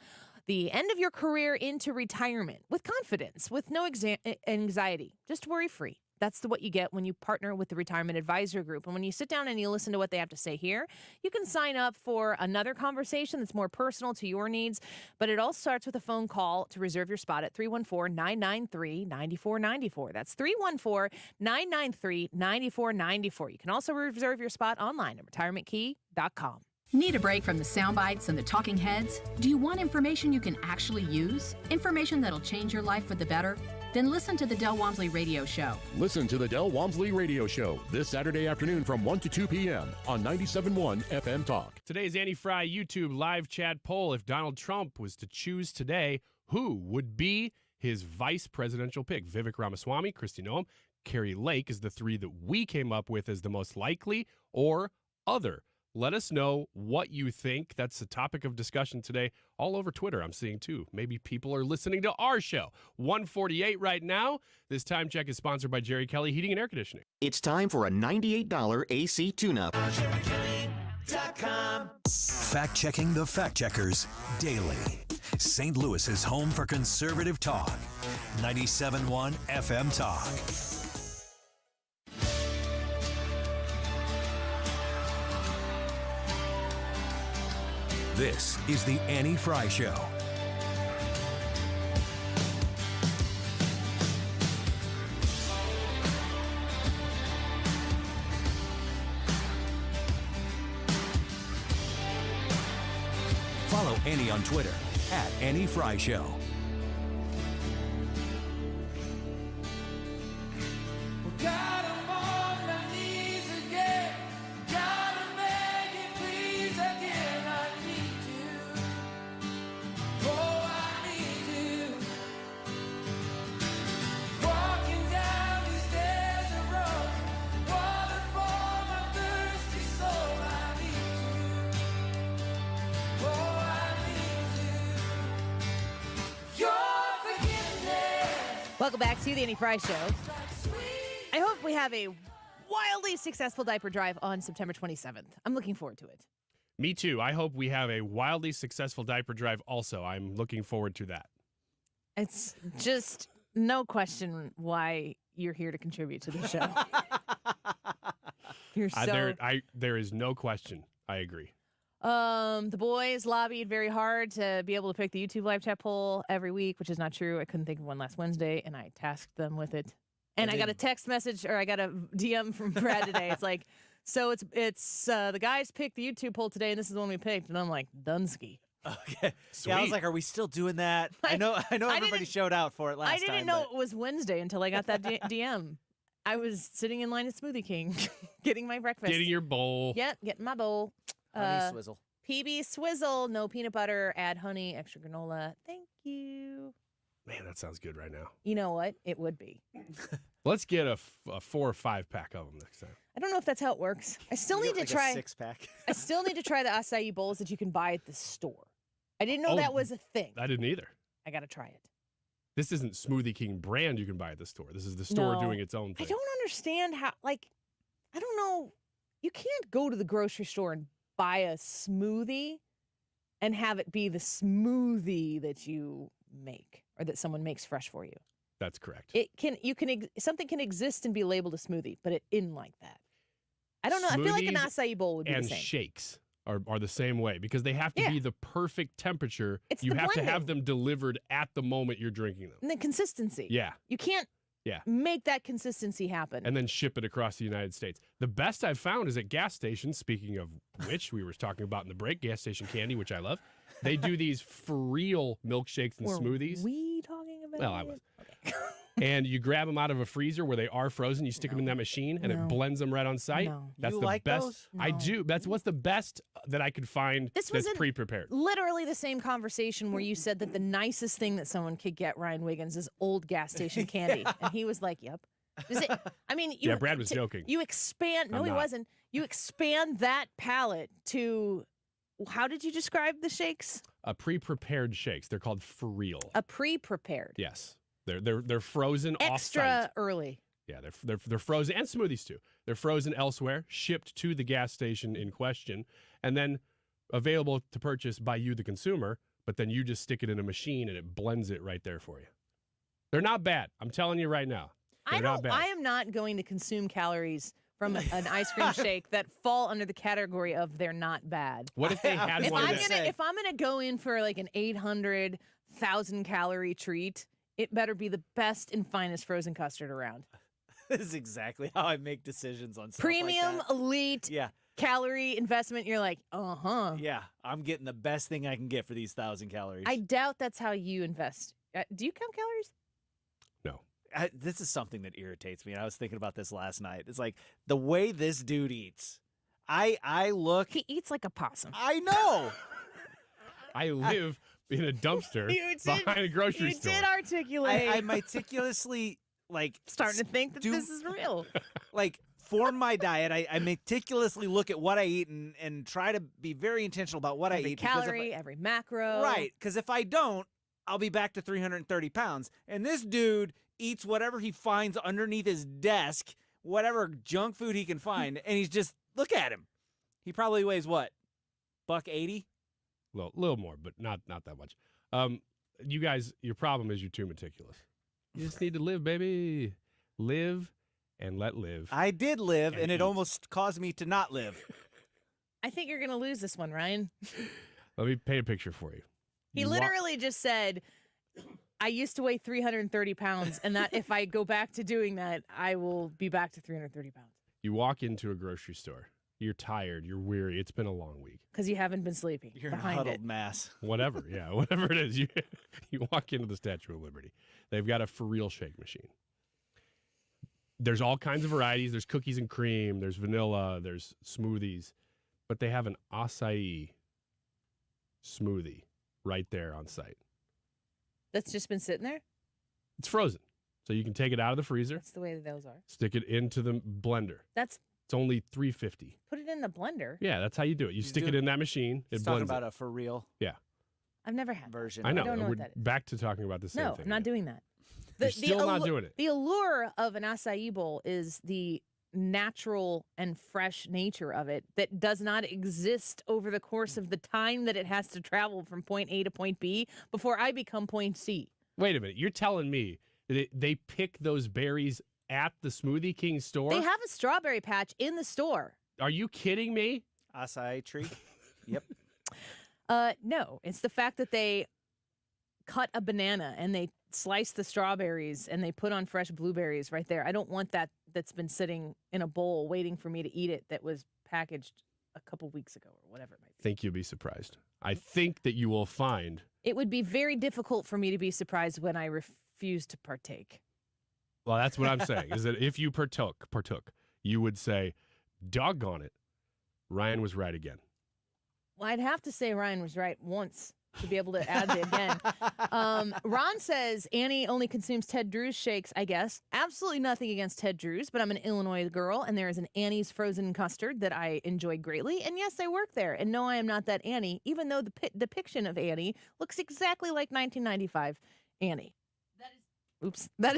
the end of your career into retirement with confidence, with no anxiety, just worry-free. That's what you get when you partner with the Retirement Advisory Group. And when you sit down and you listen to what they have to say here, you can sign up for another conversation that's more personal to your needs. But it all starts with a phone call to reserve your spot at 314-993-9494. That's 314-993-9494. You can also reserve your spot online at retirementkey.com. Need a break from the sound bites and the talking heads? Do you want information you can actually use? Information that'll change your life for the better? Then listen to the Del Walmsley Radio Show. Listen to the Del Walmsley Radio Show this Saturday afternoon from 1 to 2 p.m. on 97.1 FM Talk. Today's Annie Frey YouTube live chat poll. If Donald Trump was to choose today, who would be his vice presidential pick? Vivek Ramaswamy, Kristie Noem, Kari Lake is the 3 that we came up with as the most likely, or other. Let us know what you think. That's the topic of discussion today all over Twitter. I'm seeing, too. Maybe people are listening to our show. 1:48 right now. This time check is sponsored by Jerry Kelly Heating and Air Conditioning. It's time for a $98 AC tune-up. Fact-checking the fact-checkers daily. St. Louis's home for conservative talk. 97.1 FM Talk. This is the Annie Frey Show. Follow Annie on Twitter @AnnieFryShow. Got 'em on my knees again. Gotta beg you, please again. I need you. Oh, I need you. Walking down these stairs of rose. Water for my thirsty soul. I need you. Oh, I need you. Your forgiveness. Welcome back to the Annie Fry Show. I hope we have a wildly successful diaper drive on September 27th. I'm looking forward to it. Me too. I hope we have a wildly successful diaper drive also. I'm looking forward to that. It's just no question why you're here to contribute to the show. You're so... There is no question. I agree. The boys lobbied very hard to be able to pick the YouTube live chat poll every week, which is not true. I couldn't think of one last Wednesday, and I tasked them with it. And I got a text message, or I got a DM from Brad today. It's like, so it's the guys picked the YouTube poll today, and this is the one we picked. And I'm like, Dunsky. Okay. Sweet. Yeah, I was like, are we still doing that? I know everybody showed out for it last time. I didn't know it was Wednesday until I got that DM. I was sitting in line at Smoothie King, getting my breakfast. Getting your bowl. Yep, getting my bowl. Honey swizzle. PB Swizzle, no peanut butter, add honey, extra granola. Thank you. Man, that sounds good right now. You know what? It would be. Let's get a 4 or 5 pack of them next time. I don't know if that's how it works. I still need to try a 6-pack. I still need to try the acai bowls that you can buy at the store. I didn't know that was a thing. I didn't either. I got to try it. This isn't Smoothie King brand you can buy at the store. This is the store No. doing its own thing. I don't understand how, I don't know. You can't go to the grocery store and buy a smoothie and have it be the smoothie that you make or that someone makes fresh for you. That's correct. Something can exist and be labeled a smoothie, but it isn't like that. I don't know. I feel like an Smoothies acai bowl would be the and same. shakes are the same way because they have to be the perfect temperature. It's you the have to have blending. them delivered at the moment you're drinking them. And the consistency. Yeah. You can't make that consistency happen. And then ship it across the United States. The best I've found is at gas stations, speaking of which we were talking about in the break, gas station candy, which I love. They do these for real milkshakes and smoothies. Were we talking about Well, I was. And you grab them out of a freezer where they are frozen. You stick them in that machine, and it blends them right on site. No. That's You the like best. those? I do. That's what's the best that I could find This that's was pre-prepared. literally the same conversation where you said that the nicest thing that someone could get Ryan Wiggins is old gas station candy. And he was like, yep. Is it, I mean, Yeah, Brad was joking. You expand, no, I'm he not. wasn't. You expand that palette to, how did you describe the shakes? Pre-prepared shakes. They're called for real. A pre-prepared. Yes. They're frozen Extra off-site. early. Yeah, they're frozen, and smoothies too. They're frozen elsewhere, shipped to the gas station in question, and then available to purchase by you, the consumer. But then you just stick it in a machine and it blends it right there for you. They're not bad. I'm telling you right now. They're not bad. I am not going to consume calories from an ice cream shake that fall under the category of they're not bad. What if they had one? If I'm gonna go in for like an 800,000 calorie treat, it better be the best and finest frozen custard around. This is exactly how I make decisions on stuff Premium, like that. elite, Yeah. calorie investment. You're like, Yeah, I'm getting the best thing I can get for these 1,000 calories. I doubt that's how you invest. Do you count calories? No. This is something that irritates me, and I was thinking about this last night. It's like the way this dude eats. I look. He eats like a possum. I know. I live in a dumpster behind a grocery store. You did articulate. I meticulously starting to think that this is real. Form my diet. I meticulously look at what I eat and try to be very intentional about what I eat. Calorie, every macro. Right, because if I don't, I'll be back to 330 pounds. And this dude eats whatever he finds underneath his desk, whatever junk food he can find, and he's just, look at him. He probably weighs what, $180? Little more, but not that much. You guys, your problem is you're too meticulous. You just need to live, baby. Live and let live. I did live, and it almost caused me to not live. I think you're going to lose this one, Ryan. Let me paint a picture for you. He literally just said, I used to weigh 330 pounds, and that if I go back to doing that, I will be back to 330 pounds. You walk into a grocery store, You're tired. You're weary. It's been a long week. Because you haven't been sleeping. You're a behind huddled it. mass. Whatever, yeah, whatever it is. You walk into the Statue of Liberty. They've got a for real shake machine. There's all kinds of varieties. There's cookies and cream. There's vanilla. There's smoothies. But they have an acai smoothie right there on site. That's just been sitting there? It's frozen. So you can take it out of the freezer. That's the way those are. Stick it into the blender. It's only $3.50. Put it in the blender. Yeah, that's how you do it. You stick it in that machine. He's It talking blends about it. a for real Yeah. I've never had version. I know. don't know We're what that is. back to talking about the same No, thing. I'm not doing that. You're still not doing it. The allure of an acai bowl is the natural and fresh nature of it that does not exist over the course of the time that it has to travel from point A to point B before I become point C. Wait a minute. You're telling me that they pick those berries at the Smoothie King store? They have a strawberry patch in the store. Are you kidding me? Acai tree? Yep. No, it's the fact that they cut a banana and they slice the strawberries and they put on fresh blueberries right there. I don't want that's been sitting in a bowl waiting for me to eat it that was packaged a couple weeks ago or whatever it might be. Think you'll be surprised. I think that you will find. It would be very difficult for me to be surprised when I refuse to partake. Well, that's what I'm saying, is that if you partook, you would say, doggone it, Ryan was right again. Well, I'd have to say Ryan was right once to be able to add the again. Ron says Annie only consumes Ted Drew's shakes, I guess. Absolutely nothing against Ted Drew's, but I'm an Illinois girl, and there is an Annie's frozen custard that I enjoy greatly. And yes, I work there. And no, I am not that Annie, even though the depiction of Annie looks exactly like 1995 Annie. That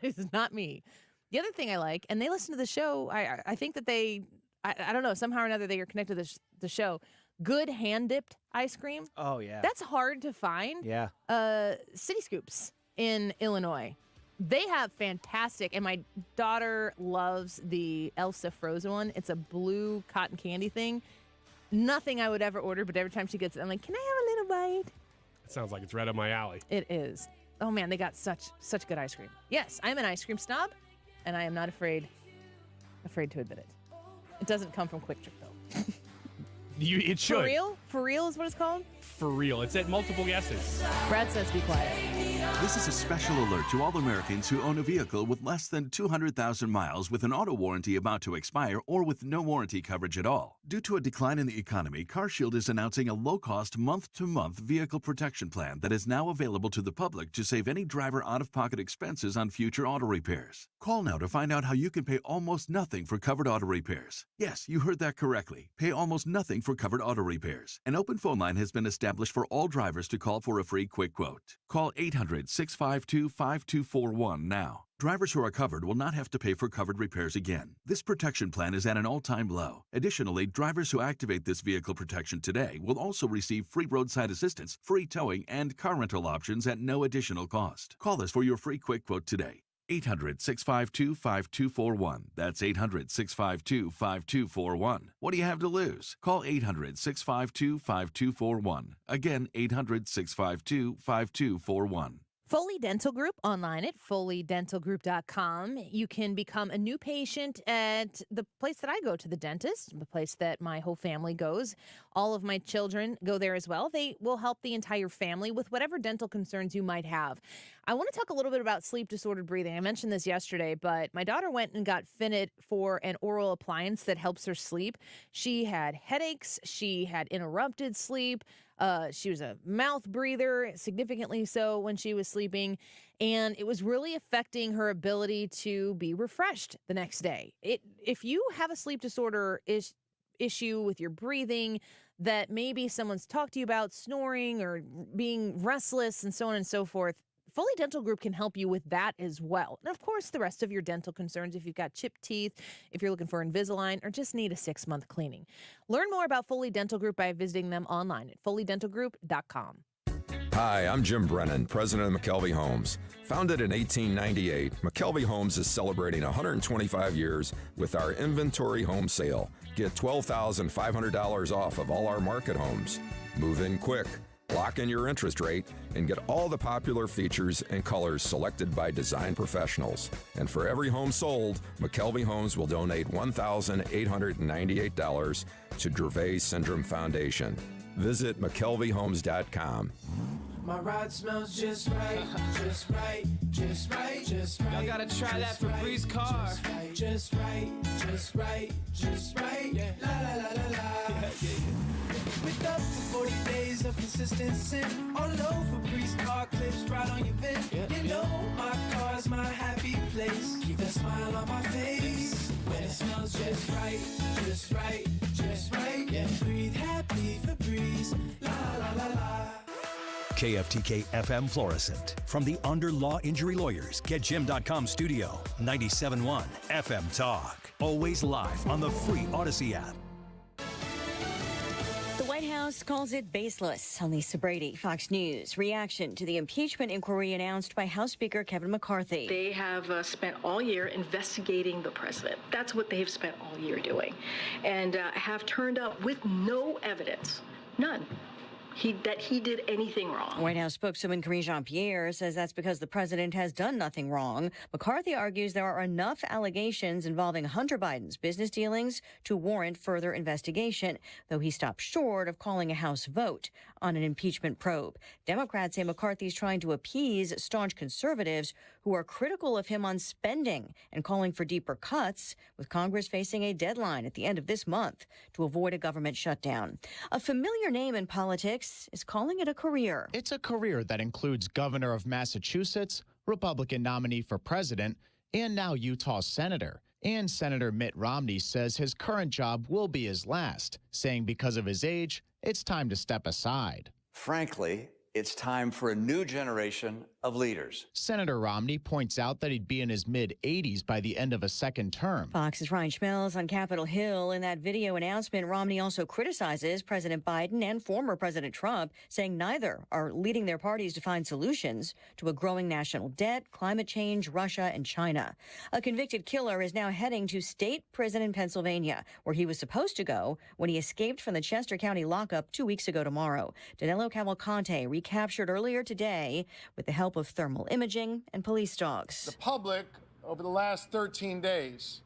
is not me. The other thing I like, and they listen to the show, I think that I don't know, somehow or another they are connected to the show. Good hand-dipped ice cream. Oh, yeah. That's hard to find. Yeah. City Scoops in Illinois. They have fantastic, and my daughter loves the Elsa frozen one. It's a blue cotton candy thing. Nothing I would ever order, but every time she gets it, I'm like, can I have a little bite? It sounds like it's right up my alley. It is. Oh, man, they got such good ice cream. Yes, I'm an ice cream snob, and I am not afraid to admit it. It doesn't come from Quick Trip, though. It should. For real? For real is what it's called? For real. It's at multiple guesses. Brad says be quiet. This is a special alert to all Americans who own a vehicle with less than 200,000 miles with an auto warranty about to expire or with no warranty coverage at all. Due to a decline in the economy, CarShield is announcing a low-cost month-to-month vehicle protection plan that is now available to the public to save any driver out-of-pocket expenses on future auto repairs. Call now to find out how you can pay almost nothing for covered auto repairs. Yes, you heard that correctly. Pay almost nothing for covered auto repairs. An open phone line has been established for all drivers to call for a free quick quote. Call 800-652-5241 now. Drivers who are covered will not have to pay for covered repairs again. This protection plan is at an all-time low. Additionally, drivers who activate this vehicle protection today will also receive free roadside assistance, free towing, and car rental options at no additional cost. Call us for your free quick quote today. 800-652-5241. That's 800-652-5241. What do you have to lose? Call 800-652-5241. Again, 800-652-5241. Foley Dental Group online at foleydentalgroup.com. You can become a new patient at the place that I go to, the dentist, the place that my whole family goes. All of my children go there as well. They will help the entire family with whatever dental concerns you might have. I want to talk a little bit about sleep disordered breathing. I mentioned this yesterday, but my daughter went and got fitted for an oral appliance that helps her sleep. She had headaches. She had interrupted sleep. She was a mouth breather, significantly so when she was sleeping, and it was really affecting her ability to be refreshed the next day. If you have a sleep disorder issue with your breathing that maybe someone's talked to you about, snoring or being restless and so on and so forth, Foley Dental Group can help you with that as well. And of course, the rest of your dental concerns, if you've got chipped teeth, if you're looking for Invisalign, or just need a 6-month cleaning. Learn more about Foley Dental Group by visiting them online at foleydentalgroup.com. Hi, I'm Jim Brennan, president of McKelvey Homes. Founded in 1898, McKelvey Homes is celebrating 125 years with our inventory home sale. Get $12,500 off of all our market homes. Move in quick. Lock in your interest rate and get all the popular features and colors selected by design professionals. And for every home sold, McKelvey Homes will donate $1,898 to Dravet Syndrome Foundation. Visit McKelveyHomes.com. My ride smells just right, just right, just right, just right. Y'all gotta try that Febreze car. Just right, just right, just right. Yeah. La la la la la. With up to 40 days of consistency. All over Febreze car clips right on your vent. You know my car's my happy place. Keep that smile on my face. When it smells just right, just right, just right. Yeah. Breathe happy Febreze. La la la la. KFTK FM Florissant. From the Under Law Injury Lawyers, GetJim.com studio. 97.1 FM Talk. Always live on the free Odyssey app. The White House calls it baseless. On Lisa Brady, Fox News. Reaction to the impeachment inquiry announced by House Speaker Kevin McCarthy. They have spent all year investigating the president. That's what they've spent all year doing. And have turned up with no evidence, none, that he did anything wrong. White House spokeswoman Karine Jean-Pierre says that's because the president has done nothing wrong. McCarthy argues there are enough allegations involving Hunter Biden's business dealings to warrant further investigation, though he stopped short of calling a House vote on an impeachment probe. Democrats say McCarthy's trying to appease staunch conservatives who are critical of him on spending and calling for deeper cuts, with Congress facing a deadline at the end of this month to avoid a government shutdown. A familiar name in politics is calling it a career. It's a career that includes governor of Massachusetts, Republican nominee for president, and now Utah senator. And Senator Mitt Romney says his current job will be his last, saying because of his age, it's time to step aside. Frankly, it's time for a new generation of leaders. Senator Romney points out that he'd be in his mid-80s by the end of a second term. Fox's Ryan Schmelz on Capitol Hill. In that video announcement, Romney also criticizes President Biden and former President Trump, saying neither are leading their parties to find solutions to a growing national debt, climate change, Russia, and China. A convicted killer is now heading to state prison in Pennsylvania, where he was supposed to go when he escaped from the Chester County lockup 2 weeks ago tomorrow. Danilo Cavalcante recaptured earlier today with the help of thermal imaging and police dogs. The public, over the last 13 days,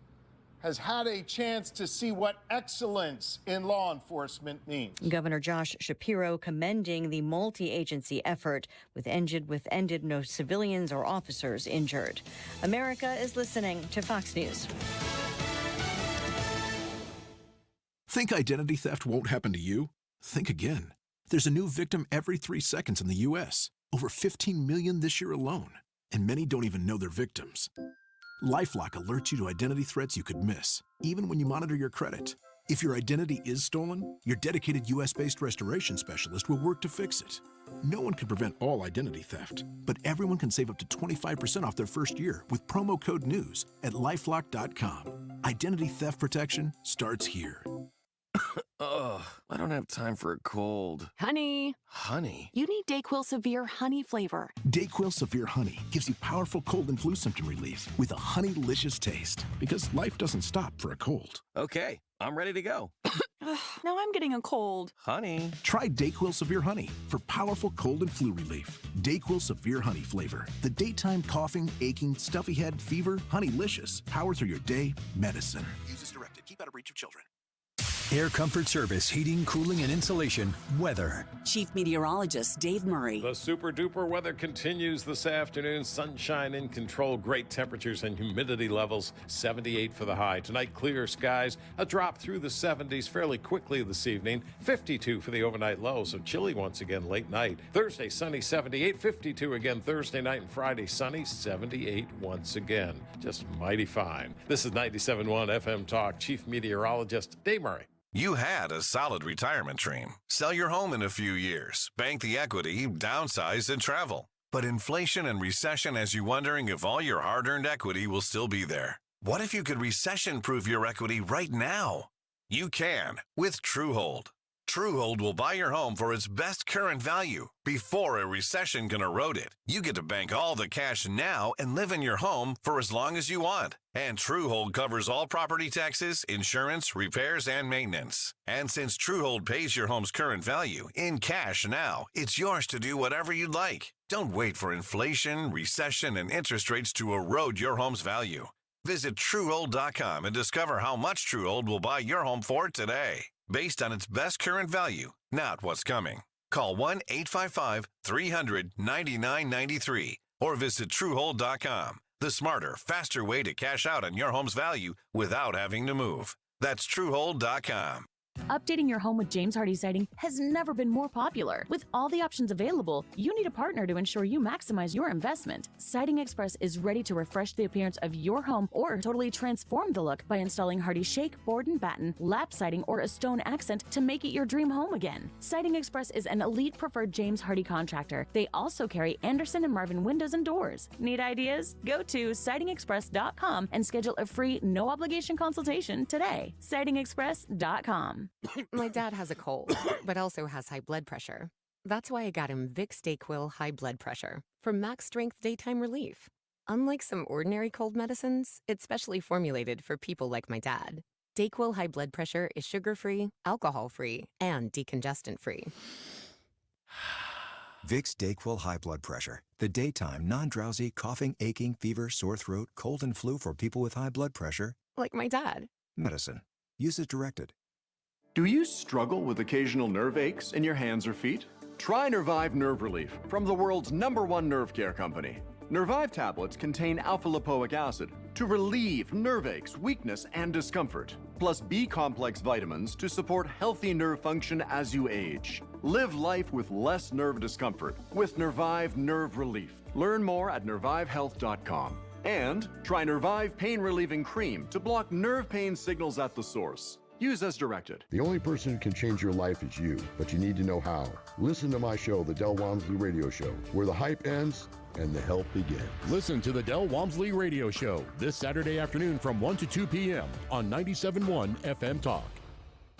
has had a chance to see what excellence in law enforcement means. Governor Josh Shapiro commending the multi-agency effort with ended no civilians or officers injured. America is listening to Fox News. Think identity theft won't happen to you? Think again. There's a new victim every 3 seconds in the U.S., over 15 million this year alone, and many don't even know they're victims. LifeLock alerts you to identity threats you could miss, even when you monitor your credit. If your identity is stolen, your dedicated U.S.-based restoration specialist will work to fix it. No one can prevent all identity theft, but everyone can save up to 25% off their first year with promo code NEWS at LifeLock.com. Identity theft protection starts here. Ugh, I don't have time for a cold. Honey. Honey? You need DayQuil Severe Honey flavor. DayQuil Severe Honey gives you powerful cold and flu symptom relief with a honey-licious taste, because life doesn't stop for a cold. Okay, I'm ready to go. Now I'm getting a cold. Honey. Try DayQuil Severe Honey for powerful cold and flu relief. DayQuil Severe Honey flavor. The daytime coughing, aching, stuffy head, fever, honey-licious. Power through your day, medicine. Use as directed. Keep out of reach of children. Air Comfort Service, heating, cooling, and insulation. Weather. Chief Meteorologist Dave Murray. The super duper weather continues this afternoon. Sunshine in control, great temperatures and humidity levels. 78 for the high. Tonight, clear skies. A drop through the 70s fairly quickly this evening. 52 for the overnight low, so chilly once again late night. Thursday, sunny 78. 52 again Thursday night, and Friday, sunny 78 once again. Just mighty fine. This is 97.1 FM Talk. Chief Meteorologist Dave Murray. You had a solid retirement dream. Sell your home in a few years, bank the equity, downsize, and travel. But inflation and recession has you wondering if all your hard-earned equity will still be there. What if you could recession-proof your equity right now? You can with TrueHold. Truehold will buy your home for its best current value before a recession can erode it. You get to bank all the cash now and live in your home for as long as you want. And Truehold covers all property taxes, insurance, repairs, and maintenance. And since Truehold pays your home's current value in cash now, it's yours to do whatever you'd like. Don't wait for inflation, recession, and interest rates to erode your home's value. Visit Truehold.com and discover how much Truehold will buy your home for today, based on its best current value, not what's coming. Call 1-855-300-9993 or visit Truehold.com. The smarter, faster way to cash out on your home's value without having to move. That's Truehold.com. Updating your home with James Hardie Siding has never been more popular. With all the options available, you need a partner to ensure you maximize your investment. Siding Express is ready to refresh the appearance of your home or totally transform the look by installing Hardie Shake, Board and Batten, lap siding, or a stone accent to make it your dream home again. Siding Express is an elite preferred James Hardie contractor. They also carry Anderson and Marvin windows and doors. Need ideas? Go to sidingexpress.com and schedule a free, no-obligation consultation today. sidingexpress.com. My dad has a cold, but also has high blood pressure. That's why I got him Vicks DayQuil High Blood Pressure for max strength daytime relief. Unlike some ordinary cold medicines, it's specially formulated for people like my dad. DayQuil High Blood Pressure is sugar-free, alcohol-free, and decongestant-free. Vicks DayQuil High Blood Pressure. The daytime, non-drowsy, coughing, aching, fever, sore throat, cold, and flu for people with high blood pressure. Like my dad. Medicine. Use as directed. Do you struggle with occasional nerve aches in your hands or feet? Try Nervive Nerve Relief from the world's #1 nerve care company. Nervive tablets contain alpha-lipoic acid to relieve nerve aches, weakness, and discomfort, plus B-complex vitamins to support healthy nerve function as you age. Live life with less nerve discomfort with Nervive Nerve Relief. Learn more at nervivehealth.com. And try Nervive Pain Relieving Cream to block nerve pain signals at the source. Use as directed. The only person who can change your life is you, but you need to know how. Listen to my show, The Del Walmsley Radio Show, where the hype ends and the help begins. Listen to The Del Walmsley Radio Show this Saturday afternoon from 1 to 2 p.m. on 97.1 FM Talk.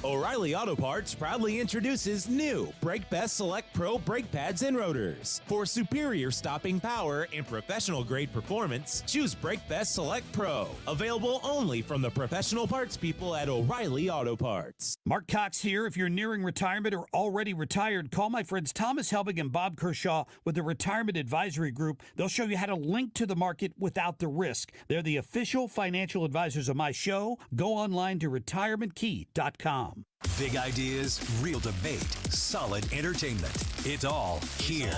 O'Reilly Auto Parts proudly introduces new Brake Best Select Pro brake pads and rotors. For superior stopping power and professional-grade performance, choose Brake Best Select Pro. Available only from the professional parts people at O'Reilly Auto Parts. Mark Cox here. If you're nearing retirement or already retired, call my friends Thomas Helbig and Bob Kershaw with the Retirement Advisory Group. They'll show you how to link to the market without the risk. They're the official financial advisors of my show. Go online to retirementkey.com. Big ideas, real debate, solid entertainment. It's all here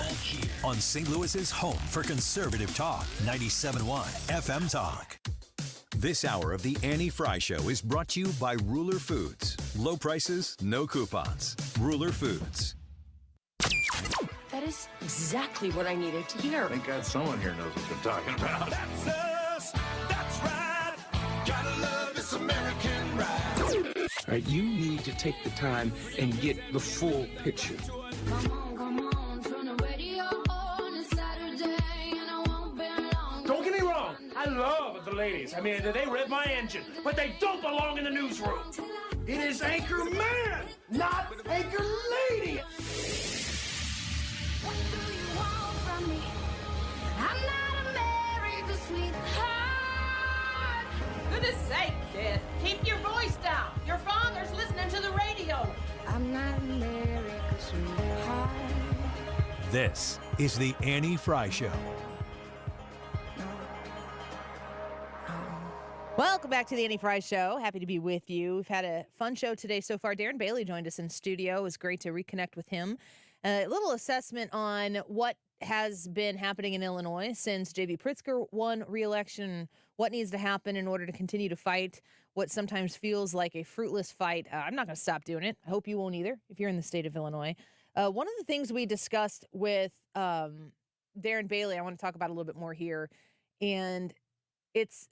on St. Louis's home for conservative talk, 97.1 FM Talk. This hour of the Annie Frey Show is brought to you by Ruler Foods. Low prices, no coupons. Ruler Foods. That is exactly what I needed to hear. Thank God someone here knows what they're talking about. That's us. That's right. Gotta love this American ride. All right, you need to take the time and get the full picture. Don't get me wrong, I love the ladies. I mean, they rev my engine, but they don't belong in the newsroom. It is Anchor Man, not Anchor Lady. What do you want from me? I'm not America's sweetheart. Goodness sake, kid. Keep your voice down. Your father's listening to the radio. I'm not America's sweetheart. This is the Annie Frey Show. Welcome back to the Annie Frey Show. Happy to be with you. We've had a fun show today so far. Darren Bailey joined us in studio. It was great to reconnect with him. A little assessment on what has been happening in Illinois since J.B. Pritzker won re-election, what needs to happen in order to continue to fight what sometimes feels like a fruitless fight. I'm not going to stop doing it. I hope you won't either if you're in the state of Illinois. One of the things we discussed with Darren Bailey, I want to talk about a little bit more here, and it's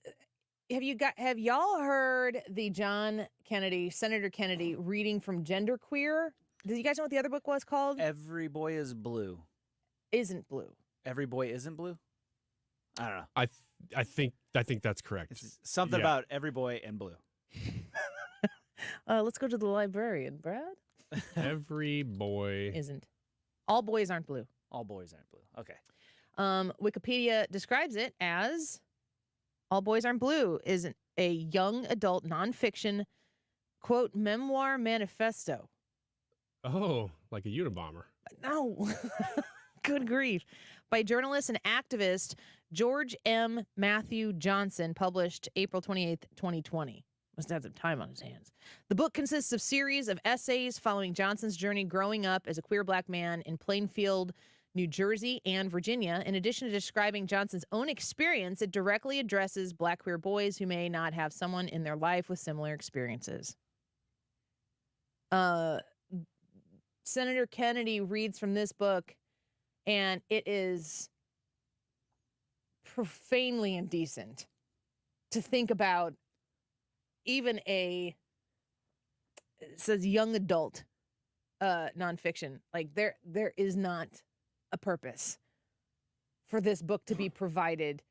have y'all heard the John Kennedy, Senator Kennedy, reading from Genderqueer? Do you guys know what the other book was called? Every Boy is Blue. Isn't blue. Every Boy Isn't Blue? I don't know. I think that's correct. It's something about every boy and blue. Let's go to the librarian, Brad. Every boy isn't. All boys aren't blue. All boys aren't blue. Okay. Wikipedia describes it as All Boys Aren't Blue is a young adult nonfiction, quote, memoir manifesto. Oh, like a Unabomber. No. Good grief. By journalist and activist George M. Matthew Johnson, published April 28th, 2020. Must have some time on his hands. The book consists of series of essays following Johnson's journey growing up as a queer black man in Plainfield, New Jersey, and Virginia. In addition to describing Johnson's own experience, it directly addresses black queer boys who may not have someone in their life with similar experiences. Senator Kennedy reads from this book, and it is profanely indecent to think about even it says young adult nonfiction. Like there is not a purpose for this book to be provided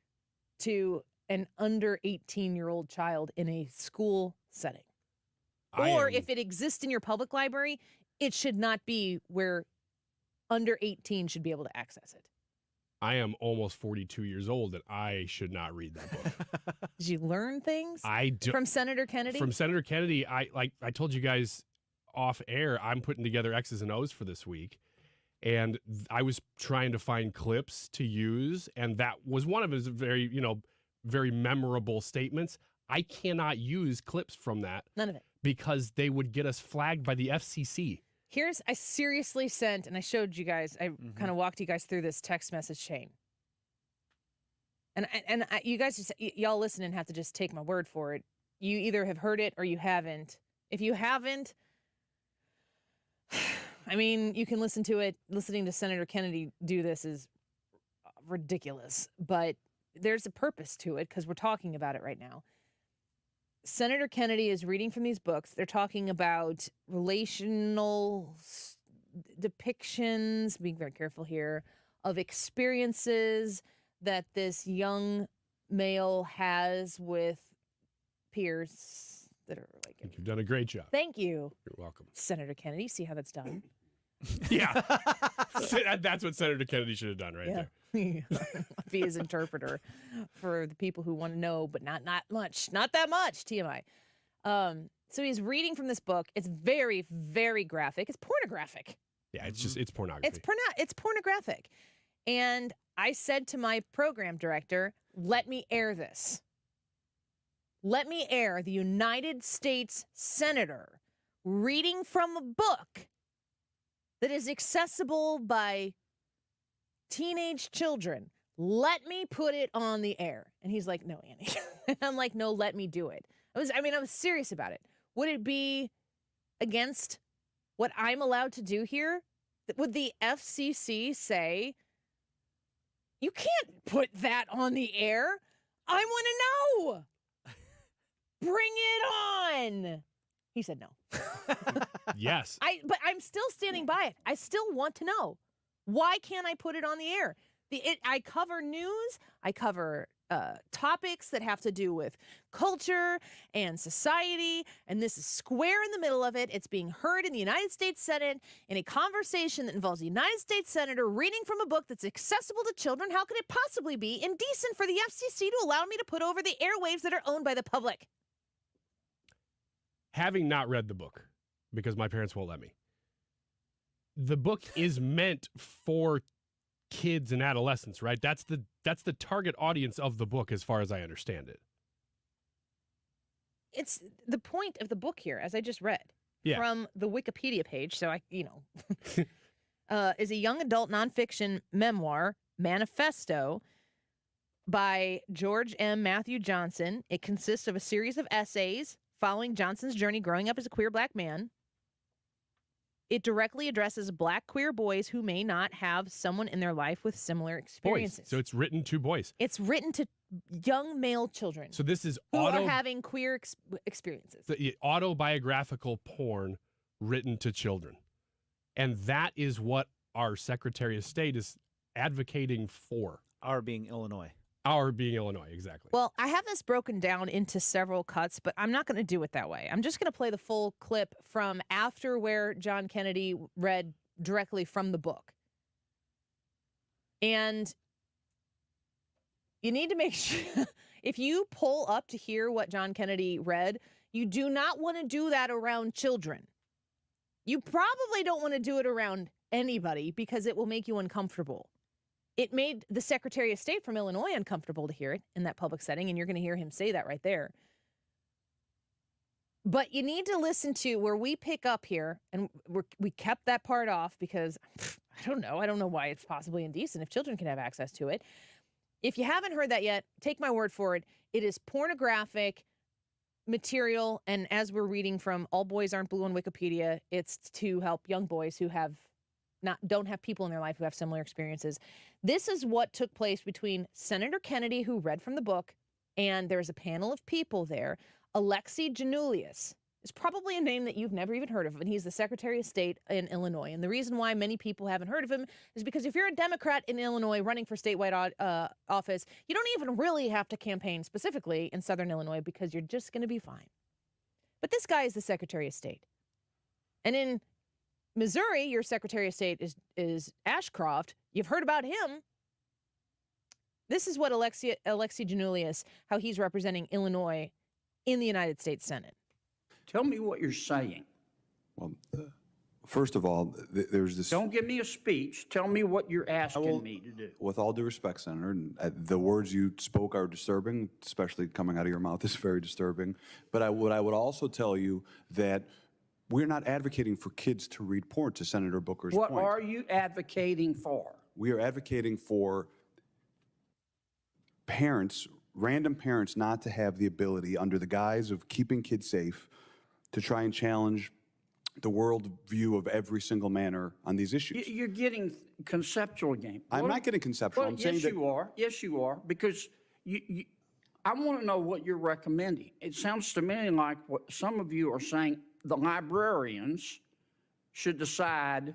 to an under 18-year-old child in a school setting. Or if it exists in your public library, it should not be where under 18 should be able to access it. I am almost 42 years old, and I should not read that book. Did you learn things from Senator Kennedy? From Senator Kennedy, I told you guys off air, I'm putting together X's and O's for this week, and I was trying to find clips to use, and that was one of his very memorable statements. I cannot use clips from that. None of it. Because they would get us flagged by the FCC. I seriously sent, and I showed you guys, I kind of walked you guys through this text message chain. And you guys, y'all listening have to just take my word for it. You either have heard it or you haven't. If you haven't, I mean, you can listen to it. Listening to Senator Kennedy do this is ridiculous, but there's a purpose to it because we're talking about it right now. Senator Kennedy is reading from these books. They're talking about relational depictions, being very careful here, of experiences that this young male has with peers that are like... I think you've done a great job. Thank you. You're welcome. Senator Kennedy, see how that's done? Yeah. That's what Senator Kennedy should have done right there. Be his interpreter for the people who want to know, but not much. Not that much, TMI. So he's reading from this book. It's very, very graphic. It's pornographic. Yeah, it's pornography. It's pornographic. And I said to my program director, let me air this. Let me air the United States Senator reading from a book that is accessible by teenage children. Let me put it on the air. And he's like, no, Annie. And I'm like, no, let me do it. I was serious about it. Would it be against what I'm allowed to do here? Would the FCC say, you can't put that on the air? I want to know. Bring it on. He said no. Yes. But I'm still standing by it. I still want to know. Why can't I put it on the air? I cover news. I cover topics that have to do with culture and society, and this is square in the middle of it. It's being heard in the United States Senate in a conversation that involves a United States Senator reading from a book that's accessible to children. How could it possibly be indecent for the FCC to allow me to put over the airwaves that are owned by the public? Having not read the book, because my parents won't let me, the book is meant for kids and adolescents, right? That's the target audience of the book, as far as I understand it. It's the point of the book here, as I just read from the Wikipedia page. So is a young adult nonfiction memoir manifesto by George M. Matthew Johnson. It consists of a series of essays following Johnson's journey growing up as a queer black man. It directly addresses black queer boys who may not have someone in their life with similar experiences. Boys. So it's written to boys. It's written to young male children. So this is who are having queer experiences. Autobiographical porn written to children. And that is what our Secretary of State is advocating for. Our being Illinois. Our being Illinois, exactly. Well, I have this broken down into several cuts, but I'm not going to do it that way. I'm just going to play the full clip from after where John Kennedy read directly from the book. And you need to make sure, if you pull up to hear what John Kennedy read, you do not want to do that around children. You probably don't want to do it around anybody because it will make you uncomfortable. It made the Secretary of State from Illinois uncomfortable to hear it in that public setting, and you're going to hear him say that right there. But you need to listen to where we pick up here, and we kept that part off because, I don't know why it's possibly indecent if children can have access to it. If you haven't heard that yet, take my word for it. It is pornographic material, and as we're reading from All Boys Aren't Blue on Wikipedia, it's to help young boys who don't have people in their life who have similar experiences. This is what took place between Senator Kennedy, who read from the book, and there's a panel of people there. Alexei Janulius is probably a name that you've never even heard of, and he's the Secretary of State in Illinois. And the reason why many people haven't heard of him is because if you're a Democrat in Illinois running for statewide office, you don't even really have to campaign specifically in Southern Illinois because you're just going to be fine. But this guy is the Secretary of State. And in Missouri, your Secretary of State is Ashcroft. You've heard about him. This is what Alexei Janulius, how he's representing Illinois in the United States Senate. Tell me what you're saying. Well, first of all, there's this... Don't give me a speech. Tell me what you're asking me to do. With all due respect, Senator, and the words you spoke are disturbing, especially coming out of your mouth is very disturbing. But what I would also tell you that we're not advocating for kids to read porn, to Senator Booker's point. What are you advocating for? We are advocating for parents, random parents, not to have the ability, under the guise of keeping kids safe, to try and challenge the world view of every single manner on these issues. You're getting conceptual game. I'm not getting conceptual. I'm saying that... Yes, you are. Because I want to know what you're recommending. It sounds to me like what some of you are saying, the librarians should decide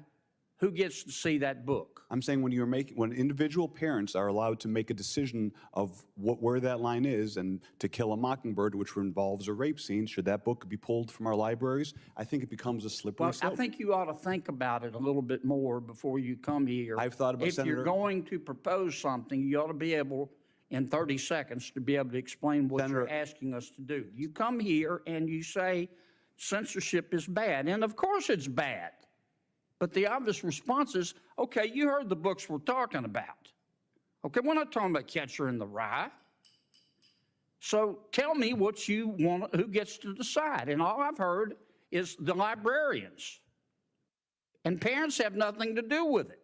who gets to see that book. I'm saying when individual parents are allowed to make a decision of where that line is, and To Kill a Mockingbird, which involves a rape scene, should that book be pulled from our libraries? I think it becomes a slippery slope. I think you ought to think about it a little bit more before you come here. I've thought about, Senator, you're going to propose something, you ought to be able, in 30 seconds, to be able to explain what you're asking us to do. You come here and you say censorship is bad, and of course it's bad. But the obvious response is, okay, you heard the books we're talking about. Okay, we're not talking about Catcher in the Rye. So tell me what you want, who gets to decide. And all I've heard is the librarians. And parents have nothing to do with it.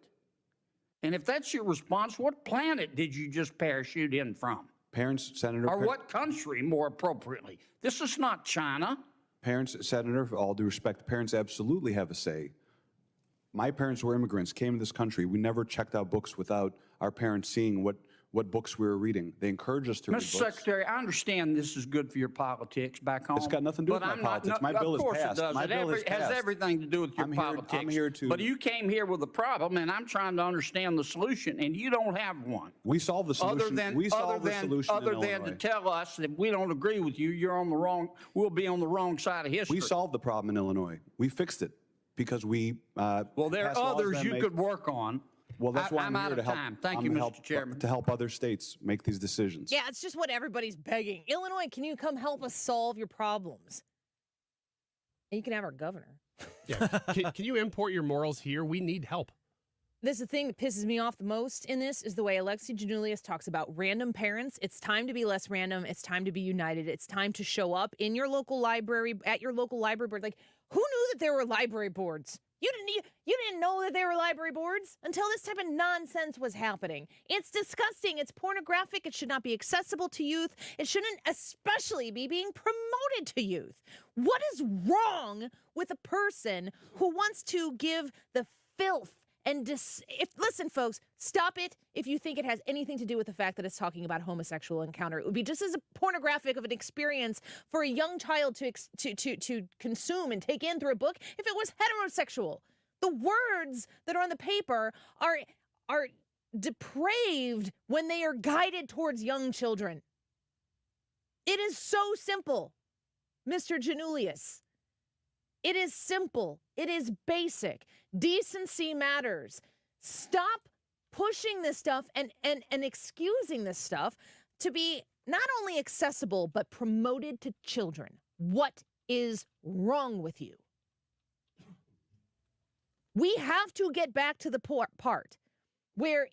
And if that's your response, what planet did you just parachute in from? Parents, Senator... Or what country, more appropriately? This is not China. Parents, Senator, for all due respect, parents absolutely have a say. My parents were immigrants, came to this country. We never checked out books without our parents seeing what books we were reading. They encouraged us to read books. Mr. Secretary, I understand this is good for your politics back home. It's got nothing to do with my politics. My bill is passed. Of course it does. My bill is passed. It has everything to do with your politics. I'm here to... But you came here with a problem, and I'm trying to understand the solution, and you don't have one. We solved the solution. Other than to tell us that we don't agree with you, we'll be on the wrong side of history. We solved the problem in Illinois. We fixed it. Because we well, there are others you could work on. Well, that's why I'm here to help. Thank you, Mr. Chairman. To help other states make these decisions. Yeah, it's just what everybody's begging. Illinois, can you come help us solve your problems? And you can have our governor. Yeah. Can you import your morals here? We need help. This is the thing that pisses me off the most in this is the way Alexei Janulius talks about random parents. It's time to be less random. It's time to be united. It's time to show up in your local library, at your local library board. Like, who knew that there were library boards? You didn't know that there were library boards until this type of nonsense was happening. It's disgusting. It's pornographic. It should not be accessible to youth. It shouldn't especially be being promoted to youth. What is wrong with a person who wants to give the filth and listen, folks, stop it if you think it has anything to do with the fact that it's talking about a homosexual encounter. It would be just as pornographic of an experience for a young child to consume and take in through a book if it was heterosexual. The words that are on the paper are depraved when they are guided towards young children. It is so simple, Mr. Janulius. It is simple. It is basic. Decency matters. Stop pushing this stuff and excusing this stuff to be not only accessible, but promoted to children. What is wrong with you? We have to get back to the part where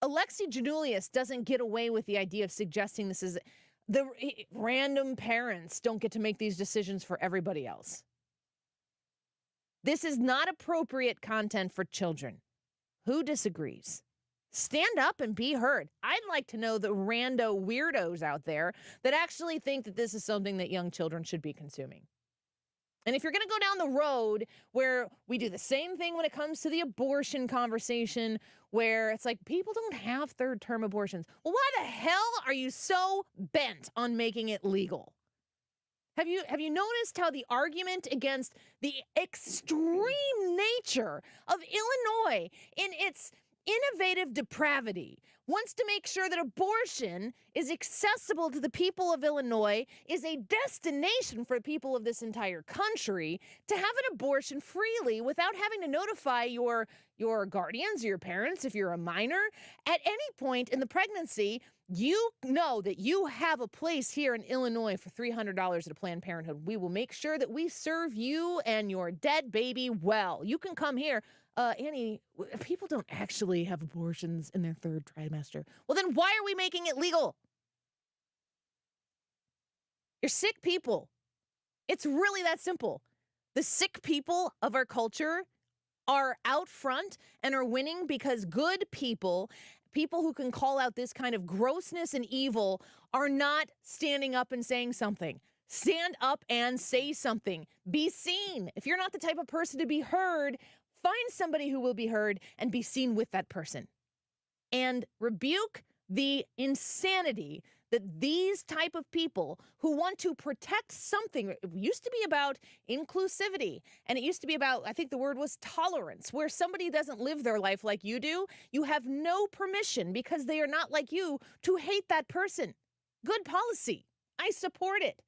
Alexi Janulius doesn't get away with the idea of suggesting this is the random parents don't get to make these decisions for everybody else. This is not appropriate content for children. Who disagrees? Stand up and be heard. I'd like to know the rando weirdos out there that actually think that this is something that young children should be consuming. And if you're going to go down the road where we do the same thing when it comes to the abortion conversation, where it's like people don't have third-term abortions. Well, why the hell are you so bent on making it legal? Have you noticed how the argument against the extreme nature of Illinois in its innovative depravity wants to make sure that abortion is accessible to the people of Illinois, is a destination for people of this entire country to have an abortion freely without having to notify your guardians or your parents if you're a minor. At any point in the pregnancy, you know that you have a place here in Illinois for $300 at a Planned Parenthood. We will make sure that we serve you and your dead baby well. You can come here. Annie, people don't actually have abortions in their third trimester. Well, then why are we making it legal? You're sick people. It's really that simple. The sick people of our culture are out front and are winning because good people who can call out this kind of grossness and evil are not standing up and saying something. Stand up and say something. Be seen. If you're not the type of person to be heard, find somebody who will be heard and be seen with that person. And rebuke the insanity that these type of people who want to protect something, it used to be about inclusivity, and it used to be about, I think the word was tolerance, where somebody doesn't live their life like you do, you have no permission because they are not like you to hate that person. Good policy. I support it.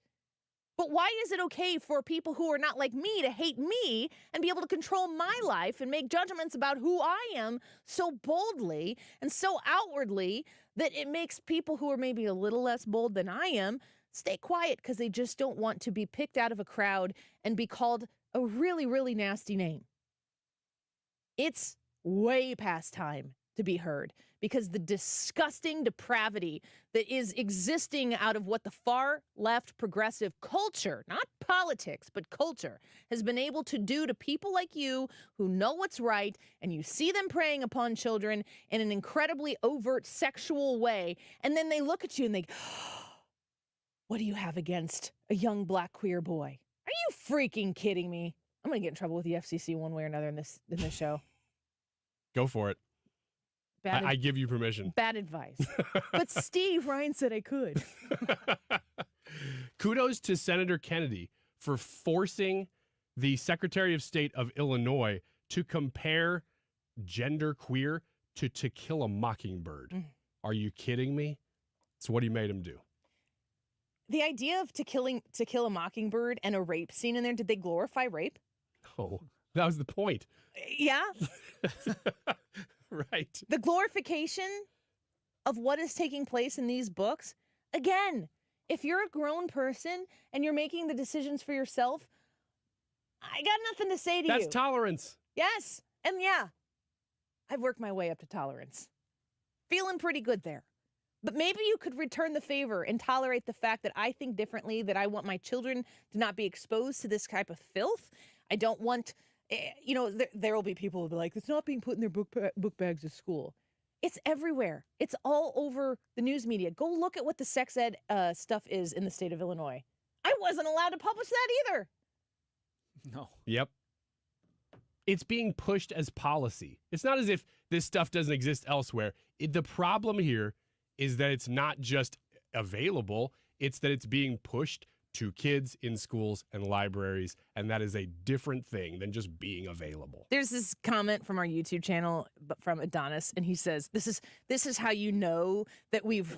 But why is it okay for people who are not like me to hate me and be able to control my life and make judgments about who I am so boldly and so outwardly that it makes people who are maybe a little less bold than I am stay quiet because they just don't want to be picked out of a crowd and be called a really, really nasty name? It's way past time to be heard because the disgusting depravity that is existing out of what the far left progressive culture, not politics, but culture, has been able to do to people like you who know what's right, and you see them preying upon children in an incredibly overt sexual way, and then they look at you and they go, what do you have against a young black queer boy? Are you freaking kidding me? I'm going to get in trouble with the FCC one way or another in this show. Go for it. I give you permission. Bad advice. But Steve, Ryan said I could. Kudos to Senator Kennedy for forcing the Secretary of State of Illinois to compare genderqueer to Kill a Mockingbird. Are you kidding me? It's what he made him do. The idea of To Kill a Mockingbird and a rape scene in there, did they glorify rape? Oh, that was the point. Yeah. Right. The glorification of what is taking place in these books. Again, if you're a grown person and you're making the decisions for yourself, I got nothing to say to you. That's tolerance. Yes. And yeah, I've worked my way up to tolerance. Feeling pretty good there. But maybe you could return the favor and tolerate the fact that I think differently, that I want my children to not be exposed to this type of filth. I don't want... there will be people who will be like, it's not being put in their book bags at school. It's everywhere. It's all over the news media. Go look at what the sex ed stuff is in the state of Illinois. I wasn't allowed to publish that either. No. Yep. It's being pushed as policy. It's not as if this stuff doesn't exist elsewhere. The problem here is that it's not just available. It's that it's being pushed to kids in schools and libraries, and that is a different thing than just being available. There's this comment from our YouTube channel from Adonis, and he says, "This is how you know that we've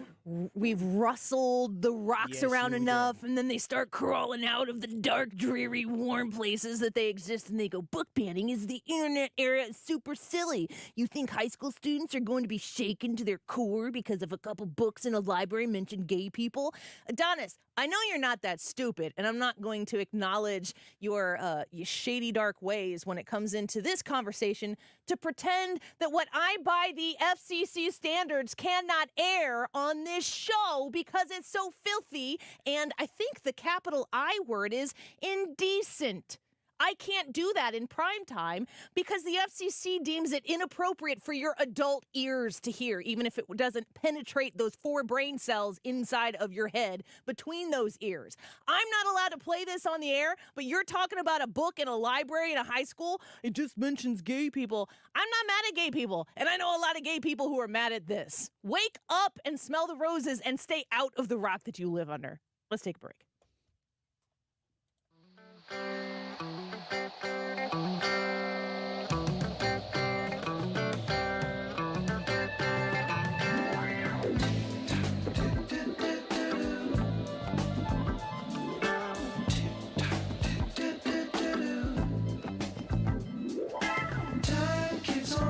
rustled the rocks around enough, and then they start crawling out of the dark, dreary, warm places that they exist, and they go, book banning is the internet era. It's super silly. You think high school students are going to be shaken to their core because of a couple books in a library mention gay people?" Adonis, I know you're not that stupid, and I'm not going to acknowledge your shady, dark ways when it comes into this conversation to pretend that what I by the FCC standards cannot air on this show because it's so filthy, and I think the capital I word is indecent. I can't do that in prime time because the FCC deems it inappropriate for your adult ears to hear, even if it doesn't penetrate those 4 brain cells inside of your head between those ears. I'm not allowed to play this on the air, but you're talking about a book in a library in a high school. It just mentions gay people. I'm not mad at gay people, and I know a lot of gay people who are mad at this. Wake up and smell the roses and stay out of the rock that you live under. Let's take a break.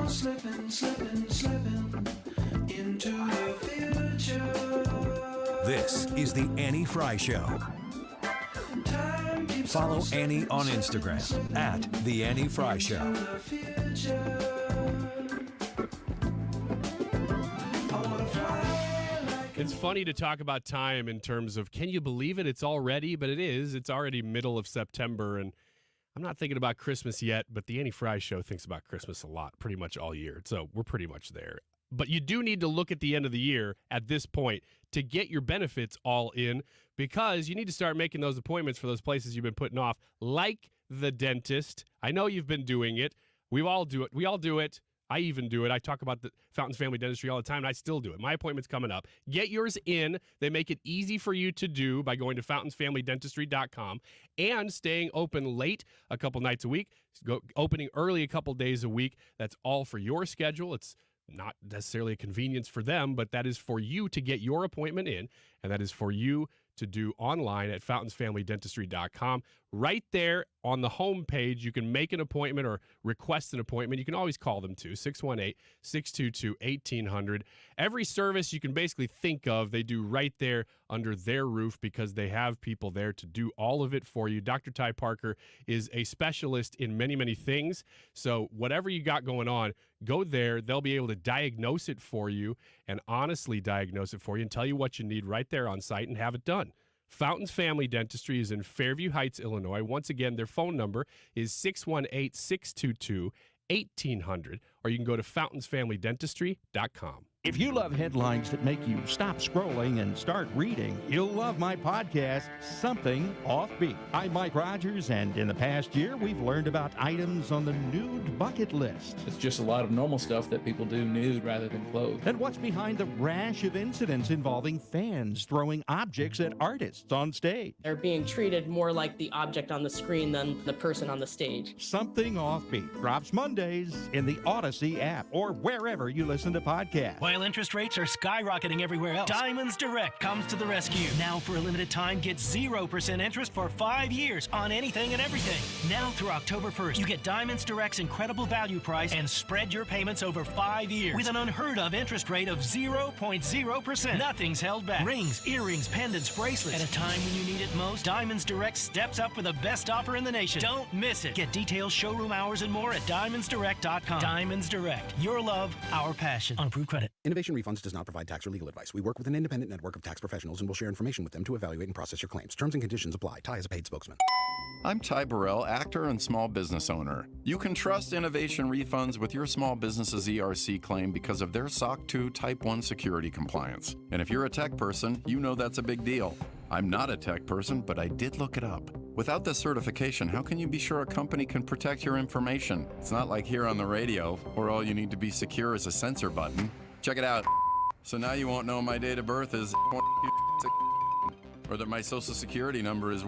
Slipping into the future. This is the Annie Frey Show. Follow Annie on Instagram at The Annie Frey Show. It's funny to talk about time in terms of, can you believe it? It's already, but it is. It's already middle of September, and I'm not thinking about Christmas yet, but the Annie Frey Show thinks about Christmas a lot, pretty much all year. So we're pretty much there. But you do need to look at the end of the year at this point to get your benefits all in, because you need to start making those appointments for those places you've been putting off, like the dentist. I know you've been doing it. We all do it. I even do it. I talk about the Fountains Family Dentistry all the time, and I still do it. My appointment's coming up. Get yours in. They make it easy for you to do by going to fountainsfamilydentistry.com and staying open late a couple nights a week, opening early a couple days a week. That's all for your schedule. It's not necessarily a convenience for them, but that is for you to get your appointment in, and that is for you to do online at fountainsfamilydentistry.com. Right there on the home page, you can make an appointment or request an appointment. You can always call them too, 618-622-1800. Every service you can basically think of, they do right there under their roof because they have people there to do all of it for you. Dr. Ty Parker is a specialist in many, many things. So whatever you got going on, go there. They'll be able to diagnose it for you and honestly diagnose it for you and tell you what you need right there on site and have it done. Fountains Family Dentistry is in Fairview Heights, Illinois. Once again, their phone number is 618-622-1800, or you can go to fountainsfamilydentistry.com. If you love headlines that make you stop scrolling and start reading, you'll love my podcast, Something Offbeat. I'm Mike Rogers, and in the past year, we've learned about items on the nude bucket list. It's just a lot of normal stuff that people do nude rather than clothed. And what's behind the rash of incidents involving fans throwing objects at artists on stage. They're being treated more like the object on the screen than the person on the stage. Something Offbeat drops Mondays in the Odyssey app or wherever you listen to podcasts. While interest rates are skyrocketing everywhere else, Diamonds Direct comes to the rescue. Now for a limited time, get 0% interest for 5 years on anything and everything. Now through October 1st, you get Diamonds Direct's incredible value price and spread your payments over 5 years with an unheard of interest rate of 0.0%. Nothing's held back. Rings, earrings, pendants, bracelets. At a time when you need it most, Diamonds Direct steps up with the best offer in the nation. Don't miss it. Get details, showroom hours, and more at diamondsdirect.com. Diamonds Direct. Your love, our passion. On approved credit. Innovation Refunds does not provide tax or legal advice. We work with an independent network of tax professionals and will share information with them to evaluate and process your claims. Terms and conditions apply. Ty is a paid spokesman. I'm Ty Burrell, actor and small business owner. You can trust Innovation Refunds with your small business's ERC claim because of their SOC 2 Type 1 security compliance. And if you're a tech person, you know that's a big deal. I'm not a tech person, but I did look it up. Without this certification, how can you be sure a company can protect your information? It's not like here on the radio, where all you need to be secure is a censor button. Check it out. So now you won't know my date of birth is or that my social security number is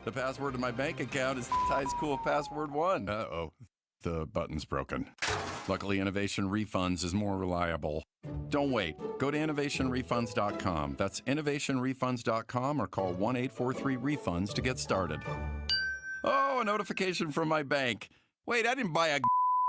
the password to my bank account is Ty's Cool Password 1. Uh-oh, the button's broken. Luckily, Innovation Refunds is more reliable. Don't wait. Go to innovationrefunds.com. That's innovationrefunds.com or call 1-843-REFUNDS to get started. Oh, a notification from my bank. Wait, I didn't buy a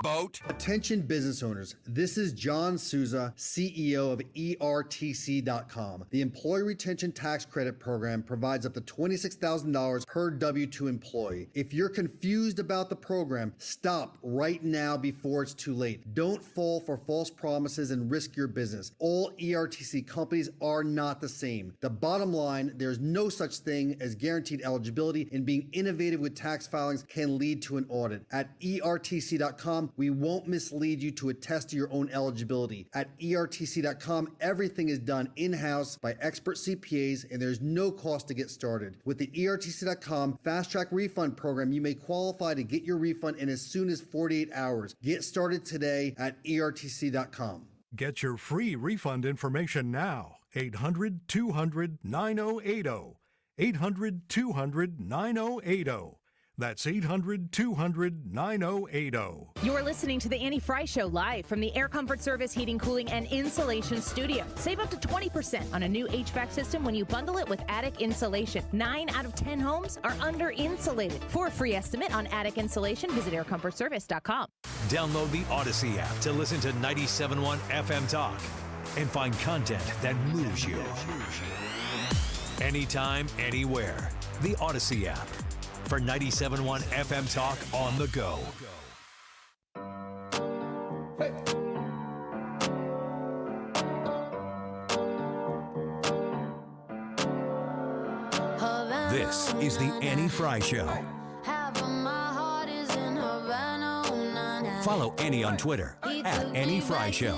boat. Attention business owners, this is John Souza, CEO of ERTC.com. The Employee Retention Tax Credit Program provides up to $26,000 per W-2 employee. If you're confused about the program, stop right now before it's too late. Don't fall for false promises and risk your business. All ERTC companies are not the same. The bottom line, there's no such thing as guaranteed eligibility, and being innovative with tax filings can lead to an audit. At ERTC.com, we won't mislead you to attest to your own eligibility. At ERTC.com, everything is done in-house by expert CPAs, and there's no cost to get started. With the ERTC.com Fast Track Refund Program, you may qualify to get your refund in as soon as 48 hours. Get started today at ERTC.com. Get your free refund information now. 800-200-9080. 800-200-9080. That's 800-200-9080. You're listening to The Annie Frey Show live from the Air Comfort Service Heating, Cooling, and Insulation Studio. Save up to 20% on a new HVAC system when you bundle it with attic insulation. 9 out of 10 homes are under-insulated. For a free estimate on attic insulation, visit aircomfortservice.com. Download the Odyssey app to listen to 97.1 FM Talk and find content that moves you. Anytime, anywhere. The Odyssey app. For 97.1 FM Talk on the go. This is the Annie Frey Show. Follow Annie on Twitter at Annie Frey Show.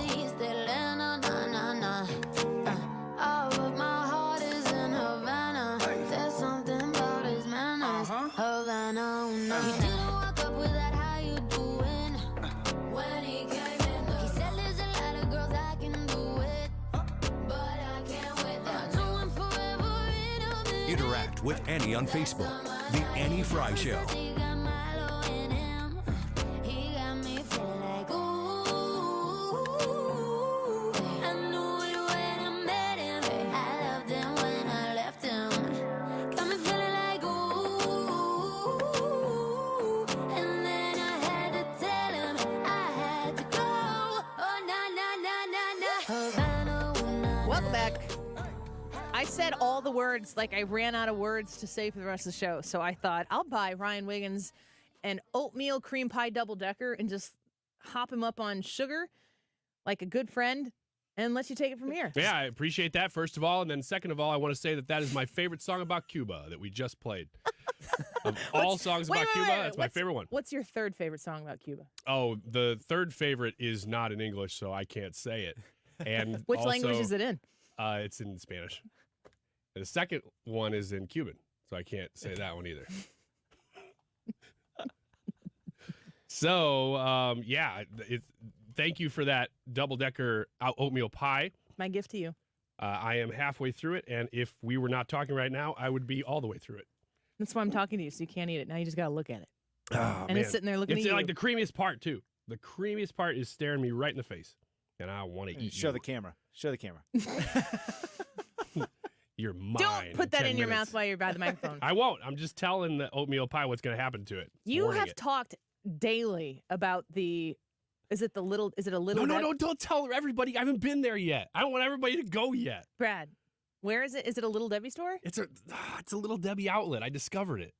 Interact with Annie on Facebook. The Annie Frey Show. Welcome back. I said all the words, like I ran out of words to say for the rest of the show. So I thought I'll buy Ryan Wiggins an oatmeal cream pie double-decker and just hop him up on sugar like a good friend and let you take it from here. Yeah, I appreciate that, first of all. And then second of all, I want to say that is my favorite song about Cuba that we just played. Of all songs about Cuba, that's my favorite one. What's your third favorite song about Cuba? Oh, the third favorite is not in English, so I can't say it. And Which language is it in? It's in Spanish. And the second one is in Cuban, so I can't say that one either. So, thank you for that double-decker oatmeal pie. My gift to you. I am halfway through it, and if we were not talking right now, I would be all the way through it. That's why I'm talking to you, so you can't eat it. Now you just got to look at it. Oh, and it's sitting there looking at you. It's like the creamiest part, too. The creamiest part is staring me right in the face, and I want to eat Show you. the camera. Show the camera. You're mine. Don't put that in your minutes. mouth while you're by the microphone. I won't. I'm just telling the oatmeal pie what's going to happen to it. You Warning have it. talked daily about is it a little? No, don't tell everybody. I haven't been there yet. I don't want everybody to go yet. Brad, where is it? Is it a Little Debbie store? It's a Little Debbie outlet. I discovered it.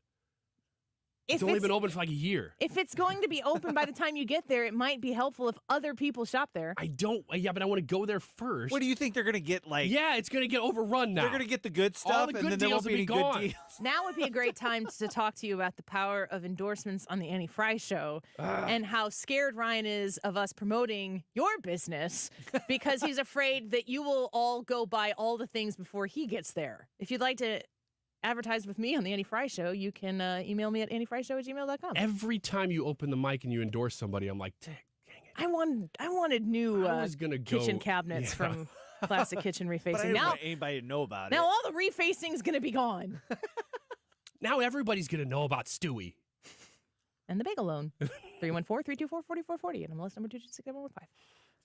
It's only been open for like a year. If it's going to be open by the time you get there, it might be helpful if other people shop there. But I want to go there first. What do you think they're going to get? Yeah, it's going to get overrun now. They're going to get the good stuff, All the good and then there deals won't be will any be gone. good deals. Now would be a great time to talk to you about the power of endorsements on the Annie Frey Show and how scared Ryan is of us promoting your business because he's afraid that you will all go buy all the things before he gets there. If you'd like to advertise with me on the Annie Frey Show, you can email me at anniefreyshow@gmail.com. Every time you open the mic and you endorse somebody, I'm like, dang it. I wanted new kitchen cabinets from Classic kitchen But I refacing. didn't Now, want anybody to know about now it. all the refacing is going to be gone. Now everybody's going to know about Stewie. And the bagel loan. 314-324-4440. And MLS number 226-7115.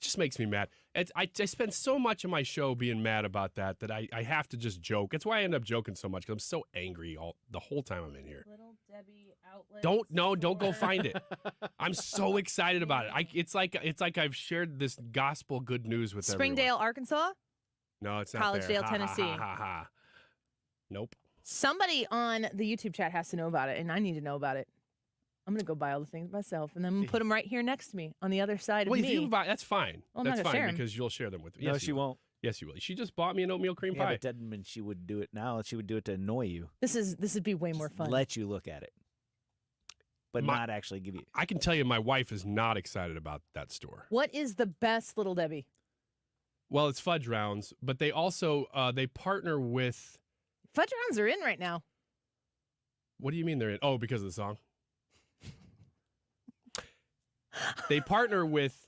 Just makes me mad. I spend so much of my show being mad about that I have to just joke. That's why I end up joking so much because I'm so angry the whole time I'm in here. Little Debbie outlet. Don't go find it. I'm so excited about it. It's like I've shared this gospel good news with Springdale, everyone. Arkansas? No, it's not there. Collegedale, Tennessee. Ha, ha, ha, ha. Nope. Somebody on the YouTube chat has to know about it, and I need to know about it. I'm going to go buy all the things myself, and then I'm going to put them right here next to me on the other side of Well, me. if you buy, that's fine. Well, I'm that's not gonna fine share 'em. because you'll share them with me. No, Yes, she you will. won't. Yes, you will. She just bought me an oatmeal cream Yeah, pie. but that doesn't mean she would do it now. She would do it to annoy you. This would be way more fun. Let you look at it, but not actually give you. I can tell you my wife is not excited about that store. What is the best Little Debbie? Well, it's fudge rounds, but they also they partner with. Fudge rounds are in right now. What do you mean they're in? Oh, because of the song. They partner with.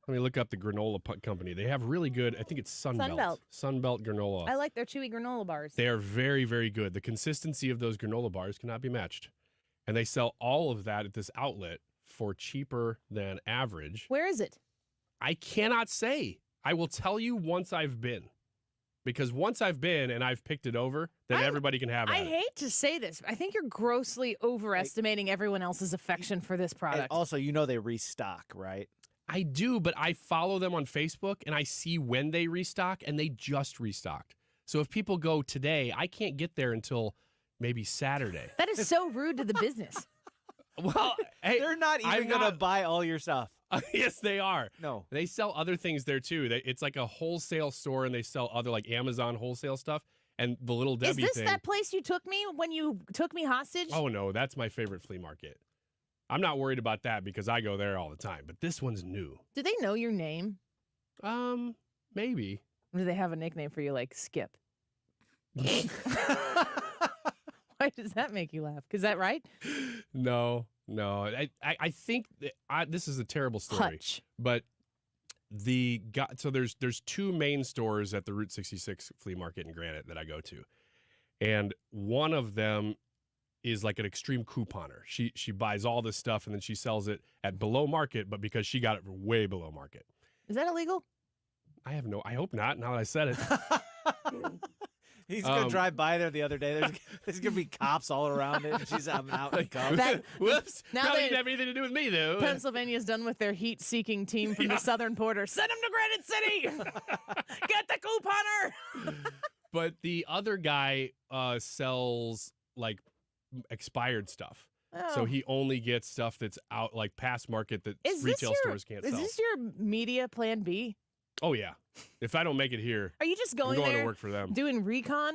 Let me look up the granola company. They have really good. I think it's Sunbelt. Sunbelt granola. I like their chewy granola bars. They are very, very good. The consistency of those granola bars cannot be matched, and they sell all of that at this outlet for cheaper than average. Where is it? I cannot say. I will tell you once I've been. Because once I've been and I've picked it over, then everybody can have it. I hate to say this. I think you're grossly overestimating everyone else's affection for this product. And also, they restock, right? I do, but I follow them on Facebook and I see when they restock, and they just restocked. So if people go today, I can't get there until maybe Saturday. That is so rude to the business. Well, hey, they're not even going to buy all your stuff. Yes, they are. No. They sell other things there, too. It's like a wholesale store, and they sell other, like, Amazon wholesale stuff. And the Little Debbie Is this thing. that place you took me when you took me hostage? Oh, no, that's my favorite flea market. I'm not worried about that because I go there all the time. But this one's new. Do they know your name? Maybe. Or do they have a nickname for you like Skip? Why does that make you laugh? Is that right? No. I think that this is a terrible story. Hutch. But so there's two main stores at the Route 66 flea market in Granite that I go to, and one of them is like an extreme couponer. She buys all this stuff and then she sells it at below market, but because she got it for way below market. Is that illegal? I hope not. Now that I said it. He's going to drive by there the other day. There's going to be cops all around it. And she's out in cars. Whoops. Now Probably that- didn't have anything to do with me, though. Pennsylvania's done with their heat-seeking team from the southern border. Send them to Granite City. Get the couponer. But the other guy sells like expired stuff. So Oh. he only gets stuff that's out like past market that Is this retail your- stores can't Is sell. this your media plan B? Oh yeah. If I don't make it here, Are you just I'm going going there to work for them. doing recon?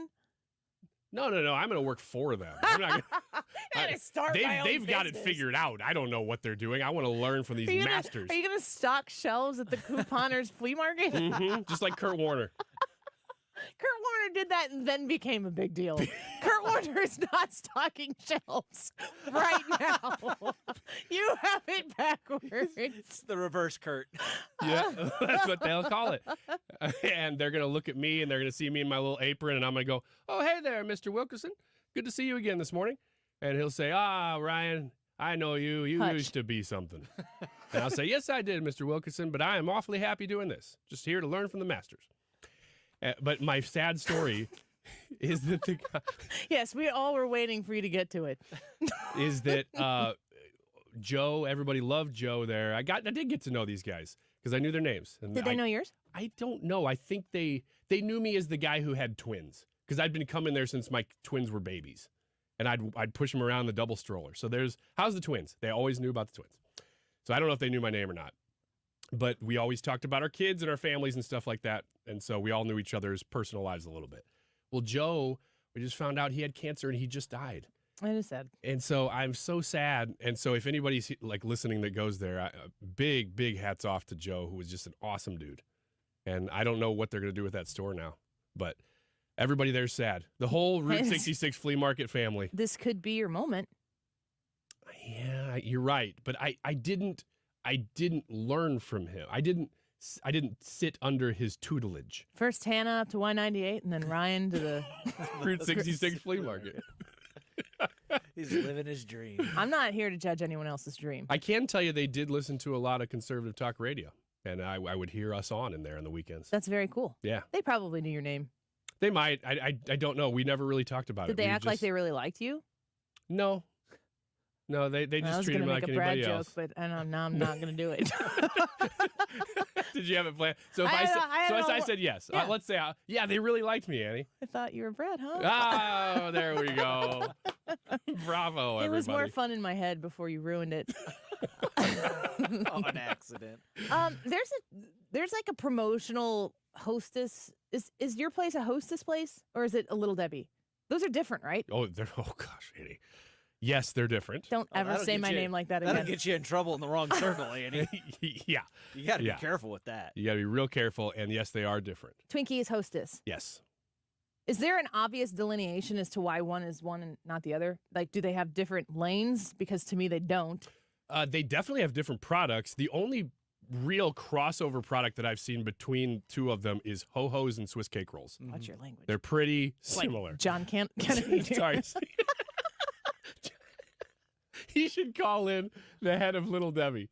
No. I'm going to work for them. I'm not gonna, Gotta start my own they've got it business. figured out. I don't know what they're doing. I want to learn from these masters. Are you gonna stock shelves at the couponers flea market? Mhm, just like Kurt Warner. Kurt Warner did that and then became a big deal. Kurt Warner is not stocking shelves right now. You have it backwards. It's the reverse Kurt. Yeah, that's what they'll call it. And they're going to look at me and they're going to see me in my little apron and I'm going to go, "Oh, hey there, Mr. Wilkerson. Good to see you again this morning." And he'll say, "Ryan, I know you. You Hutch. used to be something." And I'll say, "Yes, I did, Mr. Wilkerson, but I am awfully happy doing this. Just here to learn from the masters." But my sad story is that Yes, we all were waiting for you to get to it. is that Joe, everybody loved Joe there. I did get to know these guys because I knew their names. And Did they know yours? I don't know. I think they knew me as the guy who had twins because I'd been coming there since my twins were babies, and I'd push them around the double stroller. So how's the twins? They always knew about the twins. So I don't know if they knew my name or not, but we always talked about our kids and our families and stuff like that, and so we all knew each other's personal lives a little bit. Well, Joe, we just found out he had cancer and he just died. It is sad. And so I'm so sad. And so if anybody's like listening that goes there, big hats off to Joe, who was just an awesome dude. And I don't know what they're going to do with that store now, but everybody there's sad. The whole Route 66 flea market family. This could be your moment. Yeah, you're right. But I didn't learn from him. I didn't sit under his tutelage. First Hannah up to Y98, and then Ryan to the Route 66 flea market. He's living his dream. I'm not here to judge anyone else's dream. I can tell you they did listen to a lot of conservative talk radio, and I would hear us on in there on the weekends. That's very cool. Yeah. They probably knew your name. They might. I don't know. We never really talked about it. Did they act like they really liked you? No. No, they just treated me like anybody else. I was going to make a Brad joke, but now I'm not going to do it. Did you have it planned? So if I said yes, Yeah. let's say, yeah, they really liked me, Annie. I thought you were Brad, huh? Oh, there we go. Bravo, everybody. It was more fun in my head before you ruined it. On accident. There's like a promotional hostess. Is your place a hostess place, or is it a Little Debbie? Those are different, right? Oh gosh, Annie. Yes, they're different. Don't ever say my name like that again. That'll get you in trouble in the wrong circle, Annie. Yeah. You got to be careful with that. You got to be real careful, and yes, they are different. Twinkie is hostess. Yes. Is there an obvious delineation as to why one is one and not the other? Like, do they have different lanes? Because to me, they don't. They definitely have different products. The only real crossover product that I've seen between two of them is ho-hos and Swiss cake rolls. Watch your language. They're pretty Like similar. John Kennedy. Sorry. He should call in the head of Little Debbie.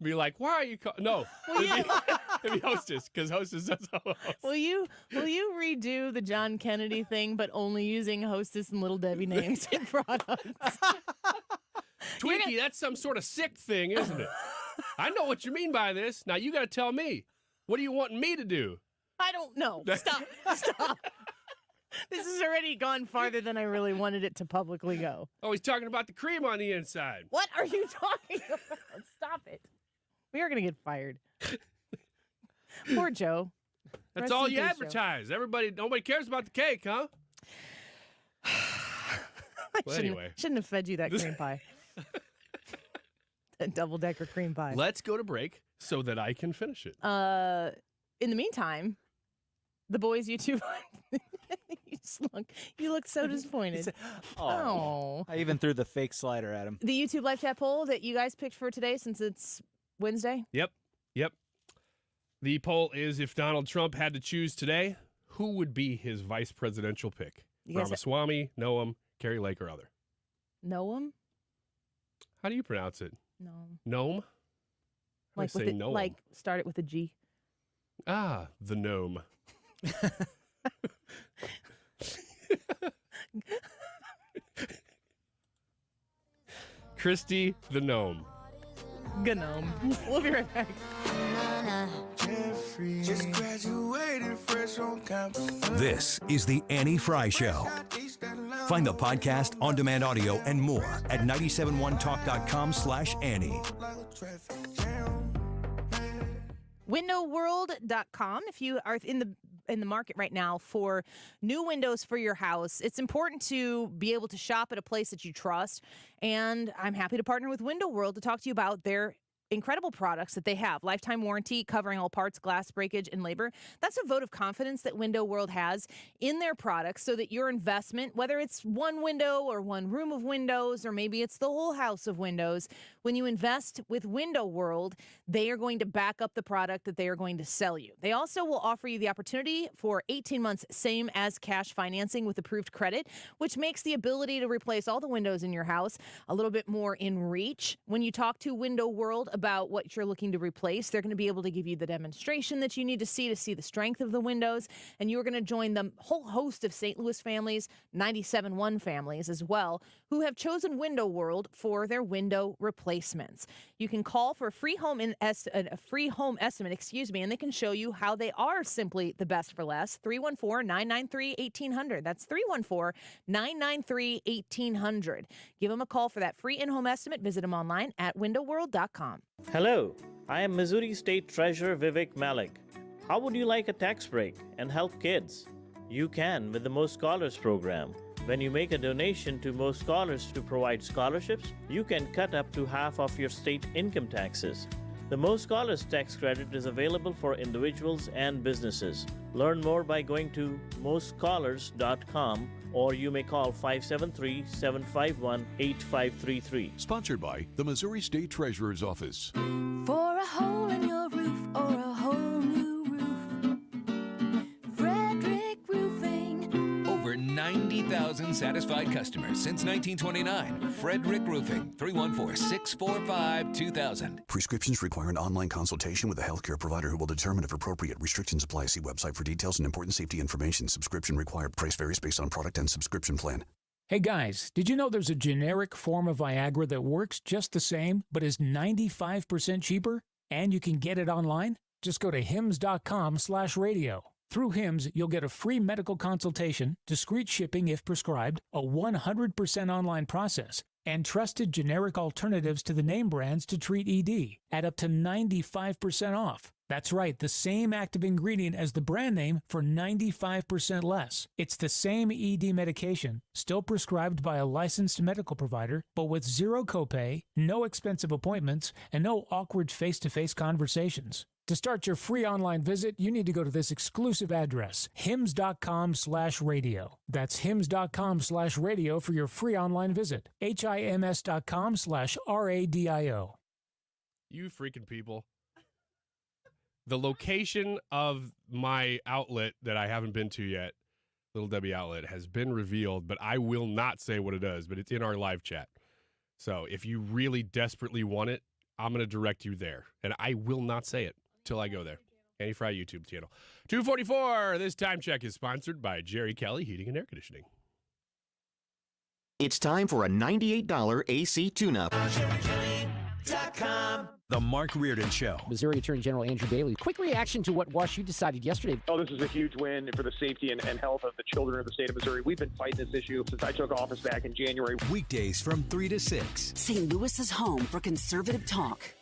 Be like, why are you No. It'd be hostess, because hostess does ho-hos. Will you redo the John Kennedy thing, but only using hostess and Little Debbie names in products? Twinkie, that's some sort of sick thing, isn't it? I know what you mean by this. Now you got to tell me. What are you wanting me to do? I don't know. Stop. This has already gone farther than I really wanted it to publicly go. Oh, he's talking about the cream on the inside. What are you talking about? Stop it. We are going to get fired. Poor Joe. That's Rest all in you peace, advertise. Nobody cares about the cake, huh? Well, anyway. Shouldn't have fed you that cream pie. That double-decker cream pie. Let's go to break so that I can finish it. In the meantime, the boys YouTube. You looked so disappointed. Oh. I even threw the fake slider at him. The YouTube live chat poll that you guys picked for today, since it's Wednesday. Yep. The poll is, if Donald Trump had to choose today, who would be his vice presidential pick? Ramaswamy, Noem, Kari Lake, or other? Noem? How do you pronounce it? No. Noem? I say Noem. Like, start it with a G. Ah, the gnome. Kristie the gnome. Gnome. We'll be right back. Just graduated fresh on campus. This is the Annie Frey Show. Find the podcast, on-demand audio, and more at 971talk.com/Annie. Windowworld.com. If you are in the market right now for new windows for your house, it's important to be able to shop at a place that you trust. And I'm happy to partner with Window World to talk to you about their incredible products that they have. Lifetime warranty covering all parts, glass breakage, and labor. That's a vote of confidence that Window World has in their products, so that your investment, whether it's one window or one room of windows, or maybe it's the whole house of windows, when you invest with Window World, they are going to back up the product that they are going to sell you. They also will offer you the opportunity for 18 months, same as cash financing with approved credit, which makes the ability to replace all the windows in your house a little bit more in reach. When you talk to Window World about what you're looking to replace, they're going to be able to give you the demonstration that you need to see the strength of the windows, and you're going to join the whole host of St. Louis families, 97.1 families as well, who have chosen Window World for their window replacements. You can call for a free home estimate, and they can show you how they are simply the best for less. 314-993-1800. That's 314-993-1800. Give them a call for that free in-home estimate. Visit them online at windowworld.com. Hello, I am Missouri State Treasurer Vivek Malik. How would you like a tax break and help kids? You can with the Most Scholars program. When you make a donation to Most Scholars to provide scholarships, you can cut up to half of your state income taxes. The Most Scholars tax credit is available for individuals and businesses. Learn more by going to mostscholars.com, or you may call 573-751-8533. Sponsored by the Missouri State Treasurer's Office. For a hole in your roof or a hole 90,000 satisfied customers since 1929. Frederick Roofing, 314-645-2000. Prescriptions require an online consultation with a healthcare provider who will determine if appropriate. Restrictions apply. See website for details and important safety information. Subscription required. Price varies based on product and subscription plan. Hey guys, did you know there's a generic form of Viagra that works just the same, but is 95% cheaper? And you can get it online? Just go to hims.com/radio. Through Hims, you'll get a free medical consultation, discreet shipping if prescribed, a 100% online process, and trusted generic alternatives to the name brands to treat ED at up to 95% off. That's right, the same active ingredient as the brand name for 95% less. It's the same ED medication, still prescribed by a licensed medical provider, but with zero copay, no expensive appointments, and no awkward face-to-face conversations. To start your free online visit, you need to go to this exclusive address, hims.com/radio. That's hims.com/radio for your free online visit. HIMS.com/RADIO. You freaking people. The location of my outlet that I haven't been to yet, Little Debbie Outlet, has been revealed, but I will not say what it is, but it's in our live chat. So if you really desperately want it, I'm going to direct you there, and I will not say it till I go there. Annie Frey YouTube channel. 244, this time check is sponsored by Jerry Kelly Heating and Air Conditioning. It's time for a $98 AC tune-up. The Mark Reardon Show. Missouri Attorney General Andrew Bailey. Quick reaction to what WashU decided yesterday. Oh, this is a huge win for the safety and health of the children of the state of Missouri. We've been fighting this issue since I took office back in January. Weekdays from 3 to 6. St. Louis's home for conservative talk.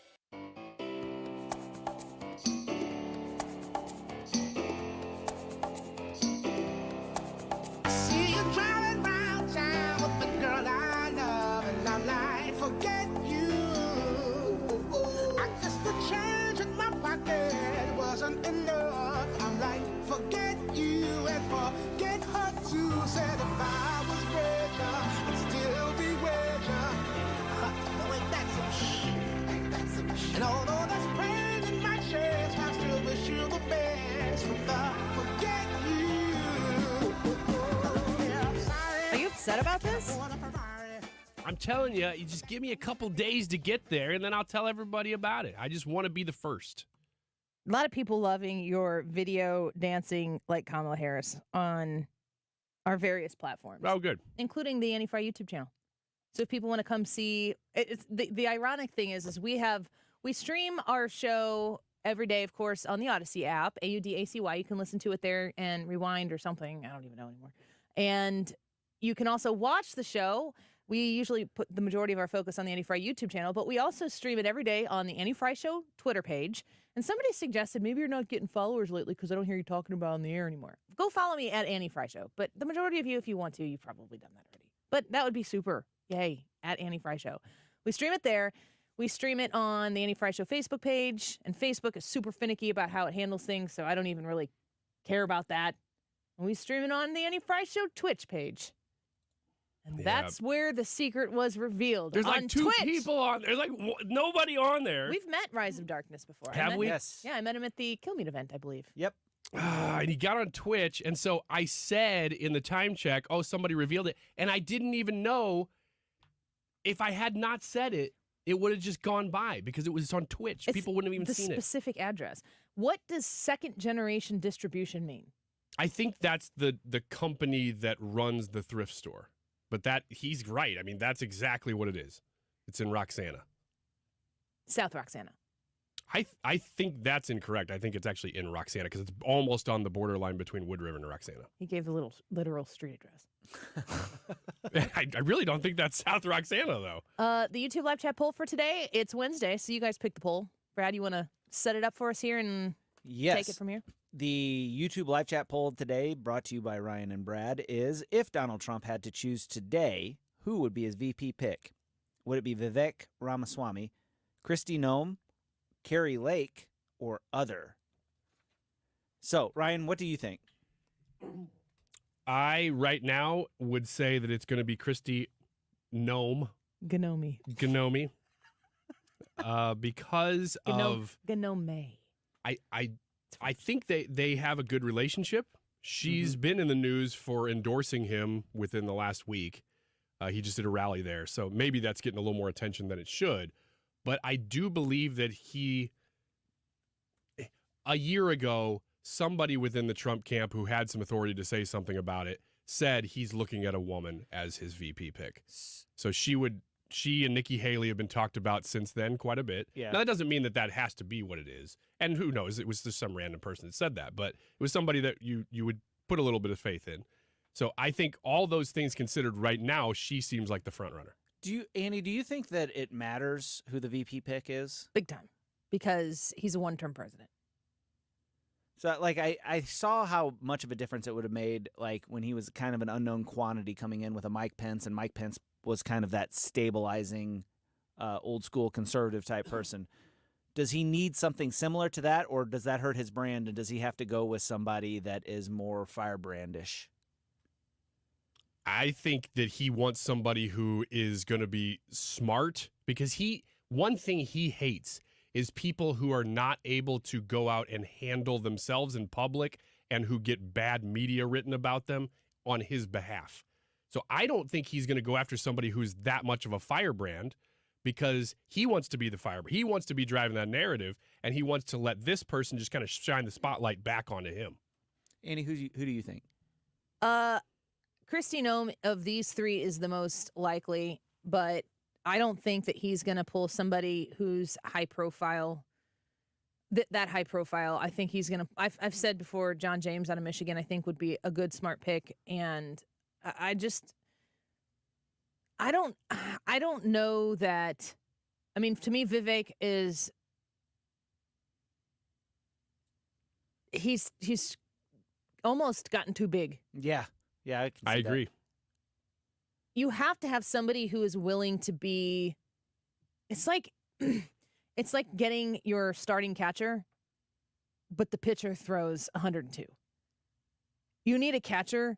See you driving round town with the girl I love, and I'm like, forget you. I guess the change in my pocket wasn't enough. I'm like, forget you and forget her too. Said if I was richer, I'd still be richer. No, ain't that some shit? Ain't that some shit? And although there's pain in my chest, I still wish you the best. From the forget you. Are you upset about this? I'm telling you, you just give me a couple days to get there, and then I'll tell everybody about it. I just want to be the first. A lot of people loving your video dancing like Kamala Harris on our various platforms. Oh, good. Including the Annie Frey YouTube channel. So if people want to come see, it's the ironic thing is we stream our show every day, of course, on the Odyssey app, AUDACY. You can listen to it there and rewind or something. I don't even know anymore. And you can also watch the show. We usually put the majority of our focus on the Annie Frey YouTube channel, but we also stream it every day on the Annie Frey Show Twitter page. And somebody suggested maybe you're not getting followers lately because I don't hear you talking about it on the air anymore. Go follow me at Annie Frey Show. But the majority of you, if you want to, you've probably done that already. But that would be super. Yay, at Annie Frey Show. We stream it there. We stream it on the Annie Frey Show Facebook page. And Facebook is super finicky about how it handles things, so I don't even really care about that. And we stream it on the Annie Frey Show Twitch page. And that's where the secret was revealed. There's on like two Twitch. people on there. There's like nobody on there. We've met Rise of Darkness before. Have we? Yes. Yeah, I met him at the Kill Meat event, I believe. Yep. And he got on Twitch, and so I said in the time check, oh, somebody revealed it. And I didn't even know if I had not said it, it would have just gone by because it was on Twitch. People wouldn't have even seen the specific address. What does second generation distribution mean? I think that's the company that runs the thrift store. But he's right. I mean, that's exactly what it is. It's in Roxana. South Roxana. I think that's incorrect. I think it's actually in Roxana because it's almost on the borderline between Wood River and Roxana. He gave the literal street address. I really don't think that's South Roxana, though. The YouTube live chat poll for today, it's Wednesday, so you guys pick the poll. Brad, you want to set it up for us here and take it from here? The YouTube live chat poll today, brought to you by Ryan and Brad, is if Donald Trump had to choose today, who would be his VP pick? Would it be Vivek Ramaswamy, Kristie Noem, Kari Lake, or other? So, Ryan, what do you think? I, right now, would say that it's going to be Kristie Noem. Gnome. Because of... Gnome. I think they have a good relationship. She's been in the news for endorsing him within the last week. He just did a rally there, so maybe that's getting a little more attention than it should. But I do believe that a year ago, somebody within the Trump camp who had some authority to say something about it said he's looking at a woman as his VP pick. So she and Nikki Haley have been talked about since then quite a bit. Yeah. Now, that doesn't mean that has to be what it is. And who knows? It was just some random person that said that. But it was somebody that you would put a little bit of faith in. So I think all those things considered right now, she seems like the front runner. Annie, do you think that it matters who the VP pick is? Big time. Because he's a one-term president. So, like, I saw how much of a difference it would have made, like, when he was kind of an unknown quantity coming in with a Mike Pence, and Mike Pence was kind of that stabilizing, old-school conservative type person. Does he need something similar to that, or does that hurt his brand, and does he have to go with somebody that is more firebrandish? I think that he wants somebody who is going to be smart, because one thing he hates is people who are not able to go out and handle themselves in public and who get bad media written about them on his behalf. So I don't think he's going to go after somebody who's that much of a firebrand, because he wants to be the firebrand. He wants to be driving that narrative, and he wants to let this person just kind of shine the spotlight back onto him. Annie, who do you think? Kristie Noem of these three is the most likely, but I don't think that he's going to pull somebody who's high profile. That high profile. I think he's going to. I've said before, John James out of Michigan, I think would be a good smart pick, and I don't know that. I mean, to me, Vivek is. He's almost gotten too big. Yeah. Yeah, I agree. You have to have somebody who is willing to be. It's like getting your starting catcher, but the pitcher throws 102. You need a catcher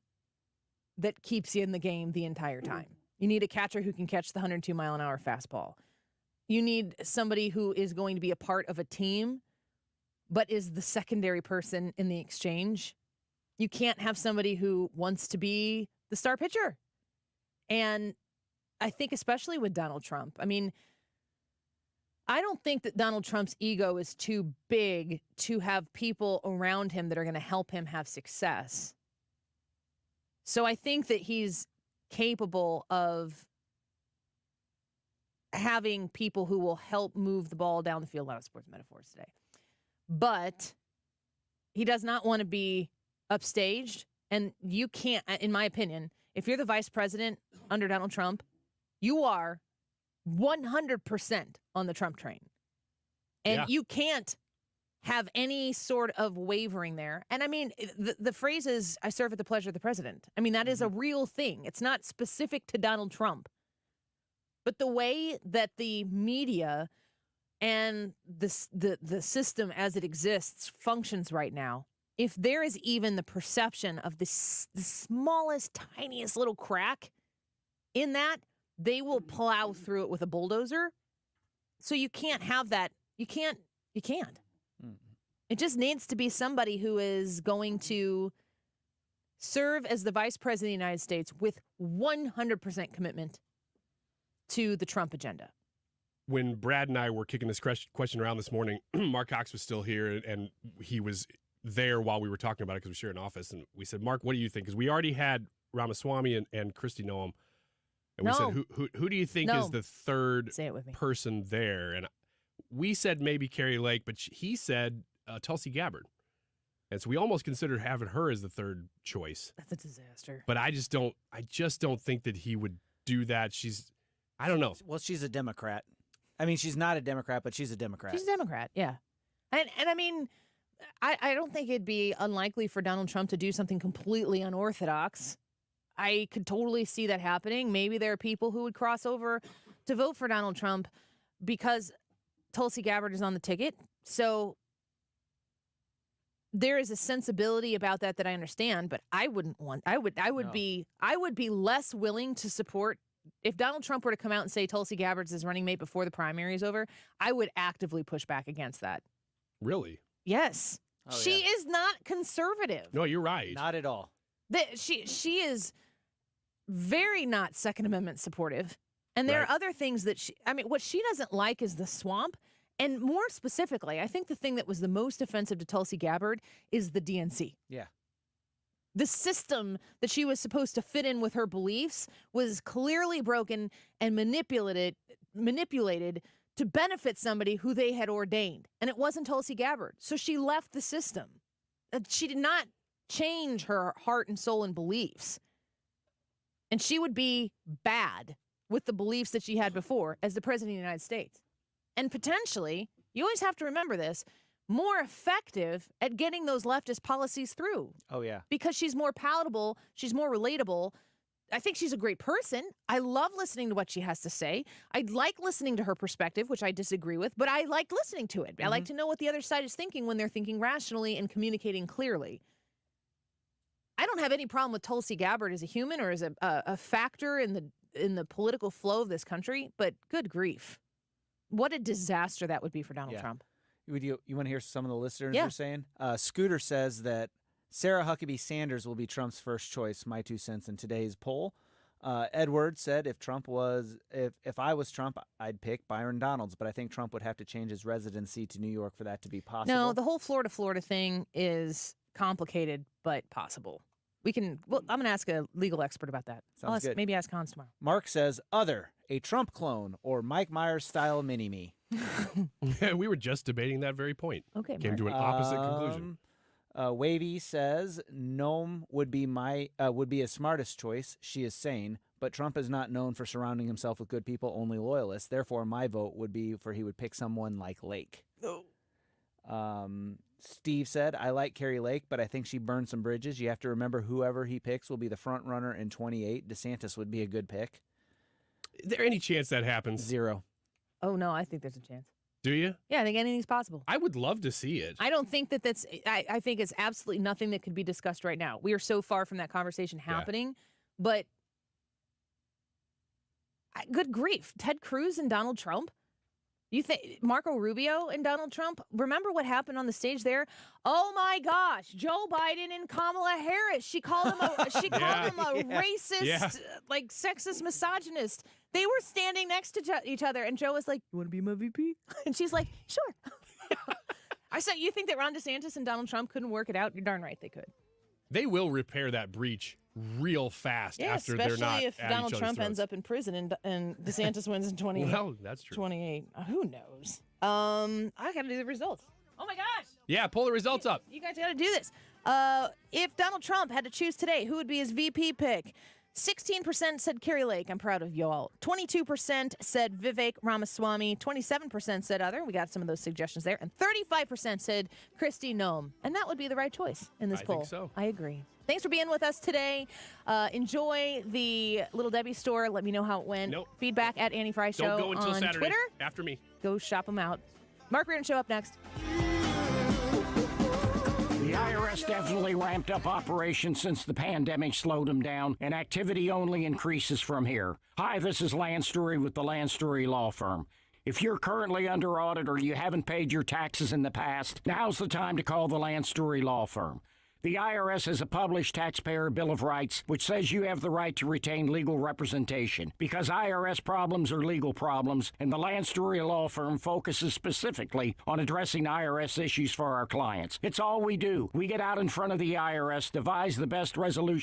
that keeps you in the game the entire time. You need a catcher who can catch the 102-mile-an-hour fastball. You need somebody who is going to be a part of a team, but is the secondary person in the exchange. You can't have somebody who wants to be the star pitcher. And I think especially with Donald Trump, I mean, I don't think that Donald Trump's ego is too big to have people around him that are going to help him have success. So I think that he's capable of having people who will help move the ball down the field. A lot of sports metaphors today. But he does not want to be upstaged, and you can't, in my opinion, if you're the vice president under Donald Trump, you are 100% on the Trump train. And you can't have any sort of wavering there. And I mean, the phrase is, I serve at the pleasure of the president. I mean, that is a real thing. It's not specific to Donald Trump. But the way that the media and the system as it exists functions right now, if there is even the perception of the smallest, tiniest little crack in that, they will plow through it with a bulldozer. So you can't have that. You can't. It just needs to be somebody who is going to serve as the vice president of the United States with 100% commitment to the Trump agenda. When Brad and I were kicking this question around this morning, Mark Cox was still here, and he was there while we were talking about it because we share an office. And we said, Mark, what do you think? Because we already had Ramaswamy and Kristie Noem. And we said, who do you think is the third person there? And we said maybe Kari Lake, but he said Tulsi Gabbard. And so we almost considered having her as the third choice. That's a disaster. But I just don't think that he would do that. I don't know. Well, she's a Democrat. I mean, she's not a Democrat, but she's a Democrat. She's a Democrat, yeah. And I mean, I don't think it'd be unlikely for Donald Trump to do something completely unorthodox. I could totally see that happening. Maybe there are people who would cross over to vote for Donald Trump because Tulsi Gabbard is on the ticket. So there is a sensibility about that I understand, but I wouldn't want. I would be less willing to support. If Donald Trump were to come out and say Tulsi Gabbard's his running mate before the primary is over, I would actively push back against that. Really? Yes. She is not conservative. No, you're right. Not at all. She is very not Second Amendment supportive. And there are other things that what she doesn't like is the swamp. And more specifically, I think the thing that was the most offensive to Tulsi Gabbard is the DNC. Yeah. The system that she was supposed to fit in with her beliefs was clearly broken and manipulated to benefit somebody who they had ordained. And it wasn't Tulsi Gabbard. So she left the system. She did not change her heart and soul and beliefs. And she would be bad with the beliefs that she had before as the president of the United States. And potentially, you always have to remember this, more effective at getting those leftist policies through. Oh, yeah. Because she's more palatable, she's more relatable. I think she's a great person. I love listening to what she has to say. I like listening to her perspective, which I disagree with, but I like listening to it. I like to know what the other side is thinking when they're thinking rationally and communicating clearly. I don't have any problem with Tulsi Gabbard as a human or as a factor in the political flow of this country, but good grief. What a disaster that would be for Donald Trump. You want to hear some of the listeners are saying? Scooter says that Sarah Huckabee Sanders will be Trump's first choice, my 2 cents in today's poll. Edward said if I was Trump, I'd pick Byron Donalds, but I think Trump would have to change his residency to New York for that to be possible. No, the whole Florida thing is complicated, but possible. I'm going to ask a legal expert about that. Sounds good. Maybe ask Hans tomorrow. Mark says a Trump clone or Mike Myers style mini-me. We were just debating that very point. Okay, Came to an opposite conclusion. Wavy says Noem would be his smartest choice. She is sane, but Trump is not known for surrounding himself with good people, only loyalists. Therefore, my vote would be he would pick someone like Lake. Steve said, I like Kari Lake, but I think she burned some bridges. You have to remember whoever he picks will be the front runner in 28. DeSantis would be a good pick. Is there any chance that happens? 0. Oh, no, I think there's a chance. Do you? Yeah, I think anything's possible. I would love to see it. I don't think that's, I think it's absolutely nothing that could be discussed right now. We are so far from that conversation happening, but good grief. Ted Cruz and Donald Trump? You think Marco Rubio and Donald Trump? Remember what happened on the stage there? Oh my gosh, Joe Biden and Kamala Harris. She called him a racist, like sexist, misogynist. They were standing next to each other, and Joe was like, "You want to be my VP?" And she's like, "Sure." I said, "You think that Ron DeSantis and Donald Trump couldn't work it out? You're darn right they could." They will repair that breach real fast after they're not. Especially if Donald Trump ends up in prison and DeSantis wins in 28. Well, that's true. 28. Who knows? I got to do the results. Oh my gosh. Yeah, pull the results up. You guys got to do this. If Donald Trump had to choose today, who would be his VP pick? 16% said Kari Lake. I'm proud of y'all. 22% said Vivek Ramaswamy. 27% said other. We got some of those suggestions there. And 35% said Kristie Noem. And that would be the right choice in this poll. I think so. I agree. Thanks for being with us today. Enjoy the Little Debbie store. Let me know how it went. Nope. Feedback at Annie Frey Show Don't go until on Saturday. Twitter. After me. Go shop them out. Mark Reardon Show up next. The IRS definitely ramped up operations since the pandemic slowed them down, and activity only increases from here. Hi, this is Lance Story with the Lance Story Law Firm. If you're currently under audit or you haven't paid your taxes in the past, now's the time to call the Lance Story Law Firm. The IRS has a published Taxpayer Bill of Rights, which says you have the right to retain legal representation, because IRS problems are legal problems, and the Lance Story Law Firm focuses specifically on addressing IRS issues for our clients. It's all we do. We get out in front of the IRS, devise the best resolution